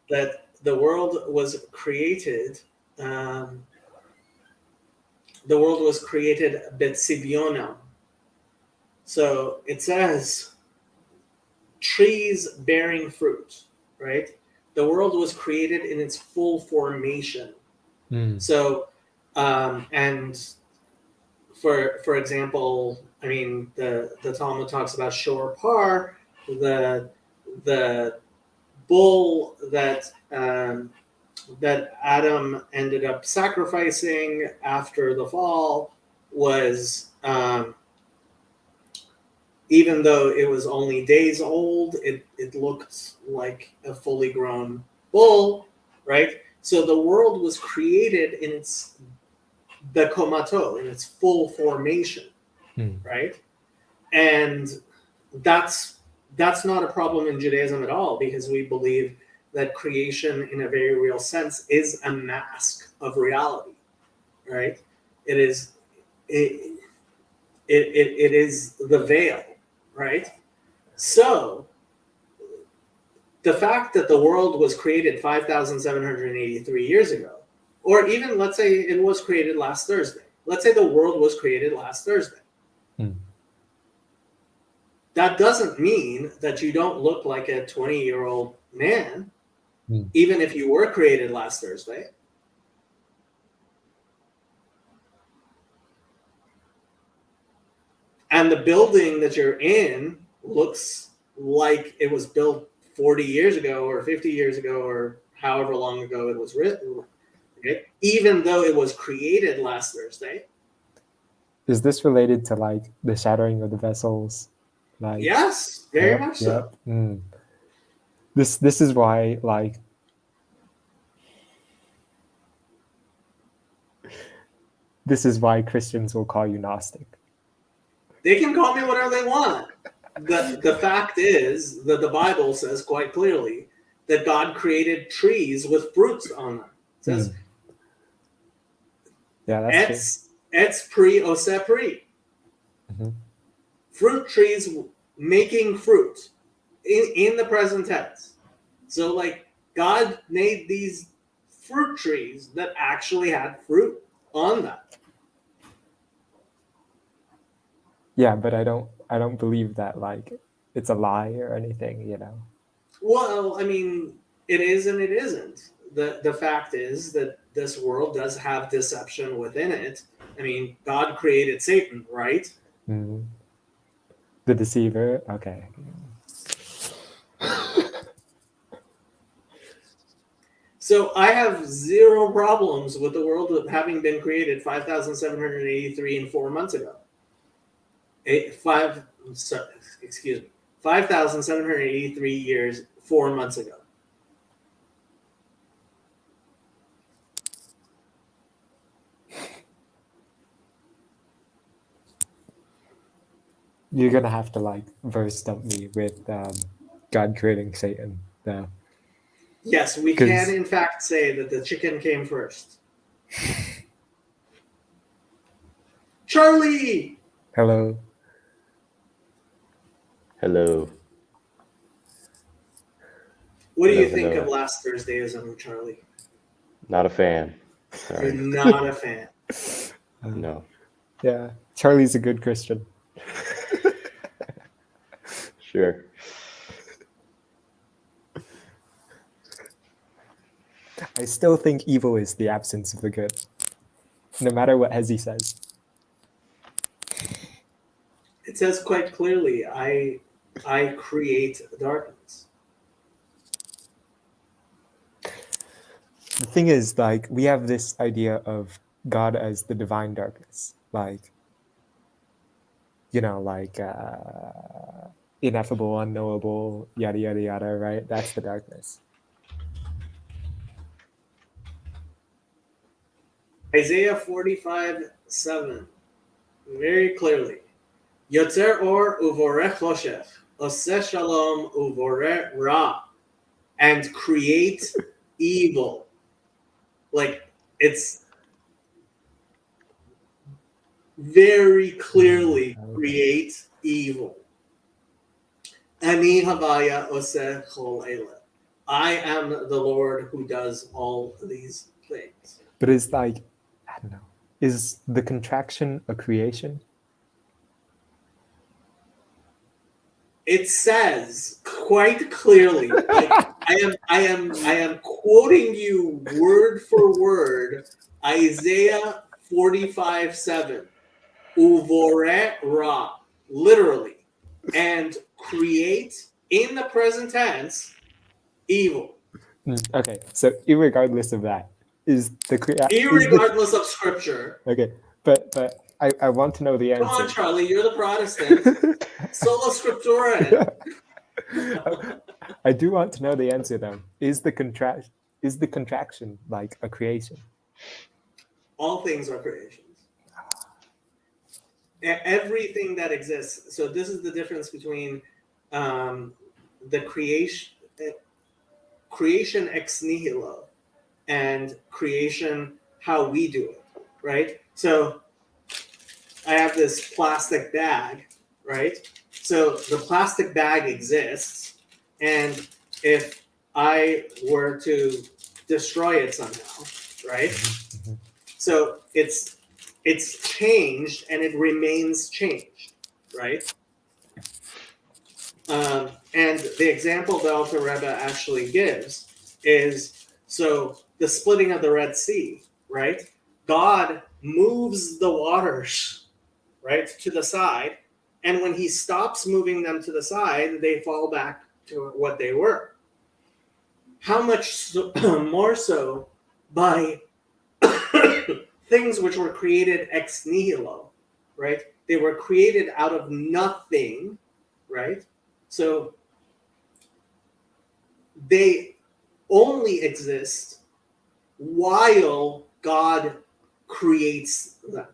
that the world was created. The world was created betzivionam. So it says trees bearing fruit, right? The world was created in its full formation. So, and for example, I mean, the Talmud talks about Shor Par, the bull that Adam ended up sacrificing after the fall was, even though it was only days old, it looked like a fully grown bull, right? So the world was created in its bekomato, in its full formation, right? And that's not a problem in Judaism at all, because we believe that creation in a very real sense is a mask of reality, right? It is the veil, right? So the fact that the world was created 5,783 years ago, or even let's say it was created last Thursday. Let's say the world was created last Thursday. That doesn't mean that you don't look like a 20-year-old man, even if you were created last Thursday. And the building that you're in looks like it was built 40 years ago or 50 years ago or however long ago it was written, okay? Even though it was created last Thursday. Is this related to like the shattering of the vessels? Like, Yes, very much so. This is why like this is why Christians will call you Gnostic. They can call me whatever they want. The fact is that the Bible says quite clearly that God created trees with fruits on them. It says, yeah, that's "Etz pri ose pri." Fruit trees making fruit in the present tense. So, like, God made these fruit trees that actually had fruit on them. Yeah, but I don't believe that like it's a lie or anything, you know. Well, I mean, it is and it isn't. The fact is that this world does have deception within it. I mean, God created Satan, right? The deceiver. Okay. So I have zero problems with the world having been created 5,783 and 4 months ago. 5,783 years, 4 months ago. You're gonna have to like verse dump me with God creating Satan, though. Yes, we can in fact say that the chicken came first. Charlie! Hello. Hello. What do you think of last Thursdayism, Charlie? Not a fan. You're not a fan. No. Yeah, Charlie's a good Christian. Sure. I still think evil is the absence of the good, no matter what Hezi says. It says quite clearly, I create darkness. The thing is, like, we have this idea of God as the divine darkness, like, you know, like ineffable, unknowable, yada yada yada, right? That's the darkness. Isaiah 45:7, very clearly. Yotzer or uvorech choshech, oseh shalom uvorech ra, and create evil. Like, it's very clearly create evil. Ani havaya oseh chol eleh. I am the Lord who does all these things. But it's like, I don't know, is the contraction a creation? It says quite clearly, like, I am quoting you word for word, Isaiah 45:7, uvore ra, literally, and create in the present tense evil. Okay, so irregardless of that, is the Irregardless of scripture. Okay, but I want to know the answer. Come on, Charlie, you're the Protestant. Sola scriptura. I do want to know the answer though. Is the contraction like a creation? All things are creations. Everything that exists. So this is the difference between the creation ex nihilo and creation how we do it, right? So I have this plastic bag, right? So the plastic bag exists, and if I were to destroy it somehow, right? So it's changed and it remains changed, right? And the example the Alter Rebbe actually gives is so the splitting of the Red Sea, right? God moves the waters, right, to the side, and when he stops moving them to the side, they fall back to what they were. How much more so by things which were created ex nihilo, right? They were created out of nothing, right? So they only exist while God creates them.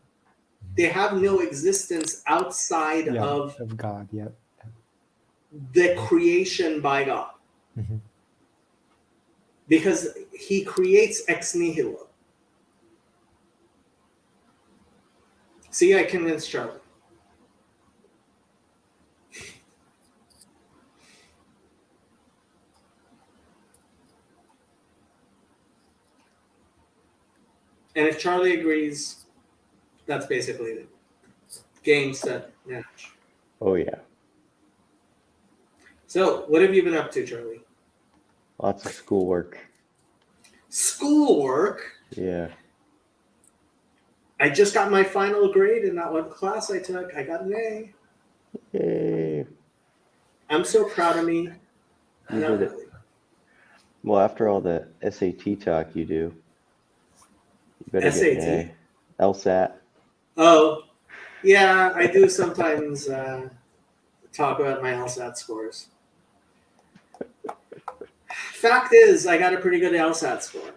They have no existence outside of God. Yeah. the creation by God. Mhm. Because he creates ex nihilo. See, I convinced Charlie. And if Charlie agrees, that's basically it. Game, set, match. Oh yeah. So, what have you been up to, Charlie? Lots of schoolwork. Schoolwork. Yeah. I just got my final grade in that one class I took. I got an A. Yay. I'm so proud of me. You Not did it. really. Well, after all the SAT talk you do, you better get an A. LSAT. Oh, yeah, I do sometimes talk about my LSAT scores. Fact is, I got a pretty good LSAT score.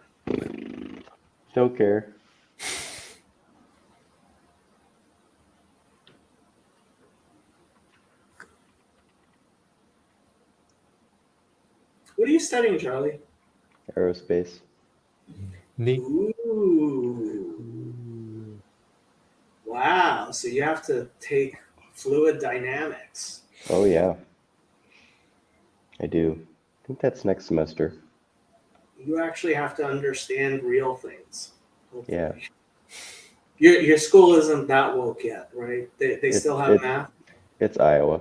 Don't care. What are you studying, Charlie? Aerospace. Neat. Ooh. Wow. So you have to take fluid dynamics. Oh yeah. I do. I think that's next semester. You actually have to understand real things. hopefully. Yeah. Your school isn't that woke yet, right? They still have math? It's Iowa.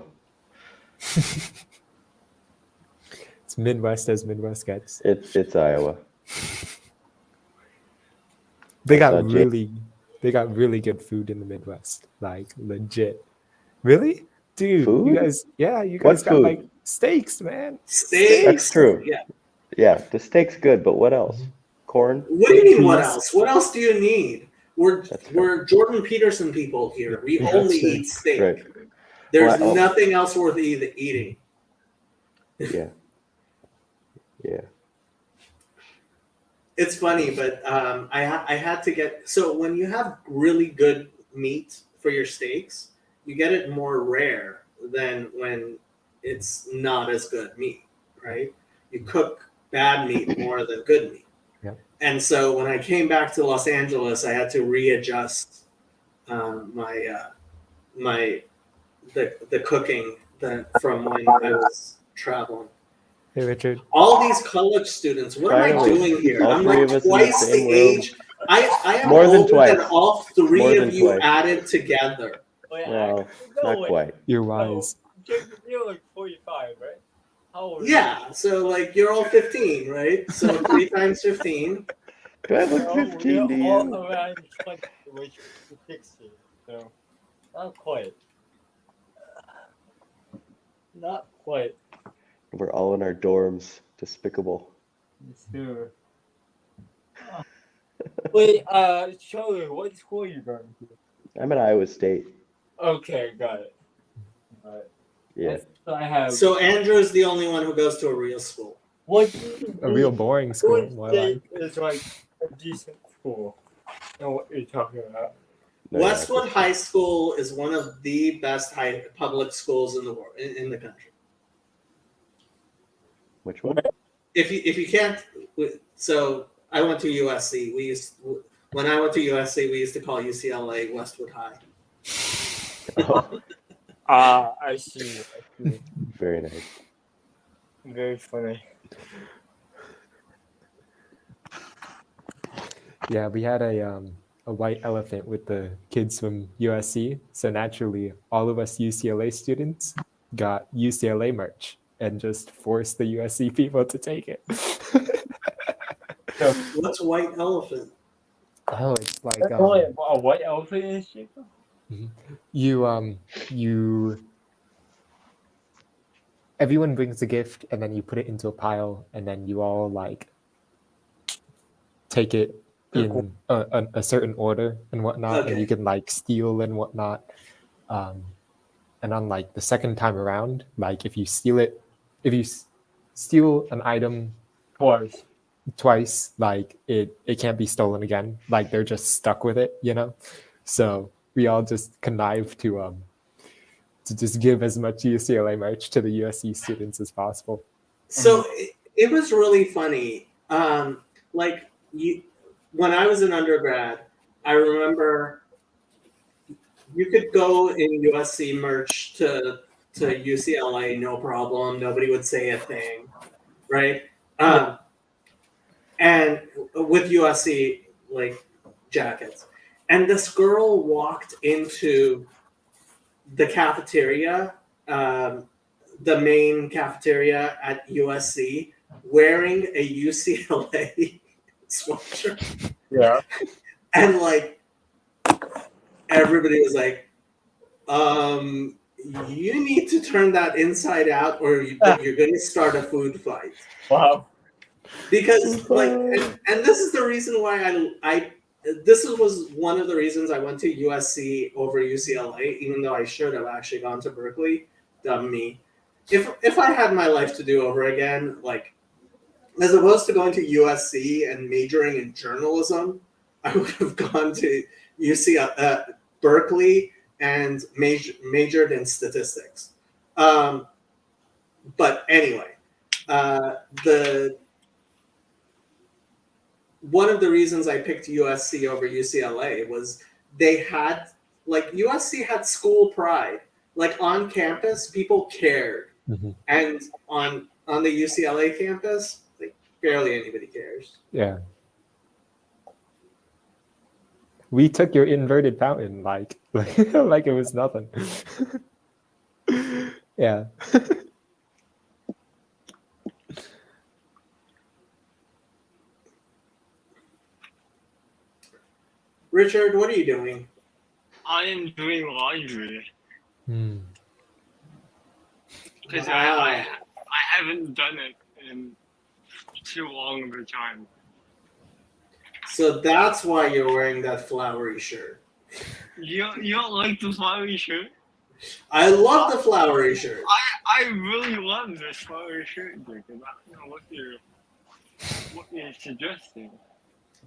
It's Midwest as Midwest gets. It's Iowa. They got Jay- really good food in the Midwest, like legit. Really, dude? Food? You guys What got food? like steaks, man. Steaks. That's true. Yeah. Yeah, the steak's good, but what else? Corn? What do you mean? What Peas. else? What else do you need? That's We're Jordan Peterson people here. We Yeah, only that's true. eat steak. Right. There's Well, nothing else worth eating. Yeah. Yeah. It's funny, but I had to get so when you have really good meat for your steaks, you get it more rare than when it's not as good meat, right? You cook bad meat more than good meat. Yep. And so when I came back to Los Angeles, I had to readjust the cooking from when I was traveling. Hey, Richard. All these college students, what am I Finally, doing here? all I'm three like of us in the twice the same room. age. I am More than older twice. than all More three than of you twice. added together. Oh, yeah. Well, not quite. You're wise. You're like 45, right? How old are Yeah, so like you're all 15, right? So 3 times 15. Do I you? look 15 to We're all you? around 20, which is 60. So, not quite. Not quite. We're all in our dorms. Despicable. Sure. Wait, Charlie, what school are you going to? I'm at Iowa State. Okay, got it. Alright. Yeah. So I have. So Andrew is the only one who goes to a real school. What A real boring school. What More state like. is like a decent school? And what you're talking about? No, Westwood High School is one of the best public schools in the world, in the country. Which one? If you can't, so I went to USC. When I went to USC, we used to call UCLA Westwood High. Oh, I see. very nice. Very funny. Yeah, we had a white elephant with the kids from USC. So naturally, all of us UCLA students got UCLA merch and just forced the USC people to take it. What's white elephant? Oh, it's like Wait, a white elephant is Jacob? you everyone brings a gift and then you put it into a pile and then you all like take it in a certain order and whatnot, and Okay. you can like steal and whatnot. And on like the second time around, like if you steal steal an item twice, like it can't be stolen again. Like they're just stuck with it, you know. So we all just connive to just give as much UCLA merch to the USC students as possible. So it was really funny. Like when I was an undergrad, I remember you could go in USC merch to UCLA, no problem. Nobody would say a thing, right? And with USC like jackets, and this girl walked into the cafeteria, the main cafeteria at USC, wearing a UCLA sweatshirt. Yeah. And like everybody was like, you need to turn that inside out or you're going to start a food fight. Wow. Because like, and this is the reason why this was one of the reasons I went to USC over UCLA, even though I should have actually gone to Berkeley. Dumb me. If I had my life to do over again, like as opposed to going to USC and majoring in journalism, I would have gone to Berkeley and majored in statistics. But anyway, one of the reasons I picked USC over UCLA was USC had school pride. Like on campus, people cared. Mm-hmm. And on the UCLA campus, like barely anybody cares. Yeah. We took your inverted fountain like it was nothing. Yeah. Richard, what are you doing? I am doing laundry because Wow. I haven't done it in too long of a time. So that's why you're wearing that flowery shirt. You don't like the flowery shirt? I love the flowery shirt. I really love this flowery shirt, Jacob. I don't know what you're suggesting.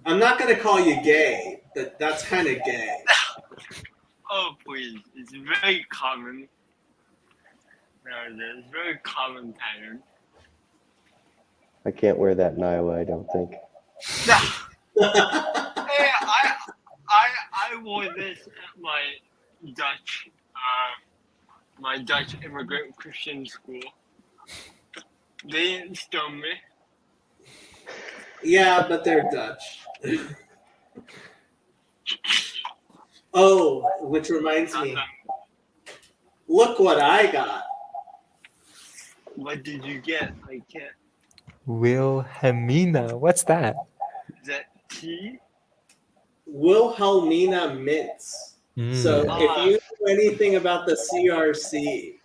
I'm not going to call you gay, but that's kind of gay. Oh please, it's very common. It's very common pattern. I can't wear that in Iowa, I don't think. Hey, I wore this at my Dutch immigrant Christian school. They didn't stone me. Yeah, but they're Dutch. Oh, which reminds me. Look what I got. What did you get? I can't. Wilhelmina, what's that? Is that tea? Wilhelmina mints. So if you know anything about the CRC,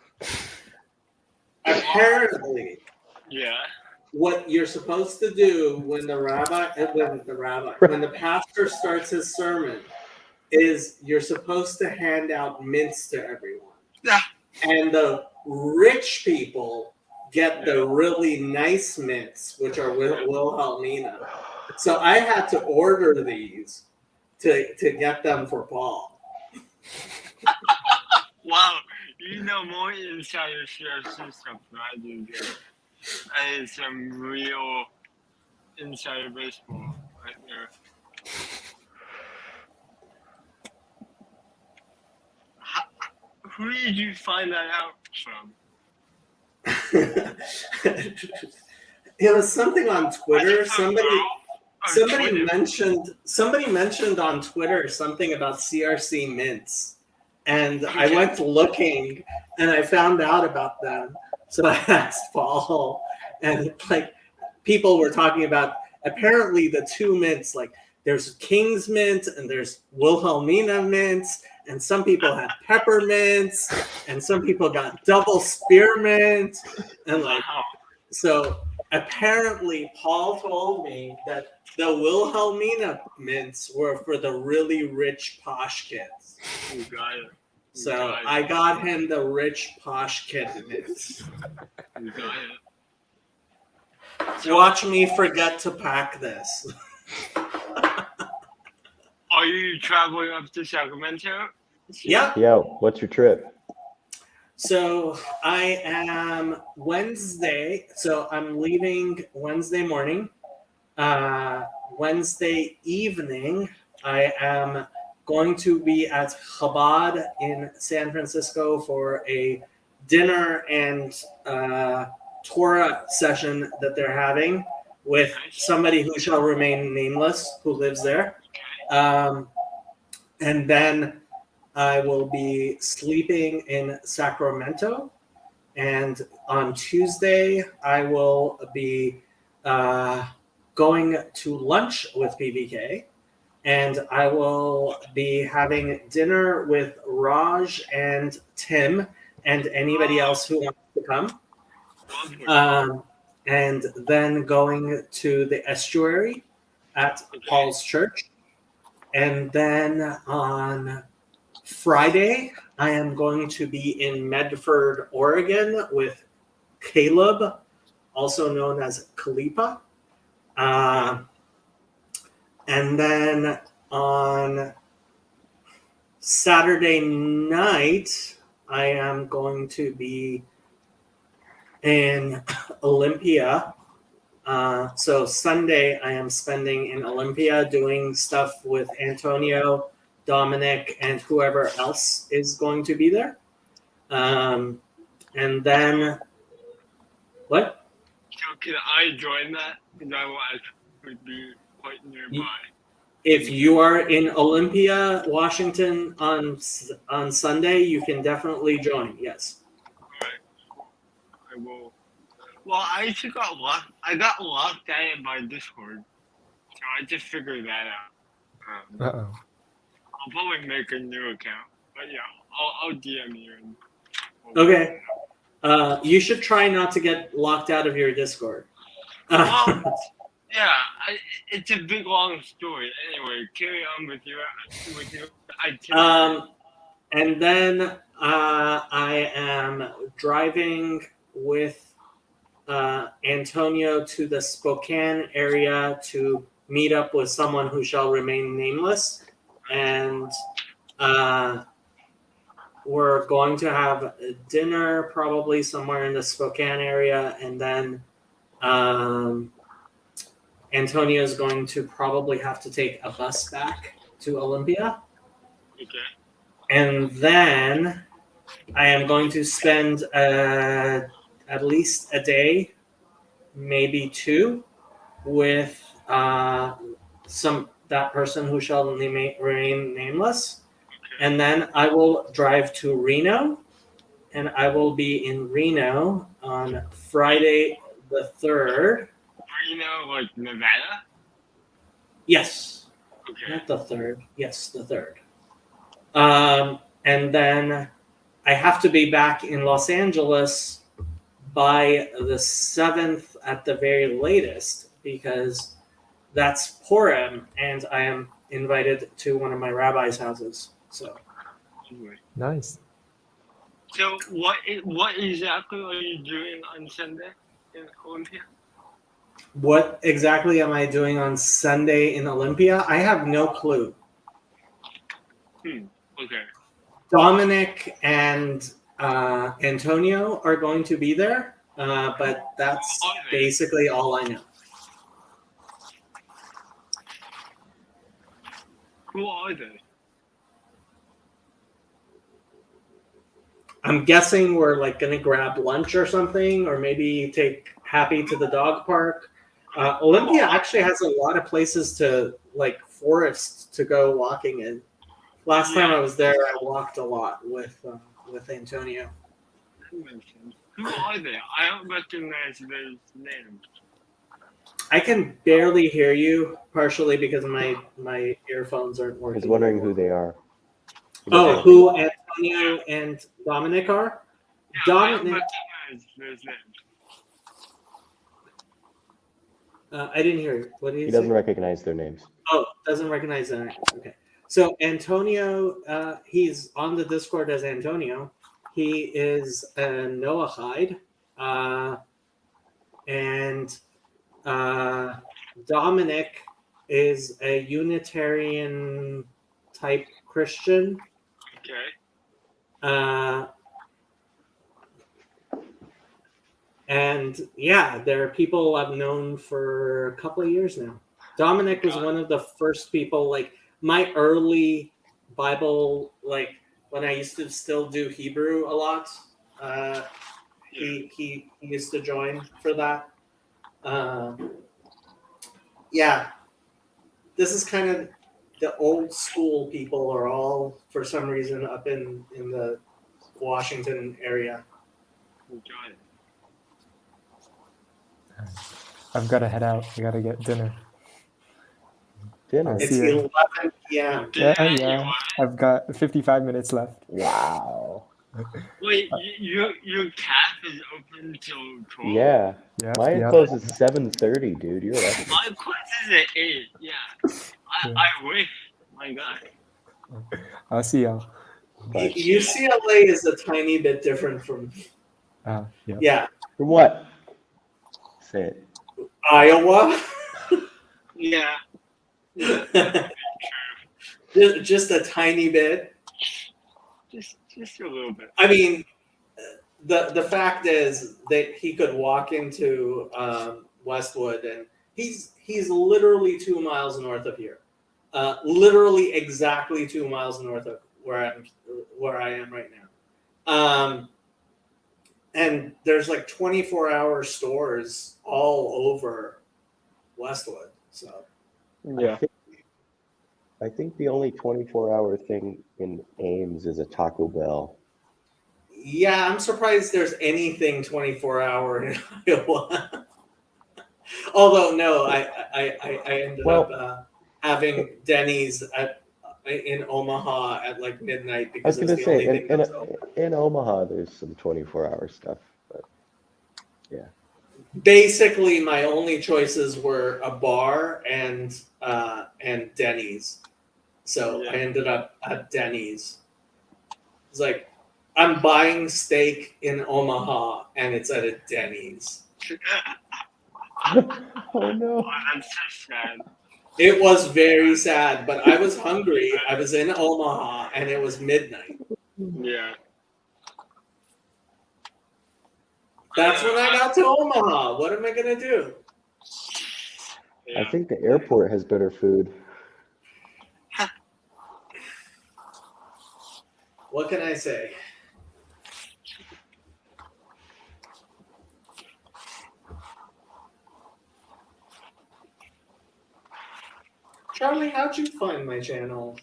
apparently, Yeah. what you're supposed to do when the pastor starts his sermon is you're supposed to hand out mints to everyone. Yeah. And the rich people get the really nice mints, which are Wilhelmina. So I had to order these to get them for Paul. Wow, you know more insider CRC stuff than I do, Joe. That is some real insider baseball right there. Who did you find that out from? It was something on Twitter. Was it from Girl or Twitter? Somebody mentioned on Twitter something about CRC mints, and I went looking and I found out about them. So I asked Paul, and like people were talking about apparently the two mints, like there's King's Mint and there's Wilhelmina mints, and some people had peppermints, and some people got double spearmint, and like Wow. so. Apparently, Paul told me that the Wilhelmina mints were for the really rich posh kids. You got it. So I got him the rich posh kid mints. You got it. Watch me forget to pack this. Are you traveling up to Sacramento? Yep. Yo, what's your trip? So I am Wednesday. So I'm leaving Wednesday morning. Wednesday evening, I am going to be at Chabad in San Francisco for a dinner and Torah session that they're having with somebody who shall remain nameless who lives there. And then I will be sleeping in Sacramento. And on Tuesday, I will be going to lunch with PBK. And I will be having dinner with Raj and Tim and anybody else who wants to come. And then going to the estuary at Paul's Church. And then on Friday, I am going to be in Medford, Oregon with Caleb, also known as Kalipa. And then on Saturday night, I am going to be in Olympia. So Sunday, I am spending in Olympia doing stuff with Antonio, Dominic, and whoever else is going to be there. And then, what? So can I join that? Because I will actually be quite nearby. If you are in Olympia, Washington on Sunday, you can definitely join. Yes. I will. Well, I actually got locked. I got locked out of my Discord, so I just figured that out. Uh-oh. I'll probably make a new account, but yeah, I'll DM you. And Okay. You should try not to get locked out of your Discord. Well, yeah, it's a big long story. Anyway, carry on with your itinerary. And then I am driving with Antonio to the Spokane area to meet up with someone who shall remain nameless. And we're going to have dinner probably somewhere in the Spokane area. And then Antonio is going to probably have to take a bus back to Olympia. Okay. And then I am going to spend at least a day, maybe two, with that person who shall remain nameless. And then I will drive to Reno, and I will be in Reno on Friday the 3rd. Reno, like Nevada? Yes. Okay. Not the 3rd. Yes, the 3rd. And then I have to be back in Los Angeles by the 7th at the very latest, because that's Purim, and I am invited to one of my rabbi's houses. So Anyway. Nice. So what exactly are you doing on Sunday in Olympia? what exactly am I doing on Sunday in Olympia? I have no clue. Okay. Dominic and Antonio are going to be there, but that's basically all I know. Who are they? I'm guessing we're like gonna grab lunch or something, or maybe take Happy to the dog park. Olympia actually has a lot of places to like forests to go walking in. Last time I was there, I walked a lot with Antonio. Who are they? I don't recognize those names. I can barely hear you, partially because my earphones aren't I working. was wondering who they are. Oh, who Antonio and Dominic are? Dominic, His name. I didn't hear you. What did He you doesn't say? recognize their names. Oh, doesn't recognize that. Okay. So Antonio, he's on the Discord as Antonio. He is a Noahide. And Dominic is a Unitarian type Christian. Okay. And yeah, they're people I've known for a couple of years now. Dominic was one of the first people, like my early Bible, like when I used to still do Hebrew a lot. He used to join for that. Yeah, this is kind of the old school people are all for some reason up in the Washington area. Got it. I've got to head out. I got to get dinner. Dinner. I'll It's see you. 11 p.m. Yeah. I've got 55 minutes left. Wow. Wait, your cafe is open till 12? Yeah. Yeah. Mine yeah. closes 7:30, dude. You're lucky. My class is at 8. Yeah. I wish. My God. I'll see y'all. But UCLA is a tiny bit different from Yeah. from what? Say it. Iowa. Yeah. Just a tiny bit. Just a little bit. I mean, the fact is that he could walk into Westwood, and he's literally 2 miles north of here, literally exactly 2 miles north of where I am right now. And there's like 24-hour stores all over Westwood. So Yeah. I think the only 24-hour thing in Ames is a Taco Bell. yeah, I'm surprised there's anything 24-hour in Iowa. Although no, I ended up having Denny's in Omaha at like midnight I was because it's gonna the say only thing that's open. in Omaha there's some 24-hour stuff, but Basically, my only choices were a bar and Denny's. So I ended up at Denny's. It's like I'm buying steak in Omaha and it's at a Denny's. oh no. Oh, that's so sad. It was very sad, but I was hungry. I was in Omaha and it was midnight. Yeah. That's when I got to Omaha. What am I gonna do? Yeah. I think the airport has better food. What can I say? Charlie, how'd you find my channel?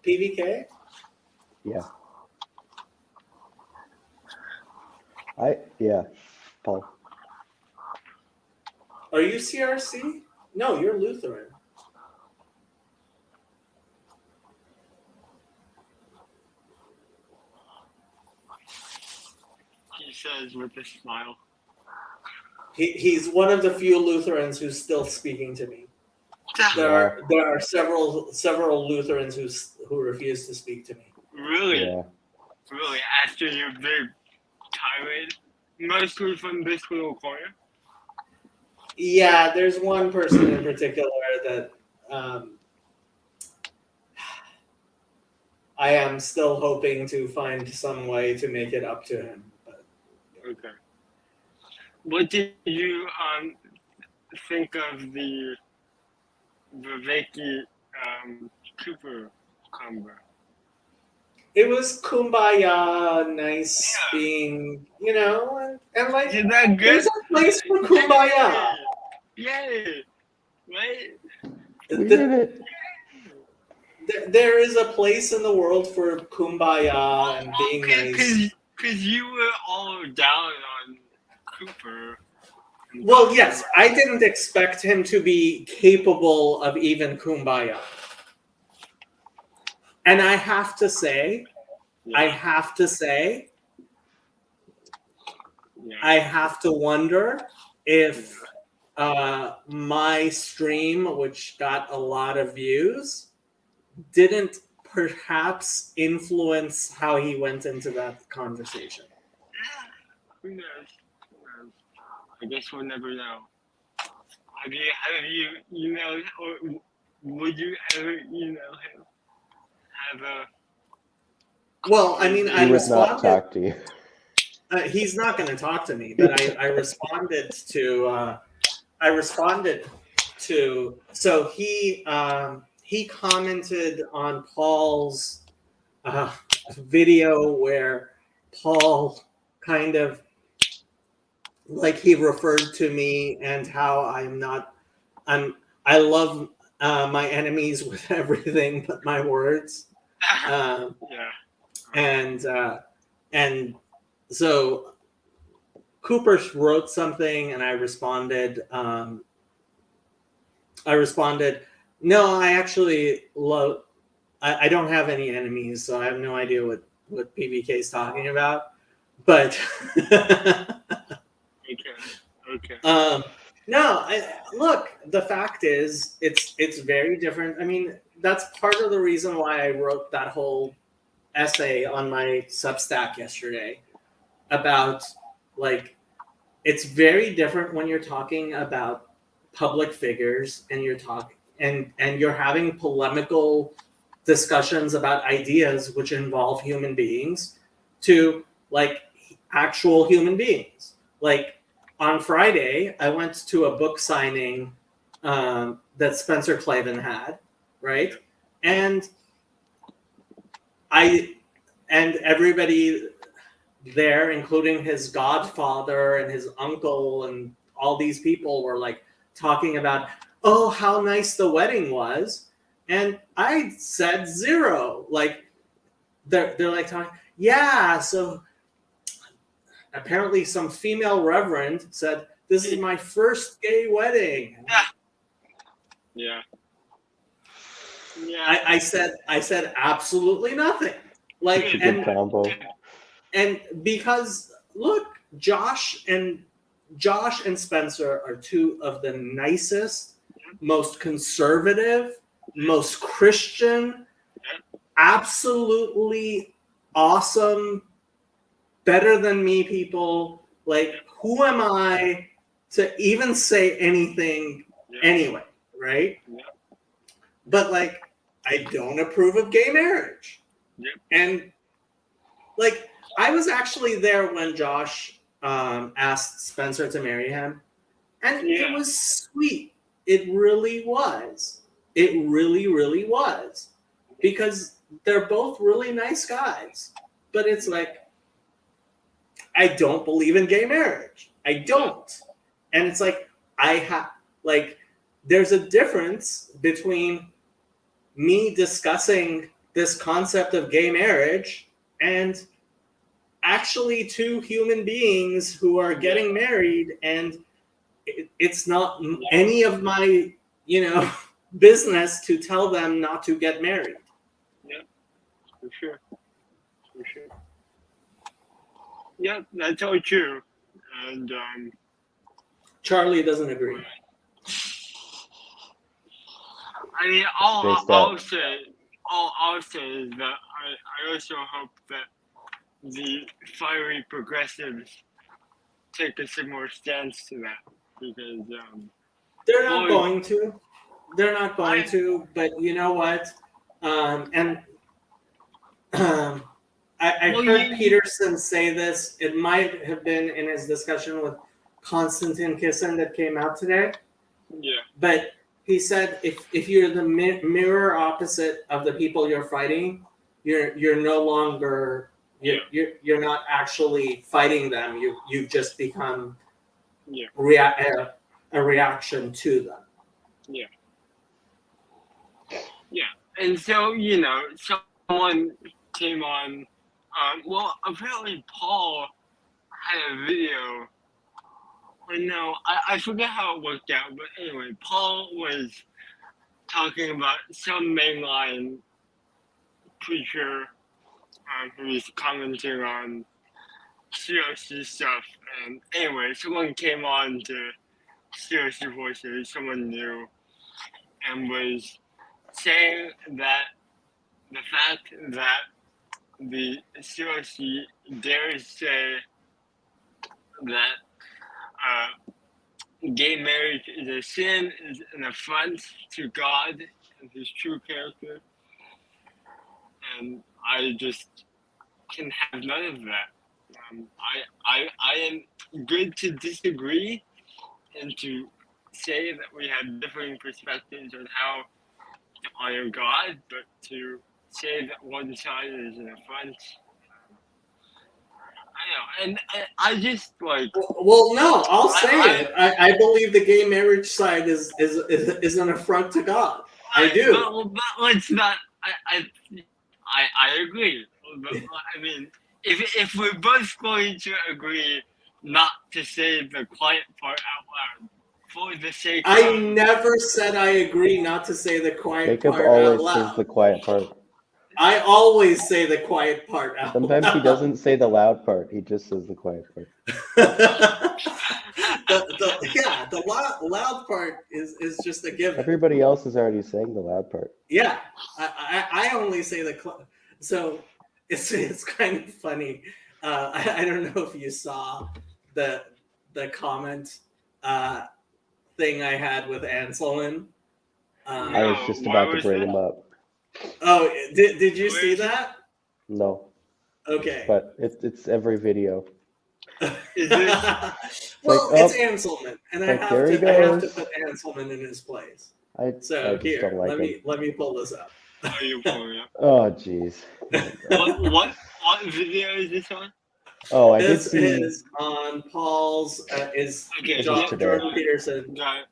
PVK? Yeah. Paul. Are you CRC? No, you're Lutheran. He says with a smile. He's one of the few Lutherans who's still speaking to me. There are several Lutherans who refuse to speak to me. Really? Yeah. Really? After your big tirade? Mostly from this little corner? Yeah, there's one person in particular that I am still hoping to find some way to make it up to him. But Okay. What did you think of the Viveki Cooper combo? it was kumbaya, nice being, and like Is that good? there's a place for kumbaya. Yay! Right? We did it. There is a place in the world for kumbaya and being nice. Because you were all down on Cooper. Well, yes, I didn't expect him to be capable of even kumbaya. And I have to say, Yeah. I have to wonder if my stream, which got a lot of views, didn't perhaps influence how he went into that conversation. Who knows? I guess we'll never know. Have you emailed, or would you ever email him? Have a Well, I mean, I He would not responded. talk to you. He's not going to talk to me, but I responded to. So he commented on Paul's video where Paul kind of like he referred to me and how I love my enemies with everything but my words. yeah. And so Cooper wrote something, and I responded. No, I actually love. I don't have any enemies, so I have no idea what PBK is talking about. But Okay. no, look. The fact is, it's very different. I mean, that's part of the reason why I wrote that whole essay on my Substack yesterday about like it's very different when you're talking about public figures and you're talking and you're having polemical discussions about ideas which involve human beings to like actual human beings. Like on Friday, I went to a book signing that Spencer Clavin had, right? And everybody there, including his godfather and his uncle and all these people were like talking about, oh, how nice the wedding was. And I said zero. Like they're like talking, yeah, so apparently some female reverend said, this is my first gay wedding. Yeah. I said absolutely nothing. Like It's a good combo. and because look, Josh and Spencer are two of the nicest, most conservative, most Christian, absolutely awesome, better than me people. Like, who am I to even say anything anyway, right? Yeah. But like, I don't approve of gay marriage. Yep. And like, I was actually there when Josh asked Spencer to marry him. And it was sweet. It really was. It really, really was. Because they're both really nice guys. But it's like, I don't believe in gay marriage. I don't. And it's like, there's a difference between me discussing this concept of gay marriage and actually two human beings who are getting married, and it's not any of my business to tell them not to get married. For sure. Yeah, that's all true. And Charlie doesn't agree. I mean, I'll say is that I also hope that the fiery progressives take a similar stance to that, because they're not going to. But you know what? I heard Peterson say this. It might have been in his discussion with Konstantin Kisin that came out today. Yeah. But he said if you're the mirror opposite of the people you're fighting, you're no longer you're not actually fighting them. You've just become a reaction to them. Yeah. Yeah. And so someone came on. Well, apparently Paul had a video no, I forget how it worked out, but anyway, Paul was talking about some mainline preacher who was commenting on CRC stuff, and anyway, someone came on to CRC Voices, someone new, and was saying that the fact that the CRC dares say that gay marriage is a sin, is an affront to God and his true character. And I just can have none of that. I am good to disagree and to say that we have differing perspectives on how to honor God, but to say that one side is an affront, I know, and I just like. Well, no, I'll say I- it. I believe the gay marriage side is an affront to God. I do. But let's not. I agree. But, I mean, if we're both going to agree not to say the quiet part out loud for the sake I of never said I agree not to say the quiet Jacob part out always loud. says the quiet part. I always say the quiet part out Sometimes loud. he doesn't say the loud part. He just says the quiet part. the loud part is just a given. Everybody else is already saying the loud part. Yeah, I only say so it's kind of funny. I don't know if you saw the comment thing I had with Anselman. I was just why about to was bring that? him up. Oh, did you see that? No, Okay. but it's every video. is this Well, like, it's Anselman, and I like, have there he to goes. put Anselman in his place. I So just here, don't like him. let me pull this up. are you pulling up? Oh jeez. What video is this on? Oh, I did This see. is on Paul's. Is Okay, today. Jordan Peterson Got it.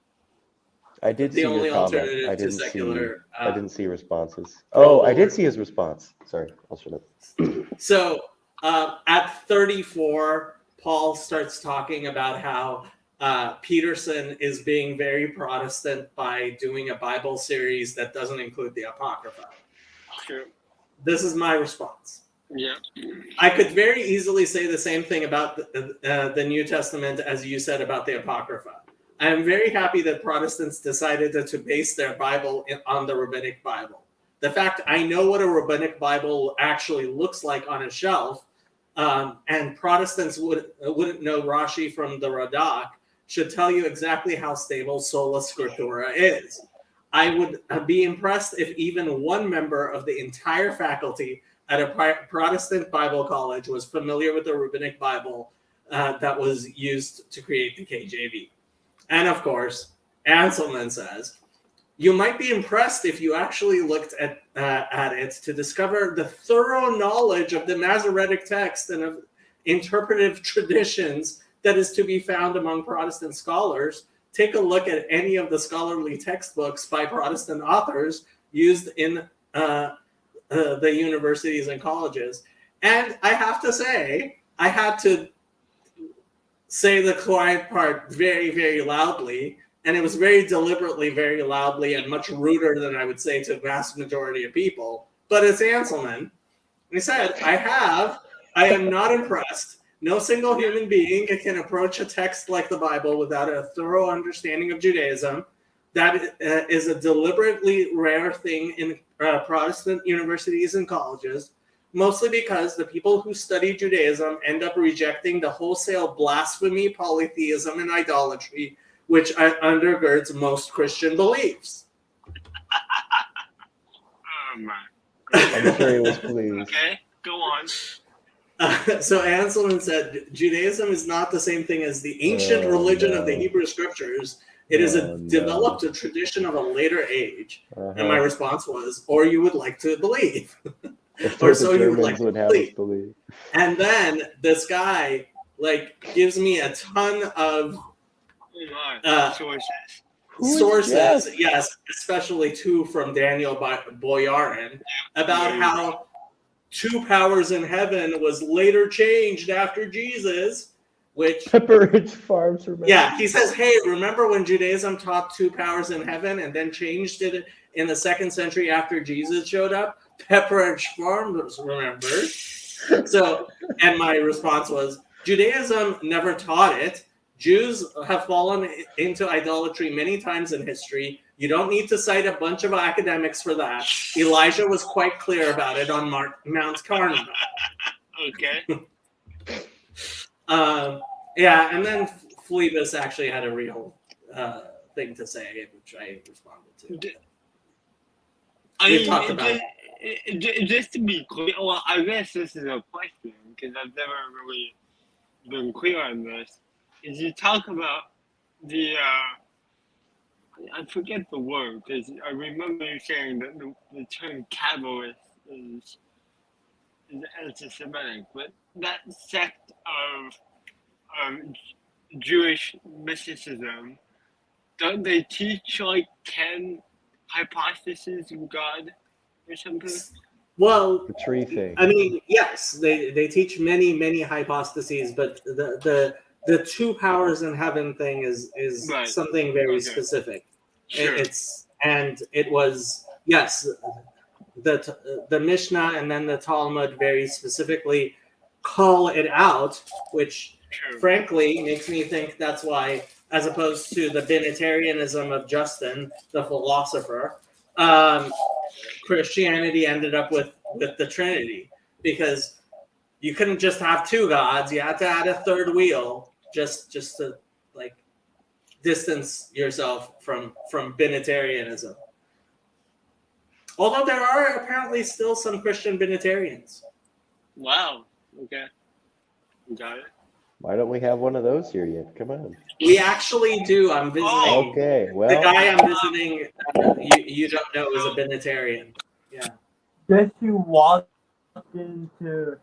I did see the only your comment. alternative I to didn't see. secular? I didn't see responses. Oh, I did see his response. Sorry, I'll shut up. So at 34, Paul starts talking about how Peterson is being very Protestant by doing a Bible series that doesn't include the Apocrypha. Sure. This is my response. Yeah. I could very easily say the same thing about the New Testament as you said about the Apocrypha. I am very happy that Protestants decided to base their Bible on the Rabbinic Bible. The fact I know what a Rabbinic Bible actually looks like on a shelf, and Protestants wouldn't know Rashi from the Radak, should tell you exactly how stable Sola Scriptura is. I would be impressed if even one member of the entire faculty at a Protestant Bible college was familiar with the Rabbinic Bible that was used to create the KJV. And of course, Anselman says, you might be impressed if you actually looked at it to discover the thorough knowledge of the Masoretic text and of interpretive traditions that is to be found among Protestant scholars. Take a look at any of the scholarly textbooks by Protestant authors used in the universities and colleges. And I have to say, I had to say the quiet part very, very loudly. And it was very deliberately, very loudly, and much ruder than I would say to the vast majority of people. But it's Anselman. He said, I am not impressed. No single human being can approach a text like the Bible without a thorough understanding of Judaism. That is a deliberately rare thing in Protestant universities and colleges, mostly because the people who study Judaism end up rejecting the wholesale blasphemy, polytheism, and idolatry which undergirds most Christian beliefs. Oh my. I'm sure he was pleased. Okay, go on. So Anselman said, Judaism is not the same thing as the ancient religion of the Hebrew Scriptures. It is developed a tradition of a later age. And my response was, or you would like to believe. Or so you would like to believe. And then this guy gives me a ton of sources, yes, especially two from Daniel Boyarin, about how two powers in heaven was later changed after Jesus. which Pepperidge Farms. Remember? yeah, he says, hey, remember when Judaism taught 2 powers in heaven and then changed it in the 2nd century after Jesus showed up? Pepperidge Farms remembers. So, and my response was, Judaism never taught it. Jews have fallen into idolatry many times in history. You don't need to cite a bunch of academics for that. Elijah was quite clear about it on Mount Carmel. Okay. Yeah, and then Phoebus actually had a real thing to say, which I responded to. We've talked about just to be clear, well, I guess this is a question because I've never really been clear on this. Is you talk about the I forget the word because I remember you saying that the term Kabbalist is anti-Semitic, but that sect of Jewish mysticism, don't they teach like 10 hypotheses of God or something? Well, The tree thing. I mean, yes, they teach many hypotheses, but the 2 powers in heaven thing is Right. something very Okay. specific. Sure. It was yes, the Mishnah and then the Talmud very specifically call it out, which True. frankly makes me think that's why, as opposed to the binitarianism of Justin, the philosopher, Christianity ended up with the Trinity, because you couldn't just have 2 gods; you had to add a 3rd wheel, just to like distance yourself from binitarianism. Although there are apparently still some Christian binitarians. Wow. Okay. Got it. Why don't we have one of those here yet? Come on. We actually do. I'm visiting. Oh. Okay, The well, guy I'm visiting, you don't know, is a binitarian. Yeah. Guess you walked into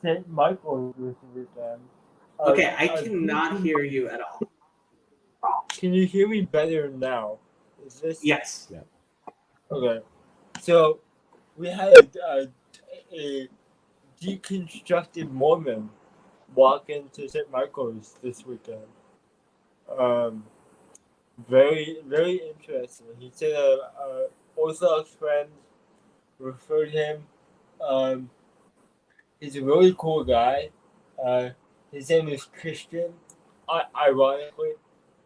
St. Michael's this weekend. Okay, I cannot hear you at all. Can you hear me better now? Is this? Yes. Okay. So we had a deconstructed Mormon walk into St. Michael's this weekend. Very interesting. He said a Orthodox friend referred him. He's a really cool guy. His name is Christian. Ironically.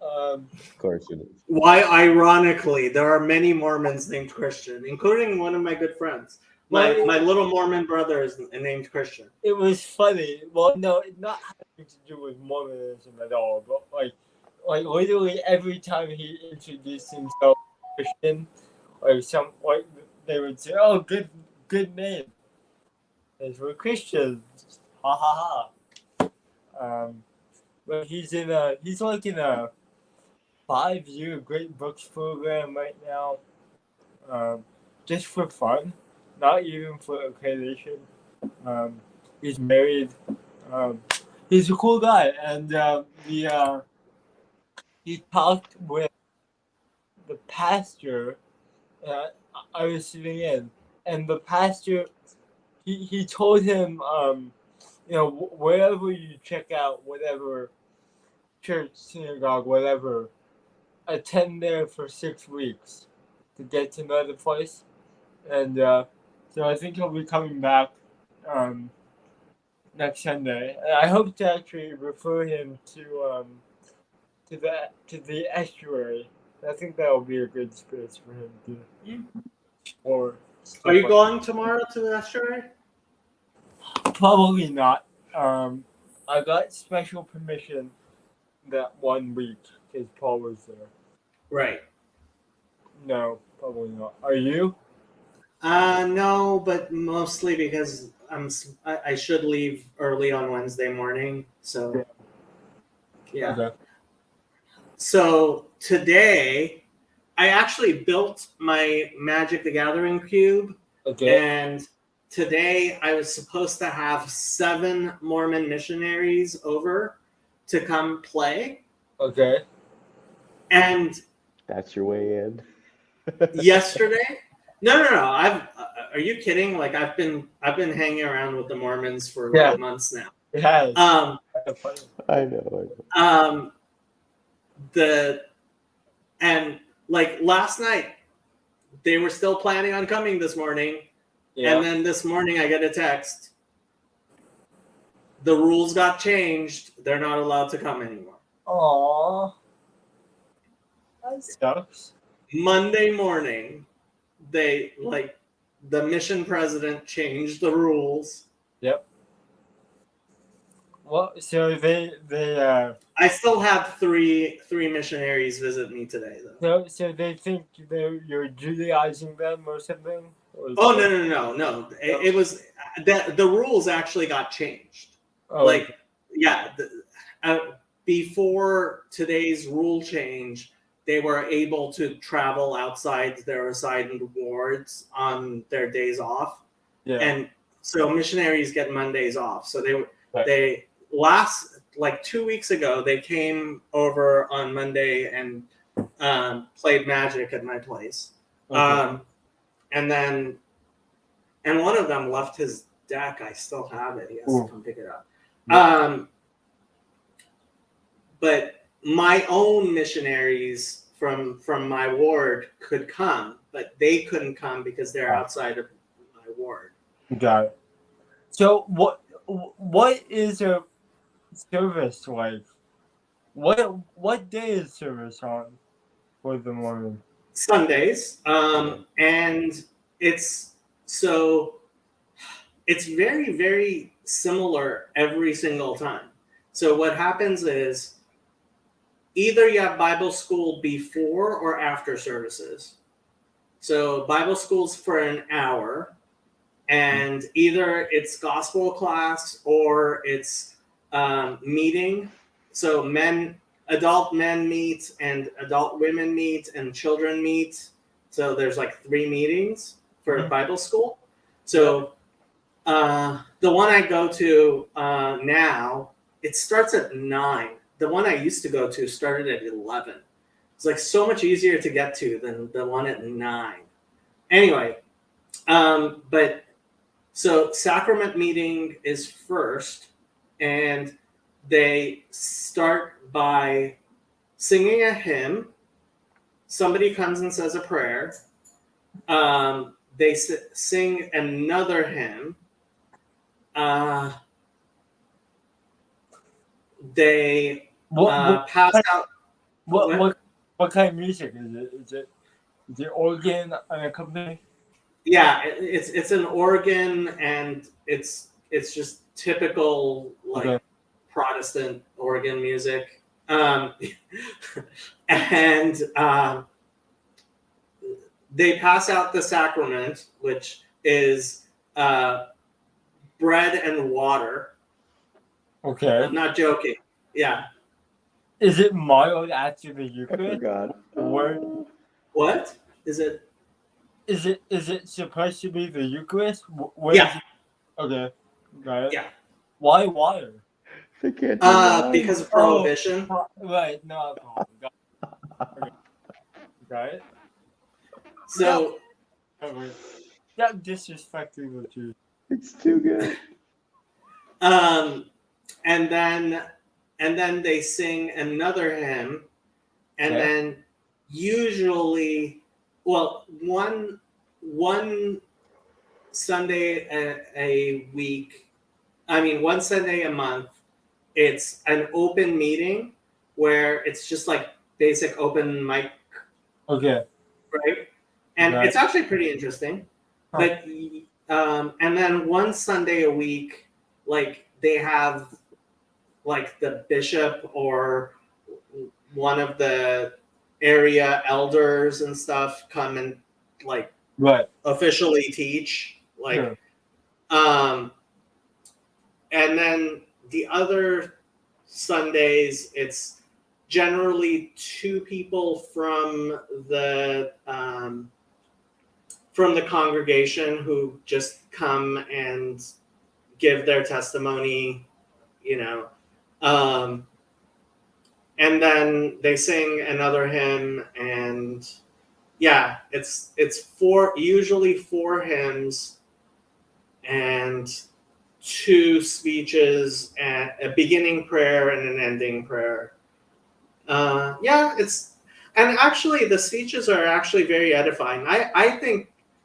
of course it is. Why, ironically, there are many Mormons named Christian, including one of my good friends. My little Mormon brother is named Christian. It was funny. Well, no, it's not having to do with Mormonism at all. But like literally every time he introduced himself as Christian, they would say, "Oh, good name." Because we're Christians. Ha ha ha. But he's like in a 5-year Great Books program right now. Just for fun. Not even for accreditation. He's married. He's a cool guy, and he talked with the pastor. I was sitting in, and the pastor, he told him, wherever you check out, whatever church, synagogue, whatever, attend there for 6 weeks to get to know the place, and so I think he'll be coming back next Sunday. And I hope to actually refer him to the estuary. I think that will be a good space for him to explore. Are you going tomorrow to the estuary? Probably not. I got special permission that 1 week because Paul was there. Right. No, probably not. Are you? No, but mostly because I should leave early on Wednesday morning. So, yeah. Okay. So today, I actually built my Magic the Gathering cube, Okay. and today I was supposed to have 7 Mormon missionaries over to come play, Okay. and That's your way in. yesterday. No. Are you kidding? Like I've been hanging around with the Mormons for Yeah. like months now. It has. I know. And like last night, they were still planning on coming this morning, Yeah. and then this morning I get a text. The rules got changed. They're not allowed to come anymore. Aww. That sucks. Monday morning, they like the mission president changed the rules. Yep. Well, so they I still have three missionaries visit me today though. so they think you're Judaizing them or something? Or Oh no. It was that the rules actually got changed. Oh, Like yeah, before today's rule change, they were able to travel outside their assigned wards on their days off. yeah. And so missionaries get Mondays off. So Right. they last like 2 weeks ago they came over on Monday and played Magic at my place. Okay. And one of them left his deck. I still have it. He has Ooh. to come pick it up. Yeah. But my own missionaries from my ward could come, but they couldn't come because they're outside of my ward. Got it. So what is a service like? What day is service on for the morning? Sundays, and it's very, very similar every single time. So what happens is either you have Bible school before or after services. So Bible school's for an hour, and either it's gospel class or it's meeting. So adult men meet and adult women meet and children meet. So there's like 3 meetings for Bible school. So the one I go to now, it starts at 9. The one I used to go to started at 11. It's like so much easier to get to than the one at 9. Anyway, but so sacrament meeting is first, and they start by singing a hymn. Somebody comes and says a prayer. They sing another hymn. They pass out. What kind of music is it? Is it organ and a company? Yeah, it's an organ, and it's just typical like Okay. Protestant organ music, and they pass out the sacrament, which is bread and water. Okay. I'm not joking. Yeah. Is it modeled after the I Eucharist? forgot. Or What is it? is it supposed to be the Eucharist? Yeah. Okay. Got it. Yeah. Why water? They can't do wine. Because of prohibition. Right. No alcohol. Got it. So Okay. That disrespecting the Jews. It's too good. and then they sing another hymn, and Okay. then usually, well, one Sunday a week, one Sunday a month, it's an open meeting where it's just like basic open mic, Okay. right? And Right. it's actually pretty interesting. Huh. But and then one Sunday a week, like they have like the bishop or one of the area elders and stuff come and like Right. officially teach, like Sure. and then the other Sundays it's generally 2 people from the congregation who just come and give their testimony, and then they sing another hymn, and yeah, it's usually 4 hymns and 2 speeches, and a beginning prayer and an ending prayer. Yeah, and actually the speeches are actually very edifying. I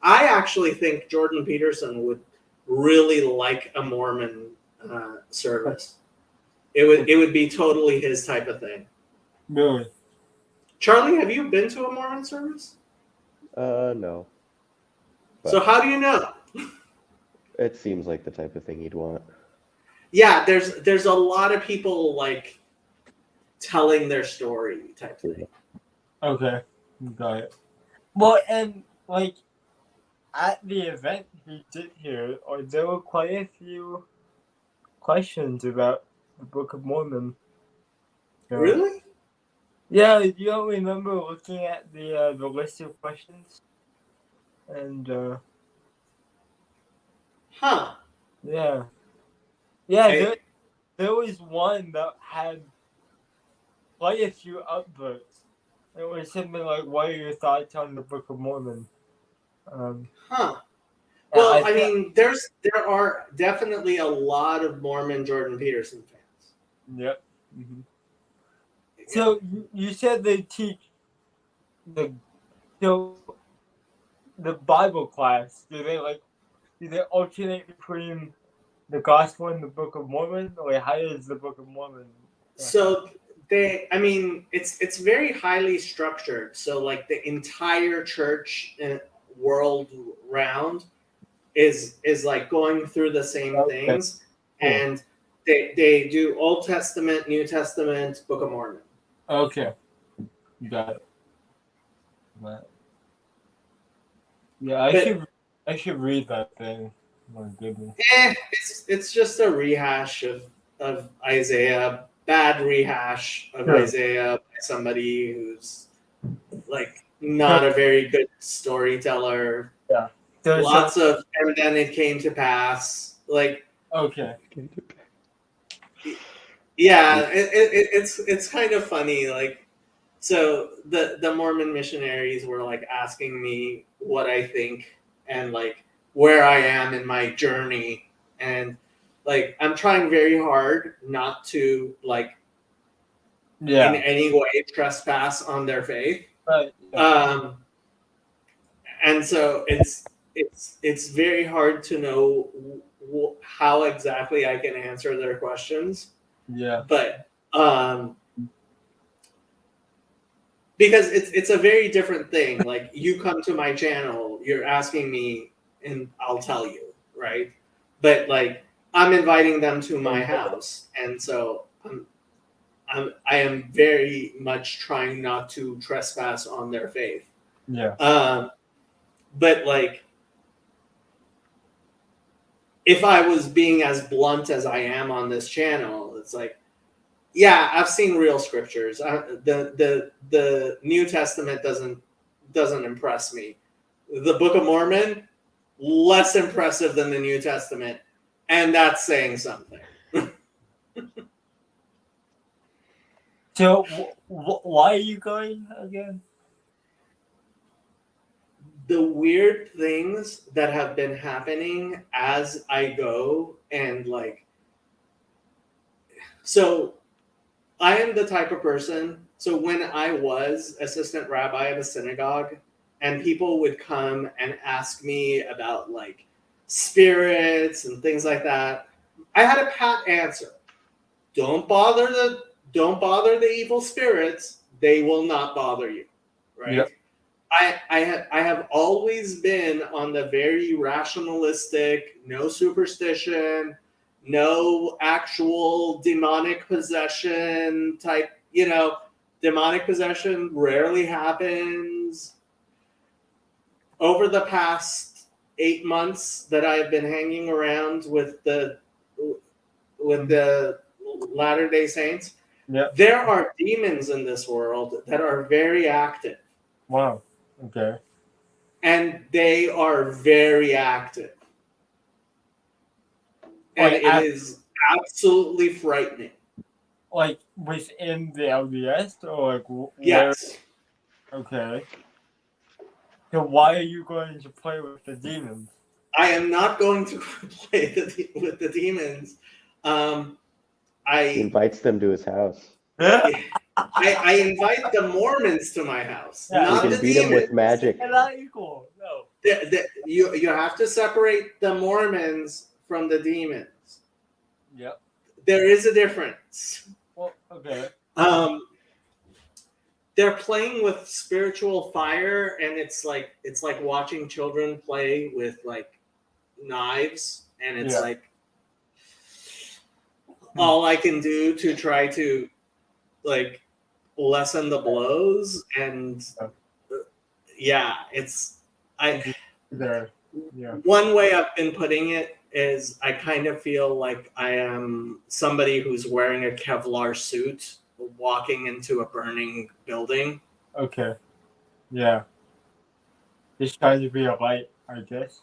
actually think Jordan Peterson would really like a Mormon service. It would be totally his type of thing. Really? Charlie, have you been to a Mormon service? No. So how do you know? It seems like the type of thing you'd want. Yeah, there's a lot of people like telling their story type thing. Okay, got it. Well, and like at the event he did here, there were quite a few questions about the Book of Mormon. Yeah. Really? Yeah, you don't remember looking at the list of questions? And Huh. yeah, Hey. there was one that had quite a few upvotes. It was something like, "What are your thoughts on the Book of Mormon?" Huh. Well, I think- mean, there are definitely a lot of Mormon Jordan Peterson fans. Yep. So you said they teach the Bible class. Do they alternate between the Gospel and the Book of Mormon, or how does the Book of Mormon? So it's very highly structured. So like the entire church world round is like going through the same things, and they do Old Testament, New Testament, Book of Mormon. Okay, got it. Yeah, I should read that thing. My goodness. It's just a rehash of Isaiah, bad rehash of Isaiah by somebody who's like not a very good storyteller. Yeah. Lots of and then it came to pass. Like okay. Yeah, it's kind of funny. Like, so the Mormon missionaries were like asking me what I think and like where I am in my journey, and like I'm trying very hard not to like in any way trespass on their faith. Right. And so it's very hard to know how exactly I can answer their questions. Yeah. But because it's a very different thing. Like you come to my channel, you're asking me, and I'll tell you, right? But like I'm inviting them to my house, and so I am very much trying not to trespass on their faith. Yeah. But like, if I was being as blunt as I am on this channel, it's like, yeah, I've seen real scriptures. The New Testament doesn't impress me. The Book of Mormon, less impressive than the New Testament, and that's saying something. So why are you going again? The weird things that have been happening as I go, and like, so I am the type of person, so when I was assistant rabbi of a synagogue and people would come and ask me about like spirits and things like that, I had a pat answer. Don't bother the evil spirits, they will not bother you, right? Yep. I have always been on the very rationalistic, no superstition, no actual demonic possession type, demonic possession rarely happens. Over the past 8 months that I've been hanging around with the Latter-day Saints, there are demons in this world that are very active. Wow. Okay. And they are very active. And it is absolutely frightening. Like within the LDS, or like yes. Okay. So why are you going to play with the demons? I am not going to play with the demons. He I invites them to his house. I invite the Mormons to my house, Yeah. You not can the beat him demons. with magic. They're not equal. No. You have to separate the Mormons from the demons. Yep. There is a difference. Well, okay. They're playing with spiritual fire, and it's like watching children play with like knives, and it's Yeah. like all I can do to try to like lessen the blows, and yeah, it's There. Yeah. one way I've been putting it is I kind of feel like I am somebody who's wearing a Kevlar suit walking into a burning building. Okay. Yeah. Just trying to be a light, I guess.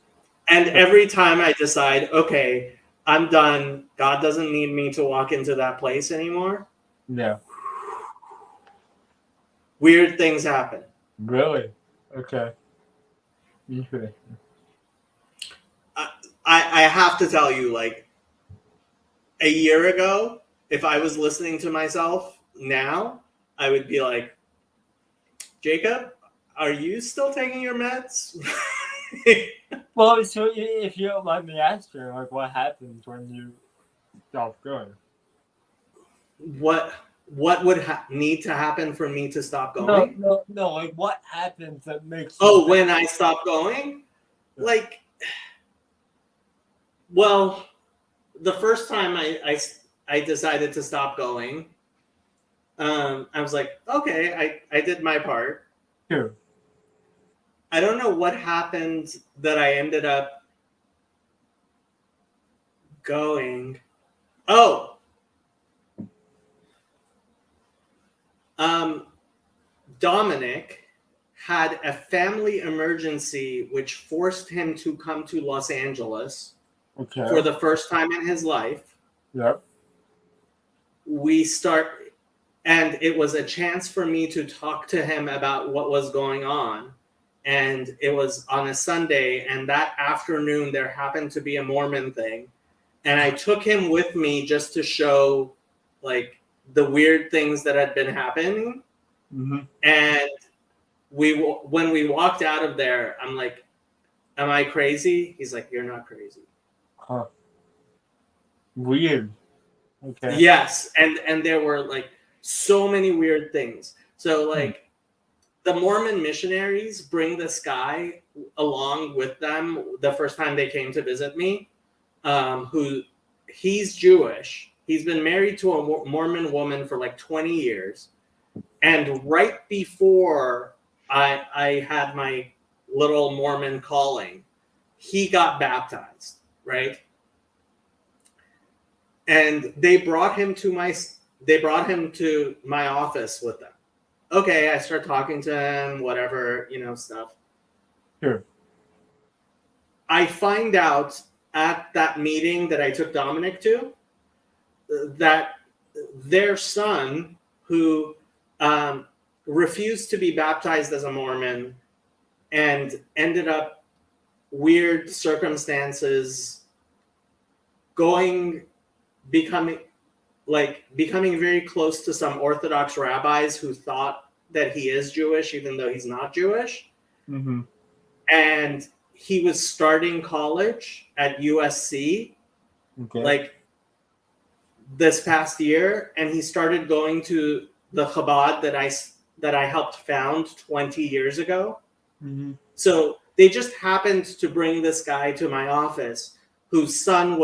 And every time I decide, okay, I'm done, God doesn't need me to walk into that place anymore, Yeah. weird things happen. Really? Okay. Interesting. I have to tell you, like, a year ago, if I was listening to myself now, I would be like, Jacob, are you still taking your meds? Well, so if you don't mind me asking, like, what happens when you stop going? What would need to happen for me to stop going? No. Like, what happens that makes? Oh, when I stop going? Like, well, the first time I decided to stop going, I was like, okay, I did my part. Sure. I don't know what happened that I ended up going. Oh, Dominic had a family emergency which forced him to come to Los Angeles Okay. for the first time in his life. Yep. And it was a chance for me to talk to him about what was going on. And it was on a Sunday, and that afternoon there happened to be a Mormon thing. And I took him with me just to show like the weird things that had been happening. Mm-hmm. And when we walked out of there, I'm like, am I crazy? He's like, you're not crazy. Huh. Weird. Okay. Yes. And there were like so many weird things. So like the Mormon missionaries bring this guy along with them the first time they came to visit me, who he's Jewish. He's been married to a Mormon woman for like 20 years. And right before I had my little Mormon calling, he got baptized, right? And they brought him to my office with them. Okay, I start talking to him, whatever, stuff. Sure. I find out at that meeting that I took Dominic to that their son, who refused to be baptized as a Mormon and ended up weird circumstances becoming very close to some Orthodox rabbis who thought that he is Jewish, even though he's not Jewish. Mm-hmm. And he was starting college at USC, Okay. like this past year, and he started going to the Chabad that I helped found 20 years ago. Mm-hmm. So they just happened to bring this guy to my office, whose son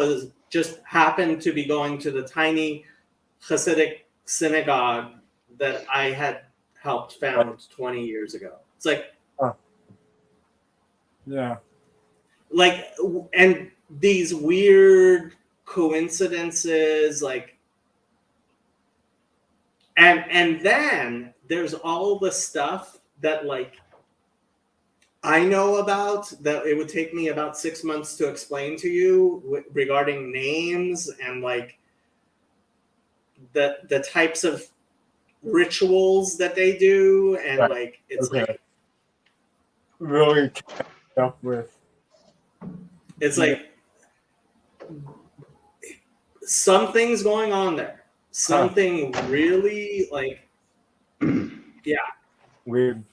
happened to be going to the tiny Hasidic synagogue that I had helped found 20 years ago. It's like, Yeah. like, and these weird coincidences, like, and then there's all the stuff that like I know about that it would take me about 6 months to explain to you regarding names and like the types of rituals that they do, and Right. like it's Okay. like Really kept up with. It's like something's going on there. Something really like, yeah. Weird.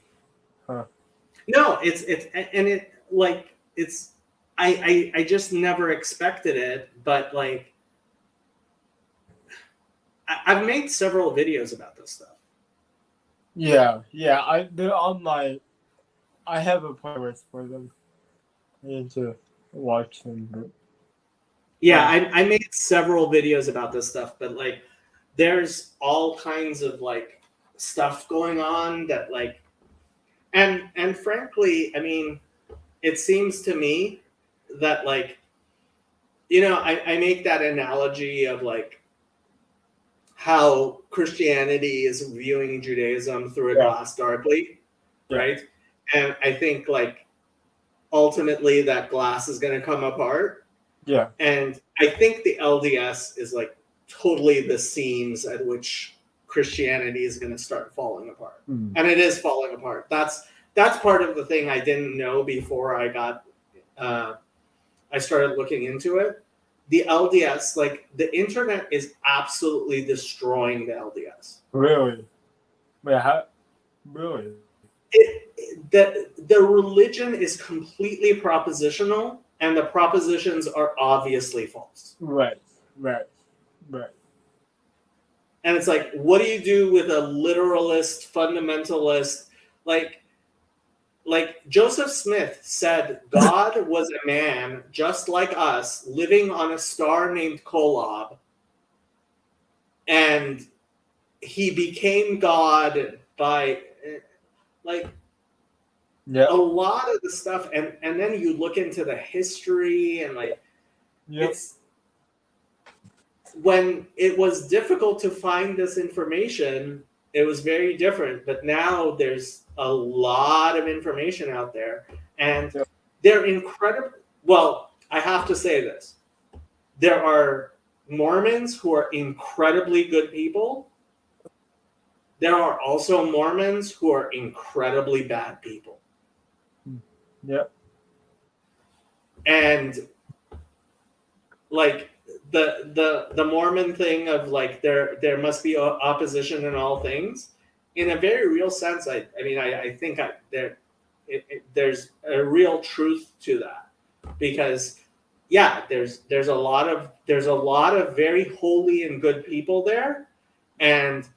No, it's and it like it's I just never expected it, but like I've made several videos about this stuff. Yeah. They're on my. I have a playlist for them. I need to watch them. But Yeah, I made several videos about this stuff, but like there's all kinds of like stuff going on that like and frankly, I mean, it seems to me that like I make that analogy of like how Christianity is viewing Judaism through a glass darkly, right? And I think like ultimately that glass is going to come apart. yeah. And I think the LDS is like totally the seams at which Christianity is going to start falling apart. Mm. And it is falling apart. That's part of the thing I didn't know before I got I started looking into it. The LDS, like the internet is absolutely destroying the LDS. Really? Wait, how? Really? The religion is completely propositional, and the propositions are obviously false. Right. And it's like, what do you do with a literalist, fundamentalist? Like Joseph Smith said, God was a man just like us, living on a star named Kolob, and he became God by like a lot of the stuff, and then you look into the history and like it's when it was difficult to find this information, it was very different, but now there's a lot of information out there, and they're incredible. Well, I have to say this. There are Mormons who are incredibly good people. There are also Mormons who are incredibly bad people. Yep. And like the Mormon thing of like there must be opposition in all things. In a very real sense, I think there's a real truth to that, because there's a lot of very holy and good people there, and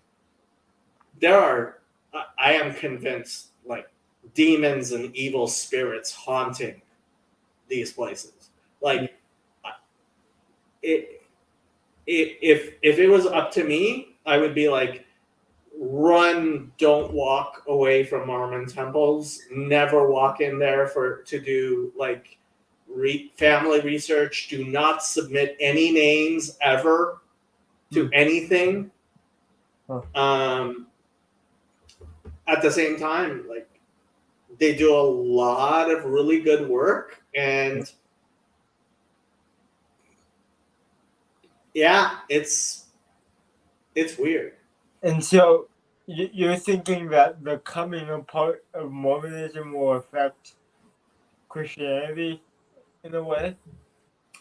there are, I am convinced, like demons and evil spirits haunting these places. Like if it was up to me, I would be like, run, don't walk away from Mormon temples. Never walk in there to do like family research. Do not submit any names ever to anything. At the same time, like they do a lot of really good work, and it's weird. And so you're thinking that the coming apart of Mormonism will affect Christianity in a way?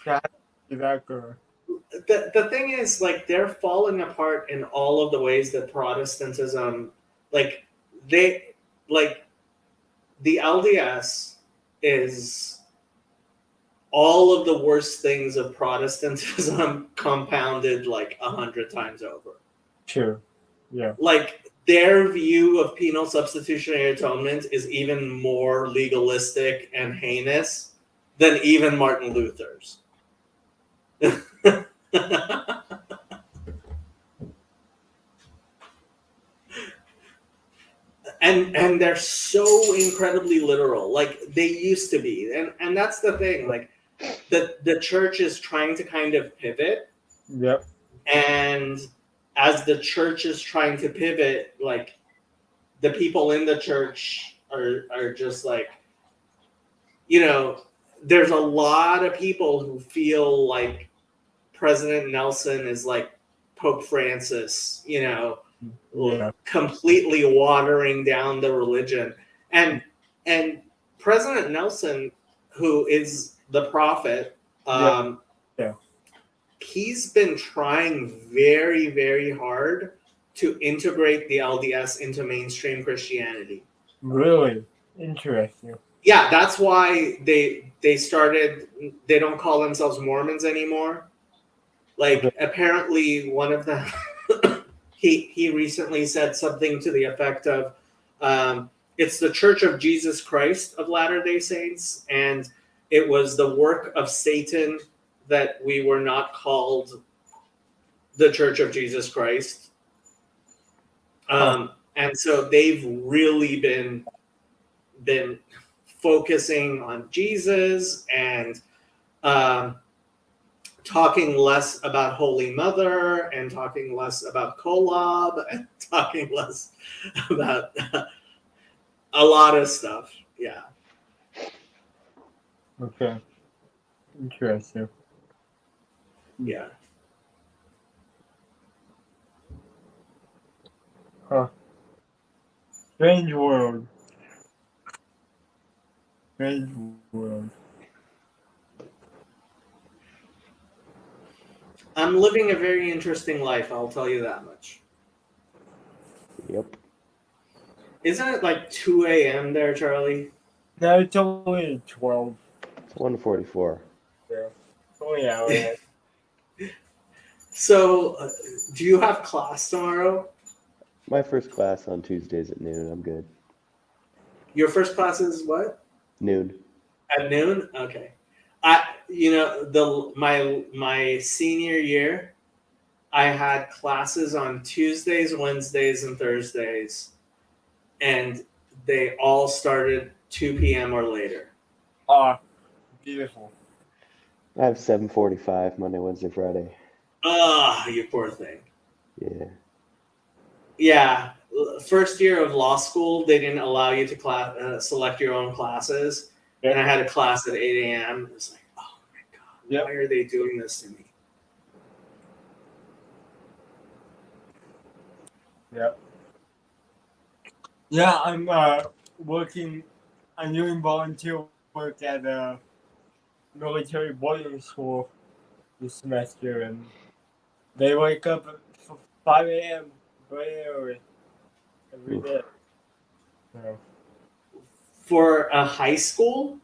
How do that go? The thing is, like, they're falling apart in all of the ways that Protestantism, like, the LDS is all of the worst things of Protestantism compounded like 100 times over. True. Yeah. Like their view of penal substitutionary atonement is even more legalistic and heinous than even Martin Luther's. And they're so incredibly literal, like they used to be, and that's the thing. Like the church is trying to kind of pivot. Yep. And as the church is trying to pivot, like the people in the church are just like, there's a lot of people who feel like President Nelson is like Pope Francis, completely watering down the religion. And President Nelson, who is the prophet, Yeah. he's been trying very, very hard to integrate the LDS into mainstream Christianity. Really interesting. Yeah, that's why they started. They don't call themselves Mormons anymore. Like apparently, one of them he recently said something to the effect of, "It's the Church of Jesus Christ of Latter-day Saints, and it was the work of Satan that we were not called the Church of Jesus Christ." And so they've really been focusing on Jesus and talking less about Holy Mother and talking less about Kolob and talking less about a lot of stuff. Yeah. Okay. Interesting. Yeah. Strange world. Strange world. I'm living a very interesting life, I'll tell you that much. Yep. Isn't it like 2 a.m. there, Charlie? No, it's only 12. It's 1:44. Yeah. Only an hour. So, do you have class tomorrow? My first class on Tuesdays at noon. I'm good. Your first class is what? Noon. At noon? Okay. My senior year, I had classes on Tuesdays, Wednesdays, and Thursdays, and they all started 2 p.m. or later. Beautiful. I have 7:45 Monday, Wednesday, Friday. You poor thing. Yeah. Yeah, first year of law school, they didn't allow you to select your own classes, and I had a class at 8 a.m. It was like, oh my god, why are they doing this to me? Yep. Yeah, I'm working. I'm doing volunteer work at a military boarding school this semester, and they wake up at 5 a.m. very early every day. So, For a high school?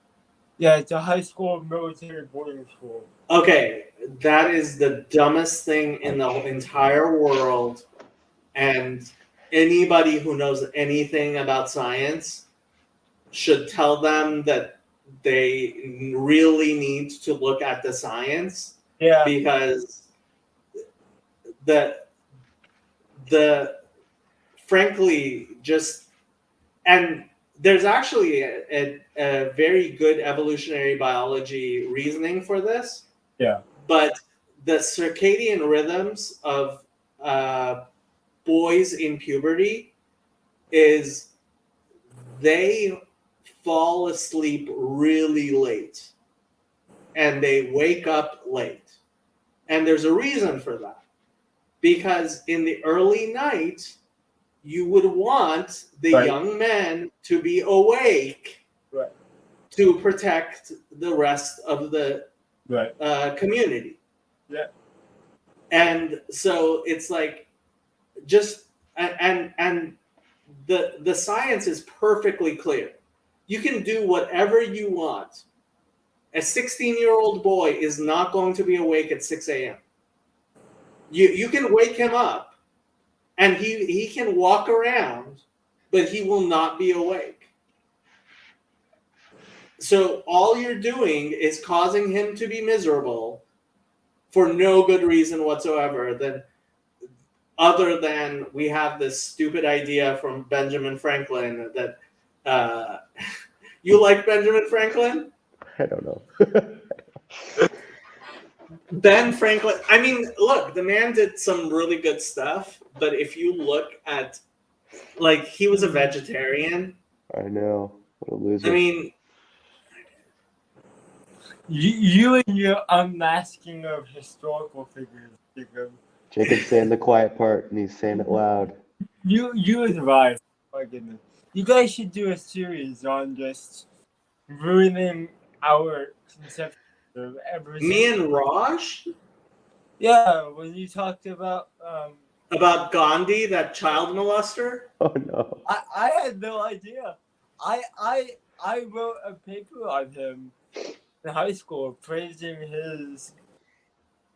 yeah, it's a high school military boarding school. Okay, that is the dumbest thing in the entire world. And anybody who knows anything about science should tell them that they really need to look at the science. Yeah. Because frankly, and there's actually a very good evolutionary biology reasoning for this. Yeah. But the circadian rhythms of boys in puberty is they fall asleep really late and they wake up late. And there's a reason for that. Because in the early night, you would want the young men to be awake to protect the rest of the community. Yeah. And so it's like and the science is perfectly clear. You can do whatever you want. A 16-year-old boy is not going to be awake at 6 a.m. You can wake him up and he can walk around, but he will not be awake. So all you're doing is causing him to be miserable for no good reason whatsoever, other than we have this stupid idea from Benjamin Franklin that you like Benjamin Franklin? I don't know. Ben Franklin, I mean, look, the man did some really good stuff, but if you look at, like, he was a vegetarian. I know. What a loser. I mean, you and your unmasking of historical figures, Jacob. Jacob's saying the quiet part, and he's saying it loud. You and Ryan, my goodness. You guys should do a series on just ruining our conception of everything. Me and Raj Yeah, when you talked about about Gandhi, that child molester. Oh no. I had no idea. I wrote a paper on him in high school praising his,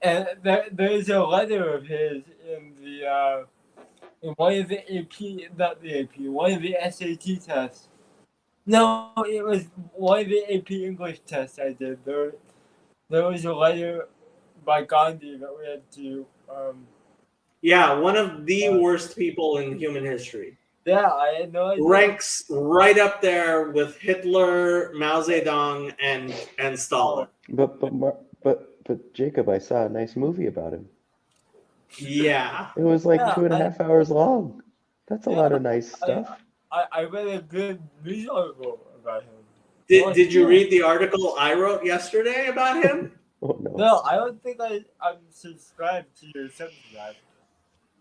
and there's a letter of his in the in one of the AP, not the AP, one of the SAT tests. No, it was one of the AP English tests I did. There was a letter by Gandhi that we had to. Yeah, one of the worst people in human history. Yeah, I had no idea. Ranks right up there with Hitler, Mao Zedong, and Stalin. But Jacob, I saw a nice movie about him. Yeah. It was like Yeah, 2.5 hours long. That's a lot of nice stuff. I read a good news article about him. Did you read the article I wrote yesterday about him? Oh no. No, I don't think I'm subscribed to your Substack.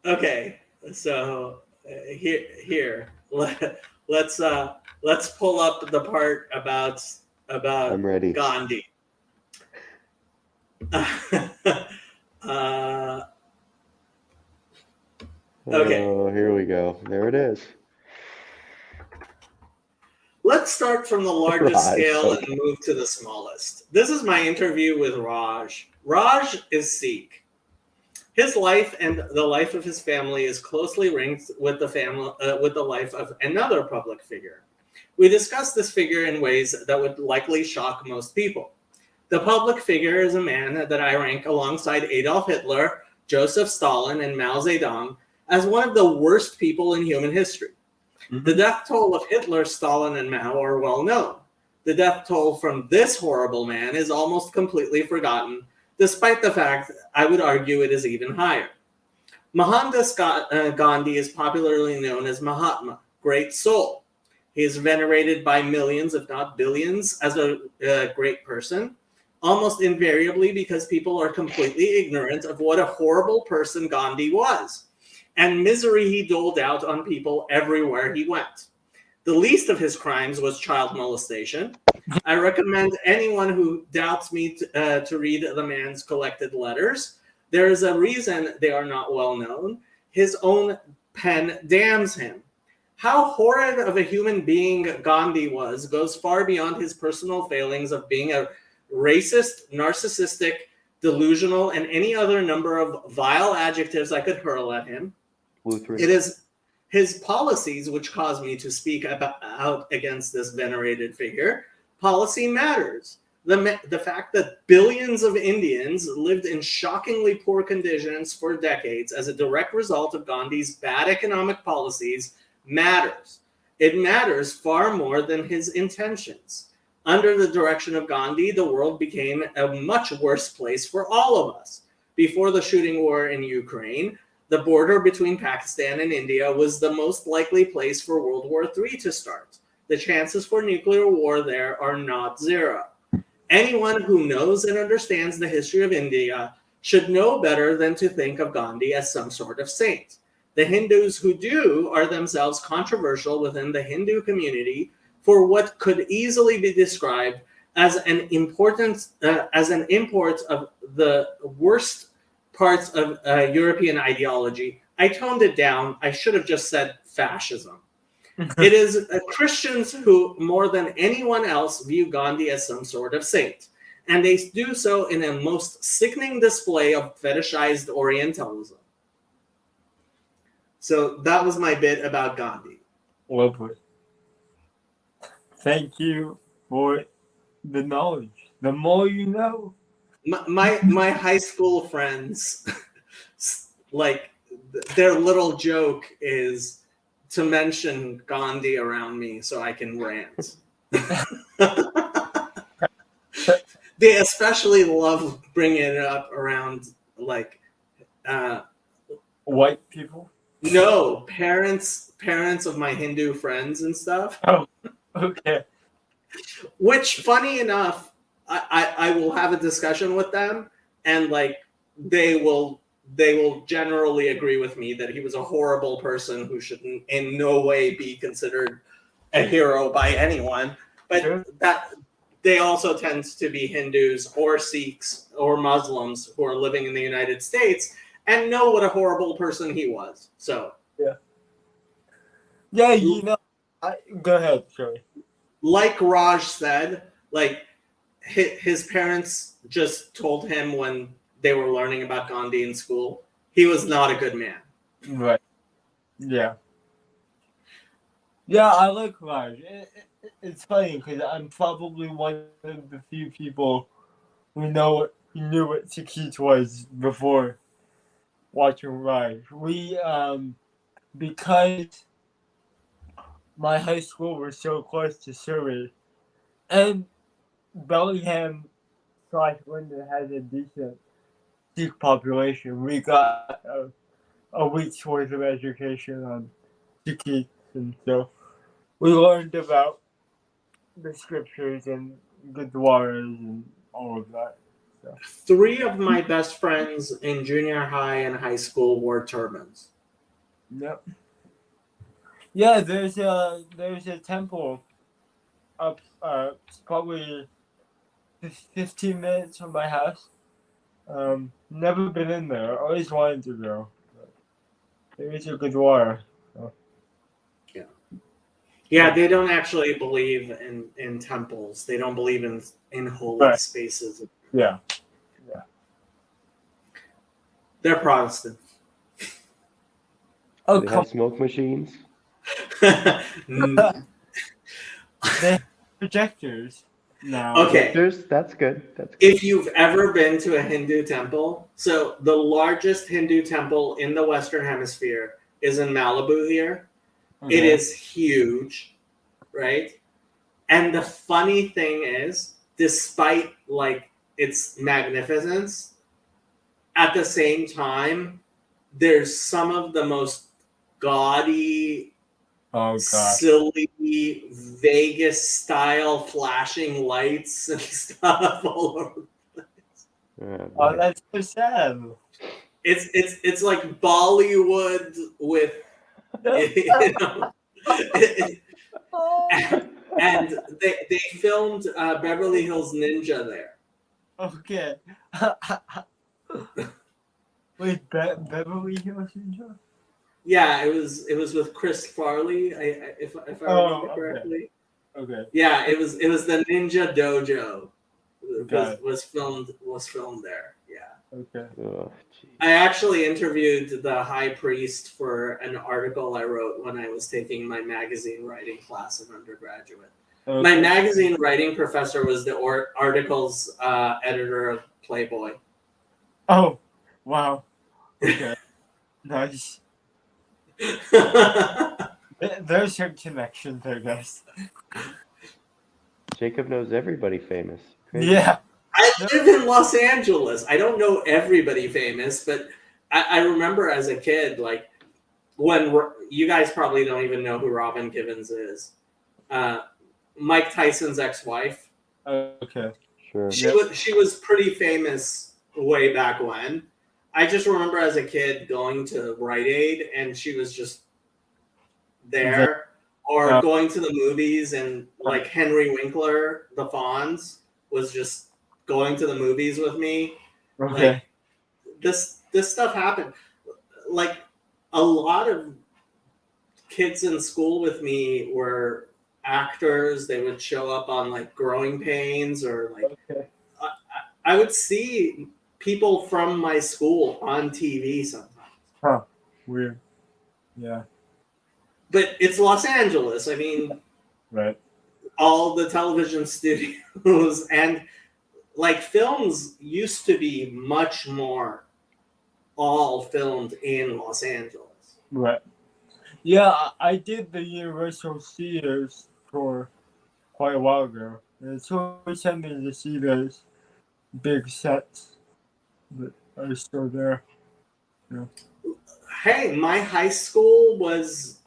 Okay, so here let's pull up the part about I'm ready. Gandhi. Okay. Oh, here we go. There it is. Let's start from the largest Raj, scale okay. and move to the smallest. This is my interview with Raj. Raj is Sikh. His life and the life of his family is closely linked with the life of another public figure. We discuss this figure in ways that would likely shock most people. The public figure is a man that I rank alongside Adolf Hitler, Joseph Stalin, and Mao Zedong as one of the worst people in human history. The death toll of Hitler, Stalin, and Mao are well known. The death toll from this horrible man is almost completely forgotten, despite the fact I would argue it is even higher. Mohandas Gandhi is popularly known as Mahatma, great soul. He is venerated by millions, if not billions, as a great person, almost invariably because people are completely ignorant of what a horrible person Gandhi was, and misery he doled out on people everywhere he went. The least of his crimes was child molestation. I recommend anyone who doubts me to read the man's collected letters. There is a reason they are not well known. His own pen damns him. How horrid of a human being Gandhi was goes far beyond his personal failings of being a racist, narcissistic, delusional, and any other number of vile adjectives I could hurl at him. It is his policies which cause me to speak out against this venerated figure. Policy matters. The fact that billions of Indians lived in shockingly poor conditions for decades as a direct result of Gandhi's bad economic policies matters. It matters far more than his intentions. Under the direction of Gandhi, the world became a much worse place for all of us. Before the shooting war in Ukraine, the border between Pakistan and India was the most likely place for World War III to start. The chances for nuclear war there are not zero. Anyone who knows and understands the history of India should know better than to think of Gandhi as some sort of saint. The Hindus who do are themselves controversial within the Hindu community for what could easily be described as an import of the worst parts of European ideology. I toned it down. I should have just said fascism. It is Christians who, more than anyone else, view Gandhi as some sort of saint. And they do so in a most sickening display of fetishized Orientalism. So that was my bit about Gandhi. Lovely. Thank you for the knowledge. The more you know. My high school friends, like, their little joke is to mention Gandhi around me so I can rant. They especially love bringing it up around, like, white people? No, parents of my Hindu friends and stuff. Oh, okay. Which, funny enough, I will have a discussion with them, and like they will generally agree with me that he was a horrible person who should in no way be considered a hero by anyone. But Sure. they also tend to be Hindus or Sikhs or Muslims who are living in the United States and know what a horrible person he was. So, Yeah, you know. Go ahead, sorry. like Raj said, like his parents just told him when they were learning about Gandhi in school, he was not a good man. Right. Yeah. Yeah, I like Raj. It's funny because I'm probably one of the few people who knew what Sakit was before watching Raj. We because my high school was so close to Surrey, and Bellingham / London has a decent Sikh population. We got a week's worth of education on Sikhs, and so we learned about the scriptures and Gurdwaras and all of that. 3 of my best friends in junior high and high school wore turbans. Yep. Yeah, there's a temple up probably 15 minutes from my house. Never been in there. Always wanted to go. But there is a Gurdwara. Yeah, they don't actually believe in temples. They don't believe in holy Right. spaces. Yeah. They're Protestant. Oh, Do they come have smoke machines? Mm, They have projectors now. okay. That's good. That's good. If you've ever been to a Hindu temple, so the largest Hindu temple in the Western Hemisphere is in Malibu here. It Okay. is huge, right? And the funny thing is, despite like its magnificence, at the same time, there's some of the most gaudy, Oh god. silly Vegas style flashing lights and stuff all over. Oh, boy. that's so sad. It's like Bollywood with you know, and they filmed Beverly Hills Ninja there. Okay. Wait, Beverly Hills Ninja? Yeah, it was with Chris Farley. If I remember okay. correctly. Okay. Yeah, it was the Ninja Dojo. Got it. Was filmed there. Yeah. Okay. Oh, geez. I actually interviewed the high priest for an article I wrote when I was taking my magazine writing class in undergraduate. Okay. My magazine writing professor was the article's editor of Playboy. Oh, wow. Okay. Nice. There's your connection there, guys. Jacob knows everybody famous. Crazy. Yeah. I live in Los Angeles. I don't know everybody famous, but I remember as a kid, like when you guys probably don't even know who Robin Givens is. Mike Tyson's ex-wife. Okay. Sure. She was pretty famous way back when. I just remember as a kid going to Rite Aid and she was just there, or going to the movies and like Henry Winkler, the Fonz, was just going to the movies with me. Okay. Like, this stuff happened. Like a lot of kids in school with me were actors. They would show up on like Growing Pains or like Okay. I would see people from my school on TV sometimes. Huh. Weird. Yeah. But it's Los Angeles. I mean, Right. all the television studios and like films used to be much more all filmed in Los Angeles. Right. Yeah, I did the Universal Studios for quite a while ago. And it's always something to see those big sets that are still there. Hey, my high school was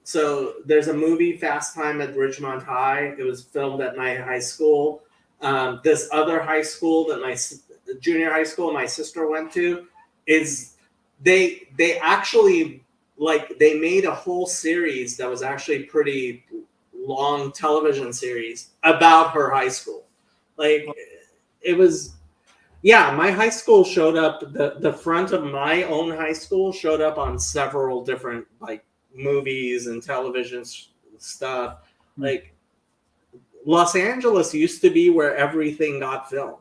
so there's a movie Fast Time at Ridgemont High. It was filmed at my high school. This other high school that my junior high school my sister went to is they actually like they made a whole series that was actually pretty long television series about her high school. Like it was, yeah, my high school showed up, the front of my own high school showed up on several different like movies and television stuff. Like Los Angeles used to be where everything got filmed.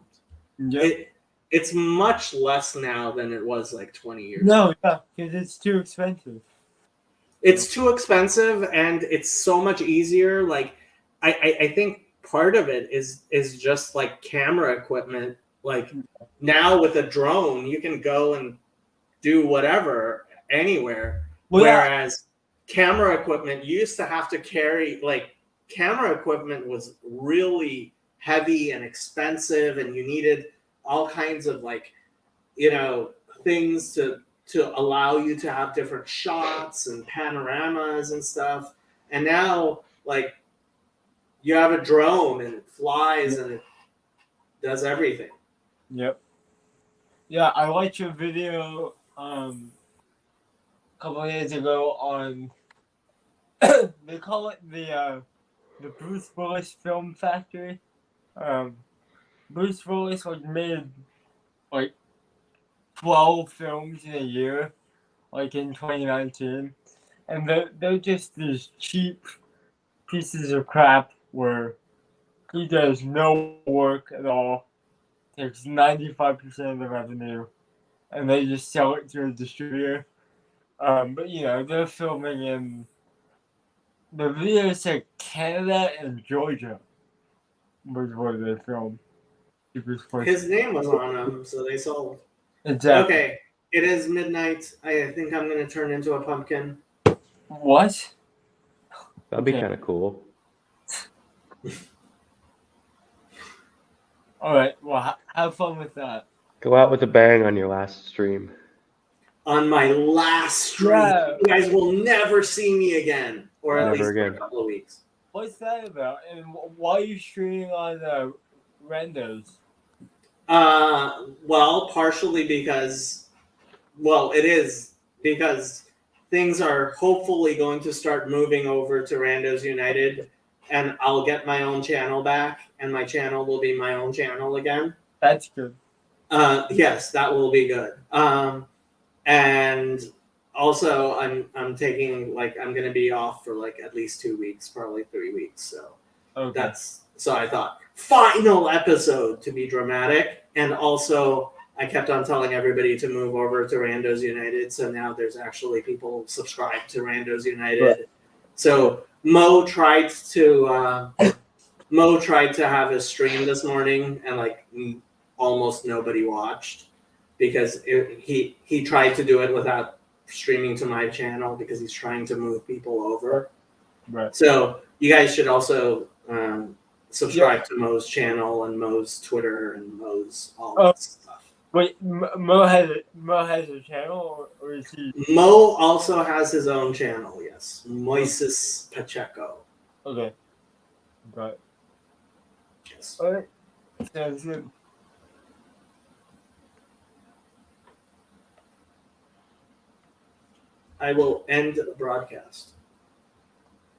Yep. It's much less now than it was like 20 years ago. No, yeah, because it's too expensive. It's too expensive and it's so much easier. Like I think part of it is just like camera equipment. Like now with a drone, you can go and do whatever anywhere. Well, Whereas camera equipment, you used to have to carry, like camera equipment was really heavy and expensive, and you needed all kinds of like, you know, things to allow you to have different shots and panoramas and stuff. And now, like, you have a drone and it flies and it does everything. Yep. Yeah, I watched a video a couple of years ago on they call it the Bruce Willis Film Factory. Bruce Willis was made like 12 films in a year, like in 2019, and they're just these cheap pieces of crap where he does no work at all, takes 95% of the revenue, and they just sell it to a distributor. But you know, they're filming in the video said Canada and Georgia was where they filmed. His name was on them, so they sold. Exactly. Okay, it is midnight. I think I'm going to turn into a pumpkin. What? That'd be Okay. kind of cool. All right. Well, have fun with that. Go out with a bang on your last stream. On my last stream, Yeah. you guys will never see me again, or at Never least again. for a couple of weeks. What's that about? And why are you streaming on Randos? Well, partially because, well, it is because things are hopefully going to start moving over to Randos United, and I'll get my own channel back, and my channel will be my own channel again. That's good. Yes, that will be good. And also, I'm taking, like, I'm gonna be off for like at least 2 weeks, probably 3 weeks. So Okay. so I thought final episode to be dramatic, and also I kept on telling everybody to move over to Randos United. So now there's actually people subscribed to Randos United. Right. So Mo tried to have a stream this morning, and like almost nobody watched because he tried to do it without streaming to my channel because he's trying to move people over. Right. So you guys should also subscribe to Mo's channel and Mo's Twitter and Mo's all that stuff. Wait, Mo has a channel, or is he? Mo also has his own channel, yes. Moises Pacheco. Okay. Right. Yes. All right. Sounds good. I will end the broadcast.